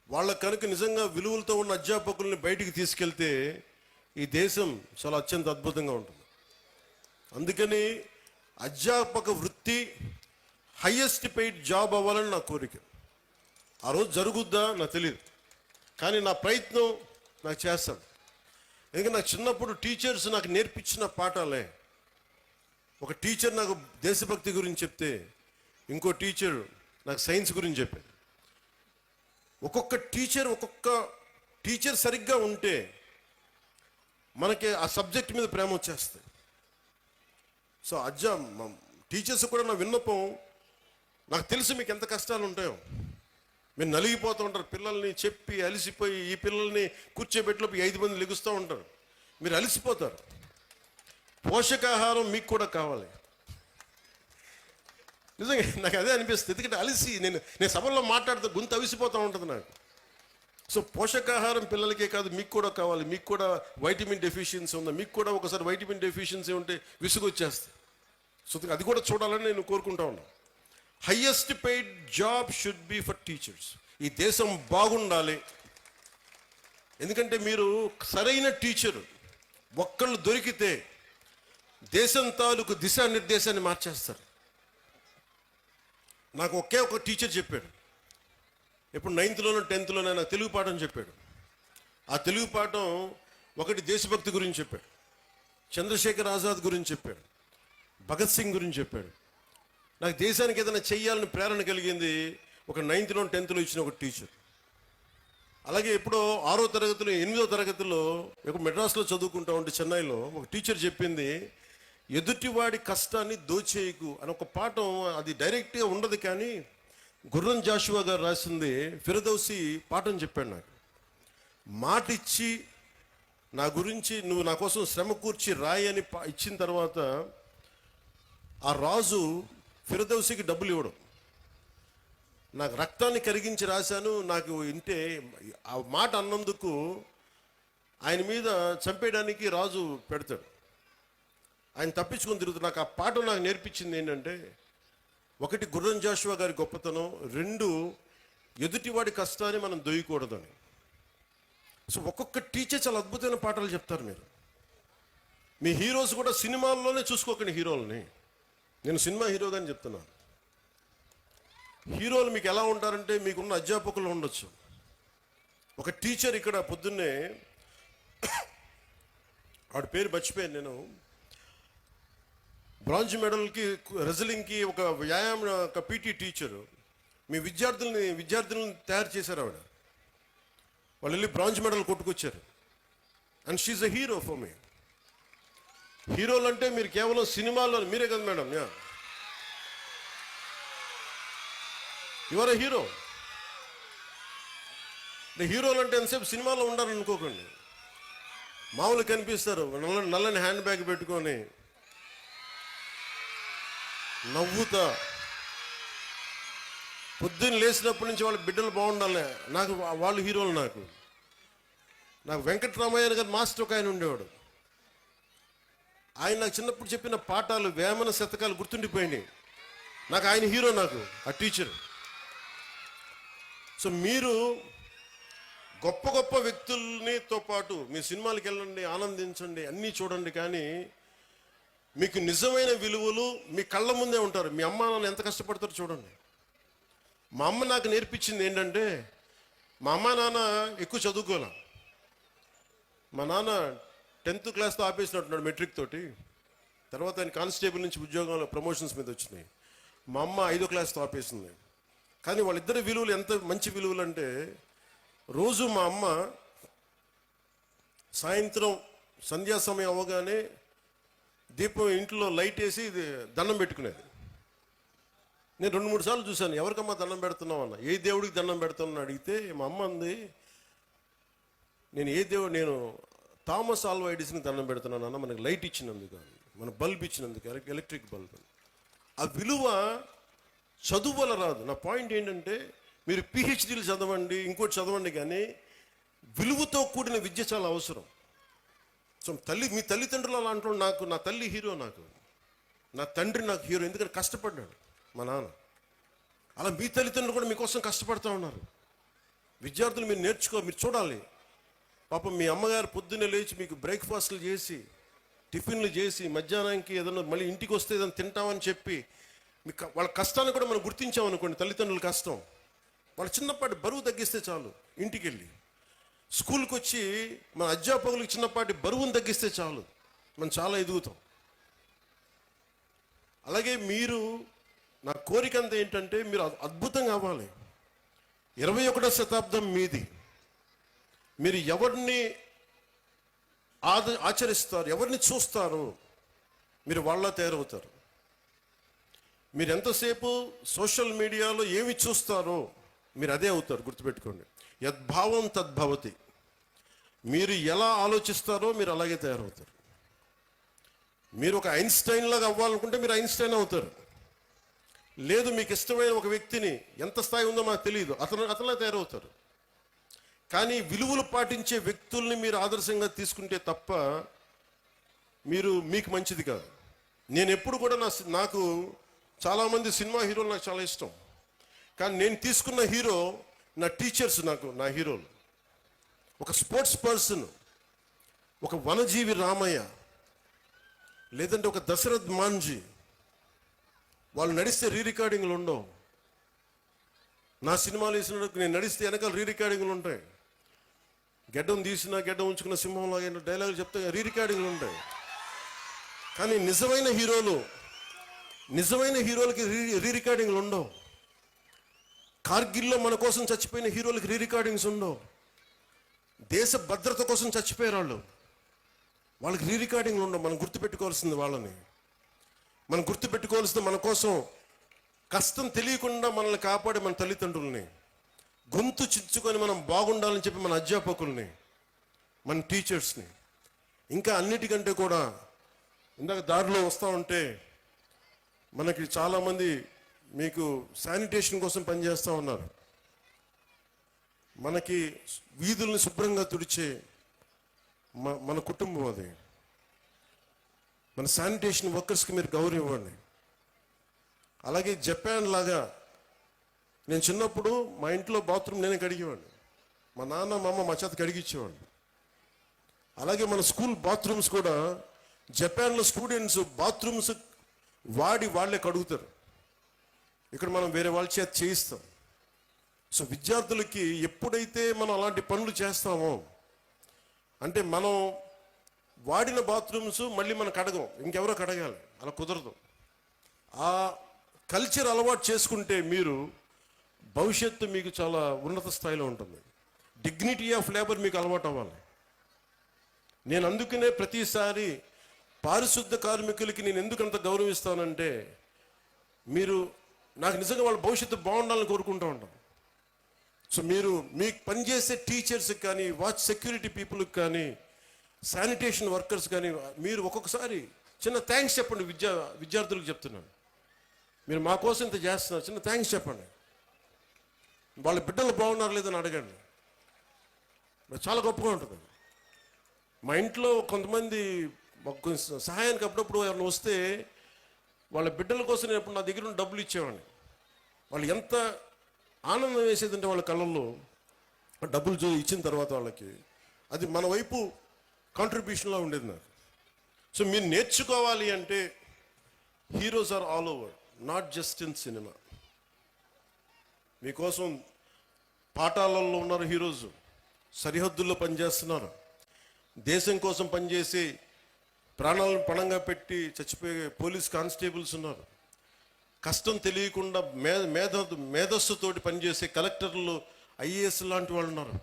వాళ్ళ కనుక నిజంగా విలువలతో ఉన్న అధ్యాపకుల్ని బయటికి తీసుకెళ్తే ఈ దేశం చాలా అత్యంత అద్భుతంగా ఉంటుంది. అందుకని అధ్యాపక వృత్తి హయ్యెస్ట్ పెయిడ్ జాబ్ అవ్వాలని నా కోరిక. ఆ రోజు జరుగుద్దా నాకు తెలియదు, కానీ నా ప్రయత్నం నాకు చేస్తాను. ఎందుకంటే నాకు చిన్నప్పుడు టీచర్స్ నాకు నేర్పించిన పాఠాలే. ఒక టీచర్ నాకు దేశభక్తి గురించి చెప్తే, ఇంకో టీచర్ నాకు సైన్స్ గురించి చెప్పాడు. ఒక్కొక్క టీచర్ సరిగ్గా ఉంటే మనకి ఆ సబ్జెక్ట్ మీద ప్రేమ వచ్చేస్తుంది. సో టీచర్స్ కూడా నా విన్నపం, నాకు తెలుసు మీకు ఎంత కష్టాలు ఉంటాయో. మీరు నలిగిపోతూ ఉంటారు, పిల్లల్ని చెప్పి అలసిపోయి ఈ పిల్లల్ని కూర్చోబెట్టిలోపు 5 మంది లెగుస్తూ ఉంటారు, మీరు అలసిపోతారు. పోషకాహారం మీకు కూడా కావాలి. నిజంగా నాకు అదే అనిపిస్తుంది, ఎందుకంటే అలసి నేను సభల్లో మాట్లాడితే గొంతు అవిసిపోతూ ఉంటుంది నాకు. సో పోషకాహారం పిల్లలకే కాదు మీకు కూడా కావాలి. మీకు కూడా వైటమిన్ డెఫిషియన్సీ ఉందా, మీకు కూడా ఒకసారి వైటమిన్ డెఫిషియన్సీ ఉంటే విసుగు వచ్చేస్తుంది. సో అది కూడా చూడాలని నేను కోరుకుంటా ఉన్నాను. Highest paid job should be for teachers. ఈ దేశం బాగుండాలి, ఎందుకంటే మీరు సరైన టీచరు ఒక్కళ్ళు దొరికితే దేశం తాలూకు దిశానిర్దేశాన్ని మార్చేస్తారు. నాకు ఒకే ఒక టీచర్ చెప్పాడు, ఇప్పుడు 9th-లోనో 10th-లోనో నాకు తెలుగు పాఠం చెప్పాడు. ఆ తెలుగు పాఠం ఒకటి దేశభక్తి గురించి చెప్పాడు, చంద్రశేఖర్ ఆజాద్ గురించి చెప్పాడు, భగత్ సింగ్ గురించి చెప్పాడు. నాకు దేశానికి ఏదైనా చెయ్యాలని ప్రేరణ కలిగింది ఒక 9th-లో 10th-లో ఇచ్చిన ఒక టీచర్. అలాగే ఎప్పుడో 6వ తరగతిలో 8వ తరగతిలో ఒక మెడ్రాస్లో చదువుకుంటా ఉంటే చెన్నైలో ఒక టీచర్ చెప్పింది, ఎదుటివాడి కష్టాన్ని దోచేయకు అని ఒక పాఠం. అది డైరెక్ట్గా ఉండదు, కానీ గుర్రం జాషువా గారు రాసింది ఫిరదౌసి పాఠం చెప్పాడు నాకు. మాట ఇచ్చి నా గురించి నువ్వు నా కోసం శ్రమ కూర్చి రాయి అని ఇచ్చిన తర్వాత ఆ రాజు ఫిరదౌసికి డబ్బులు ఇవ్వడం. నాకు రక్తాన్ని కరిగించి రాశాను, నాకు ఇంటే ఆ మాట అన్నందుకు ఆయన మీద చంపేయడానికి రాజు పెడతాడు. ఆయన తప్పించుకొని తిరుగుతాడు. నాకు ఆ పాఠం నాకు నేర్పించింది ఏంటంటే, ఒకటి గుర్రం జాషువా గారి గొప్పతనం, 2 ఎదుటివాడి కష్టాన్ని మనం దొయ్యకూడదని. సో ఒక్కొక్క టీచర్ చాలా అద్భుతమైన పాఠాలు చెప్తారు. మీరు మీ హీరోస్ కూడా సినిమాల్లోనే చూసుకోకండి హీరోలని. నేను సినిమా హీరోగాని చెప్తున్నాను. హీరోలు మీకు ఎలా ఉంటారంటే, మీకున్న అధ్యాపకులు ఉండొచ్చు. ఒక టీచర్ ఇక్కడ పొద్దున్నే ఆవిడ పేరు మర్చిపోయాను నేను, బ్రాంజ్ మెడల్కి రెజ్లింగ్కి ఒక వ్యాయామం ఒక పీటీ టీచరు మీ విద్యార్థులను తయారు చేశారు. ఆవిడ వాళ్ళు వెళ్ళి బ్రాంజ్ మెడల్ కొట్టుకొచ్చారు. And she a hero for me. హీరోలు అంటే మీరు కేవలం సినిమాల్లో మీరే కదా మేడం, యువర్ ఎ హీరో. హీరోలు అంటే ఎంతసేపు సినిమాలో ఉండాలని అనుకోకండి. మామూలు కనిపిస్తారు, నల్లని హ్యాండ్ బ్యాగ్ పెట్టుకొని నవ్వుతా, పొద్దున్న లేచినప్పటి నుంచి వాళ్ళ బిడ్డలు బాగుండాలి. నాకు వాళ్ళు హీరోలు. నాకు వెంకటరామయ్య గారు మాస్టర్ ఒక ఆయన ఉండేవాడు. ఆయన నాకు చిన్నప్పుడు చెప్పిన పాఠాలు, వేమన శతకాలు గుర్తుండిపోయినాయి. నాకు ఆయన హీరో, నాకు ఆ టీచర్. సో మీరు గొప్ప గొప్ప వ్యక్తులనితో పాటు మీ సినిమాలకు వెళ్ళండి, ఆనందించండి, అన్నీ చూడండి, కానీ మీకు నిజమైన విలువలు మీ కళ్ళ ముందే ఉంటారు. మీ అమ్మ నాన్న ఎంత కష్టపడతారో చూడండి. మా అమ్మ నాకు నేర్పించింది ఏంటంటే, మా అమ్మ నాన్న ఎక్కువ చదువుకోలే. మా నాన్న 10th క్లాస్తో ఆపేసినట్టున్నాడు, మెట్రిక్ తోటి. తర్వాత ఆయన కానిస్టేబుల్ నుంచి ఉద్యోగంలో ప్రమోషన్స్ మీద వచ్చినాయి. మా అమ్మ 5వ క్లాస్తో ఆపేసింది. కానీ వాళ్ళిద్దరి విలువలు ఎంత మంచి విలువలు అంటే, రోజు మా అమ్మ సాయంత్రం సంధ్యా సమయం అవ్వగానే దీపం ఇంట్లో లైట్ వేసి దండం పెట్టుకునేది. నేను 2-3 సార్లు చూశాను, ఎవరికమ్మా దండం పెడుతున్నావు అన్న. ఏ దేవుడికి దండం పెడుతున్నాను అడిగితే మా అమ్మ అంది, నేను థామస్ ఆల్వా ఎడిసన్కి దండం పెడుతున్నాను అన్న, మనకి లైట్ ఇచ్చినందుకు, మన బల్బ్ ఇచ్చినందుకు, ఎలక్ట్రిక్ బల్బ్. ఆ విలువ చదువు వల్ల రాదు. నా పాయింట్ ఏంటంటే, మీరు పిహెచ్డీలు చదవండి, ఇంకోటి చదవండి, కానీ విలువతో కూడిన విద్య చాలా అవసరం. సో మీ తల్లిదండ్రులు అలా అంటారు. నా తల్లి హీరో, నా తండ్రి నాకు హీరో. ఎందుకంటే కష్టపడ్డాడు మా నాన్న. అలా మీ తల్లిదండ్రులు కూడా మీకోసం కష్టపడుతూ ఉన్నారు. విద్యార్థులు మీరు మీరు చూడాలి. పాపం మీ అమ్మగారు పొద్దున్నే లేచి మీకు బ్రేక్ఫాస్ట్లు చేసి, టిఫిన్లు చేసి, మధ్యాహ్నానికి ఏదైనా మళ్ళీ ఇంటికి వస్తే ఏదైనా తింటామని చెప్పి, మీకు వాళ్ళ కష్టాన్ని కూడా మనం గుర్తించామనుకోండి. తల్లిదండ్రుల కష్టం, వాళ్ళ చిన్నపాటి బరువు తగ్గిస్తే చాలు. ఇంటికి వెళ్ళి స్కూల్కి వచ్చి మన అధ్యాపకులకు చిన్నపాటి బరువును తగ్గిస్తే చాలు, మనం చాలా ఎదుగుతాం. అలాగే మీరు, నా కోరిక అంతా ఏంటంటే, మీరు అద్భుతంగా అవ్వాలి. 21వ శతాబ్దం మీది. మీరు ఎవరిని ఆచరిస్తారు, ఎవరిని చూస్తారు, మీరు వాళ్ళ తయారవుతారు. మీరు ఎంతసేపు సోషల్ మీడియాలో ఏమి చూస్తారో మీరు అదే అవుతారు. గుర్తుపెట్టుకోండి, యద్భావం తద్భవతి. మీరు ఎలా ఆలోచిస్తారో మీరు అలాగే తయారవుతారు. మీరు ఒక ఐన్స్టైన్ లాగా అవ్వాలనుకుంటే మీరు ఐన్స్టైన్ అవుతారు. లేదు, మీకు ఇష్టమైన ఒక వ్యక్తిని, ఎంత స్థాయి ఉందో మాకు తెలియదు, అతనిలా తయారవుతారు. కానీ విలువలు పాటించే వ్యక్తుల్ని మీరు ఆదర్శంగా తీసుకుంటే తప్ప మీకు మంచిది కాదు. నేను ఎప్పుడు కూడా నాకు చాలామంది సినిమా హీరోలు నాకు చాలా ఇష్టం. కానీ నేను తీసుకున్న హీరో నా టీచర్స్, నా హీరోలు. ఒక స్పోర్ట్స్ పర్సన్, ఒక వనజీవి రామయ్య, లేదంటే ఒక దశరథ్ మాంజీ, వాళ్ళు నడిస్తే రీ రికార్డింగ్లు ఉండవు. నా సినిమాలు వేసినప్పుడు నేను నడిస్తే వెనకాల రీ రికార్డింగ్లు ఉంటాయి. గెడ్డం తీసినా గెడ్డం ఉంచుకున్న సింహంలాగా డైలాగులు చెప్తే రీ రికార్డింగ్లు ఉంటాయి. కానీ నిజమైన హీరోలకి రీ రికార్డింగ్లు ఉండవు. కార్గిల్లో మన కోసం చచ్చిపోయిన హీరోలకి రీ రికార్డింగ్స్ ఉండవు. దేశ భద్రత కోసం చచ్చిపోయారు వాళ్ళకి రీ రికార్డింగ్లు ఉండవు. మనం గుర్తుపెట్టుకోవాల్సింది వాళ్ళని. మనం గుర్తుపెట్టుకోవాల్సింది మన కోసం కష్టం తెలియకుండా మనల్ని కాపాడే మన తల్లిదండ్రుల్ని, గొంతు చించుకొని మనం బాగుండాలని చెప్పి మన అధ్యాపకుల్ని, మన టీచర్స్ని. ఇంకా అన్నిటికంటే కూడా ఇందాక దారిలో వస్తూ ఉంటే మనకి చాలామంది మీకు శానిటేషన్ కోసం పనిచేస్తూ ఉన్నారు. మనకి వీధుల్ని శుభ్రంగా తుడిచే మన కుటుంబం అది. మన శానిటేషన్ వర్కర్స్కి మీరు గౌరవం ఇవ్వండి. అలాగే జపాన్ లాగా నేను చిన్నప్పుడు మా ఇంట్లో బాత్రూమ్ నేనే కడిగేవాడిని. మా నాన్న మా అమ్మ మా చేత కడిగించేవాడిని. అలాగే మన స్కూల్ బాత్రూమ్స్ కూడా జపాన్లో స్టూడెంట్స్ బాత్రూమ్స్ వాళ్ళే కడుగుతారు. ఇక్కడ మనం వేరే వాళ్ళ చేత చేయిస్తాం. సో విద్యార్థులకి ఎప్పుడైతే మనం అలాంటి పనులు చేస్తామో, అంటే మనం వాడిన బాత్రూమ్స్ మళ్ళీ మనం కడగం, ఇంకెవరో కడగాలి, అలా కుదరదు. ఆ కల్చర్ అలవాటు చేసుకుంటే మీరు భవిష్యత్తు మీకు చాలా ఉన్నత స్థాయిలో ఉంటుంది. డిగ్నిటీ ఆఫ్ లేబర్ మీకు అలవాటు అవ్వాలి. నేను అందుకనే ప్రతిసారి పారిశుద్ధ కార్మికులకి నేను ఎందుకంత గౌరవిస్తానంటే, మీరు నాకు నిజంగా వాళ్ళ భవిష్యత్తు బాగుండాలని కోరుకుంటూ ఉంటాను. సో మీరు మీకు పనిచేసే టీచర్స్కి కానీ, వాచ్ సెక్యూరిటీ పీపుల్కి కానీ, శానిటేషన్ వర్కర్స్ కానీ మీరు ఒక్కొక్కసారి చిన్న థ్యాంక్స్ చెప్పండి. విద్యార్థులకు చెప్తున్నాను, మీరు మా కోసం ఇంత చేస్తున్నారు, చిన్న థ్యాంక్స్ చెప్పండి. వాళ్ళ బిడ్డలు బాగున్నారు లేదని అడగండి. చాలా గొప్పగా ఉంటుంది. మా ఇంట్లో కొంతమంది సహాయానికి అప్పుడప్పుడు ఎవరైనా వస్తే వాళ్ళ బిడ్డల కోసం నేను ఎప్పుడు నా దగ్గర ఉన్న డబ్బులు ఇచ్చేవాడిని. వాళ్ళు ఎంత ఆనందం వేసేదంటే వాళ్ళ కళ్ళల్లో డబ్బులు ఇచ్చిన తర్వాత వాళ్ళకి అది మన వైపు కాంట్రిబ్యూషన్లా ఉండేది నాకు. సో మీరు నేర్చుకోవాలి అంటే heroes are all over, not just in cinema. మీకోసం పాఠాలలో ఉన్నారు హీరోస్, సరిహద్దుల్లో పనిచేస్తున్నారు, దేశం కోసం పనిచేసి ప్రాణాలను పణంగా పెట్టి చచ్చిపోయే పోలీస్ కానిస్టేబుల్స్ ఉన్నారు, కష్టం తెలియకుండా మేధస్సుతోటి పనిచేసే కలెక్టర్లు, ఐఏఎస్ లాంటి వాళ్ళు ఉన్నారు.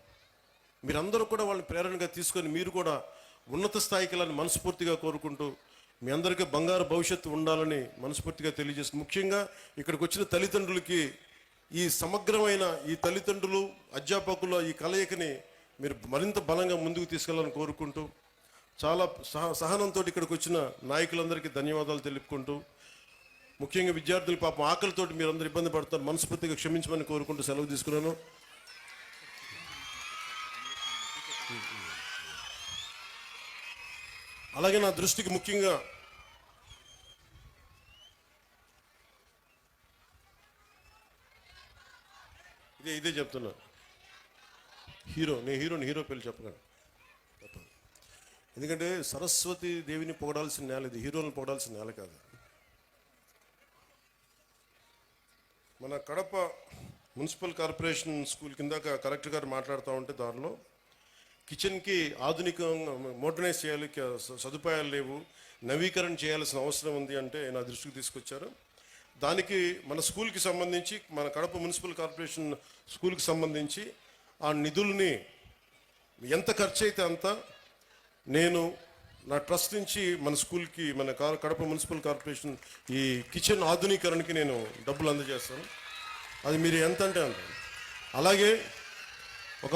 మీరందరూ కూడా వాళ్ళని ప్రేరణగా తీసుకొని మీరు కూడా ఉన్నత స్థాయికి వెళ్ళాలని మనస్ఫూర్తిగా కోరుకుంటూ, మీ అందరికీ బంగారు భవిష్యత్తు ఉండాలని మనస్ఫూర్తిగా తెలియజేస్తుంది. ముఖ్యంగా ఇక్కడికి వచ్చిన తల్లిదండ్రులకి ఈ సమగ్రమైన ఈ తల్లిదండ్రులు అధ్యాపకుల ఈ కలయికని మీరు మరింత బలంగా ముందుకు తీసుకెళ్లాలని కోరుకుంటూ, చాలా సహనంతో ఇక్కడికి వచ్చిన నాయకులందరికీ ధన్యవాదాలు తెలుపుకుంటూ, ముఖ్యంగా విద్యార్థులు పాపం ఆకలితోటి మీరు అందరూ ఇబ్బంది పడతారు, మనస్ఫూర్తిగా క్షమించమని కోరుకుంటూ సెలవు తీసుకున్నాను. అలాగే నా దృష్టికి ముఖ్యంగా ఇదే చెప్తున్నా, హీరో పేరు చెప్పగలను. ఎందుకంటే సరస్వతి దేవిని పొగడాల్సిన నేల ఇది, హీరోలను పొగడాల్సిన నేల కాదు. మన కడప మున్సిపల్ కార్పొరేషన్ స్కూల్ కిందాక కలెక్టర్ గారు మాట్లాడుతూ ఉంటే దానిలో కిచెన్కి ఆధునికంగా మోడర్నైజ్ చేయాలి, సదుపాయాలు లేవు, నవీకరణ చేయాల్సిన అవసరం ఉంది అంటే నా దృష్టికి తీసుకొచ్చారు. దానికి మన స్కూల్కి సంబంధించి, మన కడప మున్సిపల్ కార్పొరేషన్ స్కూల్కి సంబంధించి ఆ నిధుల్ని ఎంత ఖర్చు అయితే అంత నేను నా ట్రస్ట్ నుంచి మన స్కూల్కి, మన కడప మున్సిపల్ కార్పొరేషన్ ఈ కిచెన్ ఆధునీకరణకి నేను డబ్బులు అందజేస్తాను. అది మీరు ఎంత అంటే అంత. అలాగే ఒక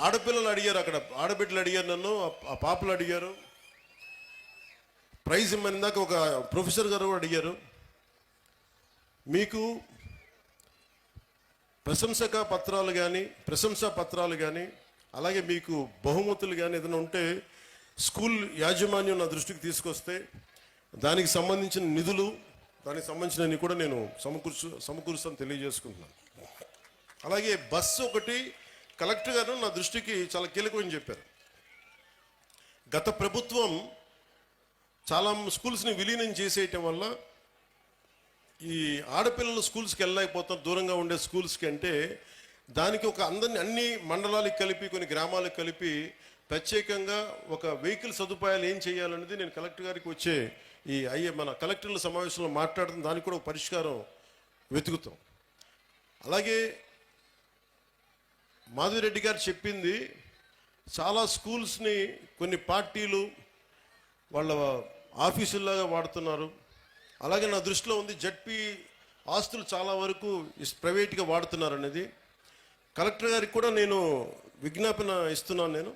ఆడపిల్లలు అడిగారు, అక్కడ ఆడబిడ్డలు అడిగారు, నన్ను ఆ పాపలు అడిగారు, ప్రైజ్ ఇమ్మని ఇందాక ఒక ప్రొఫెసర్ గారు కూడా అడిగారు. మీకు ప్రశంసా పత్రాలు కానీ అలాగే మీకు బహుమతులు కానీ ఏదైనా ఉంటే స్కూల్ యాజమాన్యం నా దృష్టికి తీసుకొస్తే దానికి సంబంధించిన నిధులు, దానికి సంబంధించినవి కూడా నేను సమకూరుస్తాను తెలియజేసుకుంటున్నాను. అలాగే బస్సు ఒకటి కలెక్టర్ గారు నా దృష్టికి చాలా కీలకమని చెప్పారు. గత ప్రభుత్వం చాలా స్కూల్స్ని విలీనం చేసేయటం వల్ల ఈ ఆడపిల్లలు స్కూల్స్కి వెళ్ళలేకపోతాం, దూరంగా ఉండే స్కూల్స్కి. అంటే దానికి ఒక అన్ని మండలాలకు కలిపి కొన్ని గ్రామాలకు కలిపి ప్రత్యేకంగా ఒక వెహికల్ సదుపాయాలు ఏం చేయాలనేది నేను కలెక్టర్ గారికి వచ్చే మన కలెక్టర్ల సమావేశంలో మాట్లాడుతున్న దానికి కూడా ఒక పరిష్కారం వెతుకుతాం. అలాగే మాధవిరెడ్డి గారు చెప్పింది, చాలా స్కూల్స్ని కొన్ని పార్టీలు వాళ్ళ ఆఫీసుల్లాగా వాడుతున్నారు. అలాగే నా దృష్టిలో ఉంది జడ్పీ ఆస్తులు చాలా వరకు ప్రైవేట్గా వాడుతున్నారు అనేది. కలెక్టర్ గారికి కూడా నేను విజ్ఞాపన ఇస్తున్నాను. నేను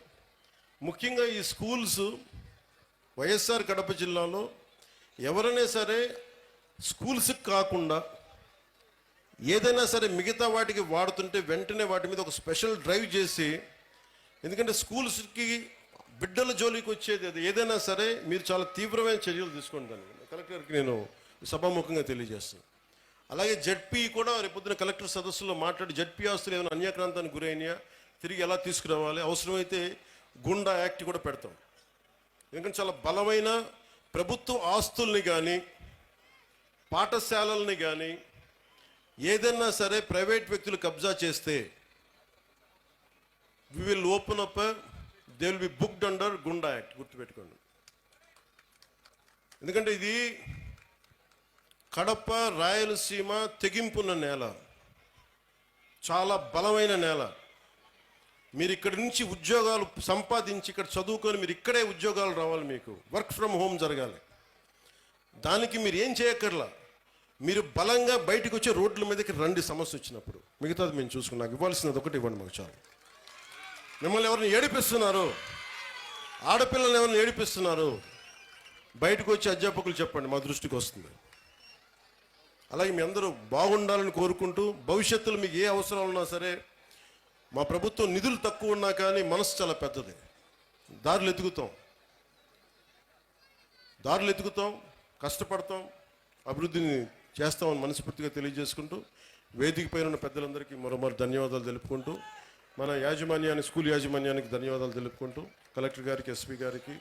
ముఖ్యంగా ఈ స్కూల్స్ వైఎస్ఆర్ కడప జిల్లాలో ఎవరైనా సరే స్కూల్స్కి కాకుండా ఏదైనా సరే మిగతా వాటికి వాడుతుంటే వెంటనే వాటి మీద ఒక స్పెషల్ డ్రైవ్ చేసి, ఎందుకంటే స్కూల్స్కి బిడ్డల జోలికి వచ్చేది అది ఏదైనా సరే మీరు చాలా తీవ్రమైన చర్యలు తీసుకోండి. దాన్ని కలెక్టర్కి నేను సభాముఖంగా తెలియజేస్తున్నాను. అలాగే జడ్పీ కూడా రేపొద్దున కలెక్టర్ సదస్సులో మాట్లాడి జడ్పీ ఆస్తులు ఏమైనా అన్యాక్రాంతానికి గురైనాయా తిరిగి ఎలా తీసుకురావాలి, అవసరమైతే గుండా యాక్ట్ కూడా పెడతాం. ఎందుకంటే చాలా బలమైన ప్రభుత్వ ఆస్తుల్ని కానీ పాఠశాలల్ని కానీ ఏదైనా సరే ప్రైవేట్ వ్యక్తులు కబ్జా చేస్తే we will open up, they will be booked under Goonda Act. గుర్తుపెట్టుకోండి. ఎందుకంటే ఇది కడప రాయలసీమ తెగింపున్న నేల, చాలా బలమైన నేల. మీరు ఇక్కడి నుంచి ఉద్యోగాలు సంపాదించి ఇక్కడ చదువుకొని మీరు ఇక్కడే ఉద్యోగాలు రావాలి, మీకు వర్క్ ఫ్రమ్ హోమ్ జరగాలి. దానికి మీరు ఏం చేయక్కర్లా, మీరు బలంగా బయటకు వచ్చే రోడ్ల మీదకి రండి సమస్య వచ్చినప్పుడు. మిగతాది మేము చూసుకుని నాకు ఇవ్వాల్సినది ఒకటి ఇవ్వండి మాకు చాలు. మిమ్మల్ని ఎవరిని ఏడిపిస్తున్నారు, ఆడపిల్లల్ని ఎవరిని ఏడిపిస్తున్నారు, బయటకు వచ్చి అధ్యాపకులు చెప్పండి, మా దృష్టికి వస్తుంది. అలాగే మీ అందరూ బాగుండాలని కోరుకుంటూ భవిష్యత్తులో మీకు ఏ అవసరాలు ఉన్నా సరే, మా ప్రభుత్వం నిధులు తక్కువ ఉన్నా కానీ మనసు చాలా పెద్దది. దారులు ఎతుకుతాం, కష్టపడతాం, అభివృద్ధిని చేస్తామని మనస్ఫూర్తిగా తెలియజేసుకుంటూ వేదిక పైన ఉన్న పెద్దలందరికీ మరోమారు ధన్యవాదాలు తెలుపుకుంటూ, మన యాజమాన్యానికి, స్కూల్ యాజమాన్యానికి ధన్యవాదాలు తెలుపుకుంటూ, కలెక్టర్ గారికి, ఎస్పీ గారికి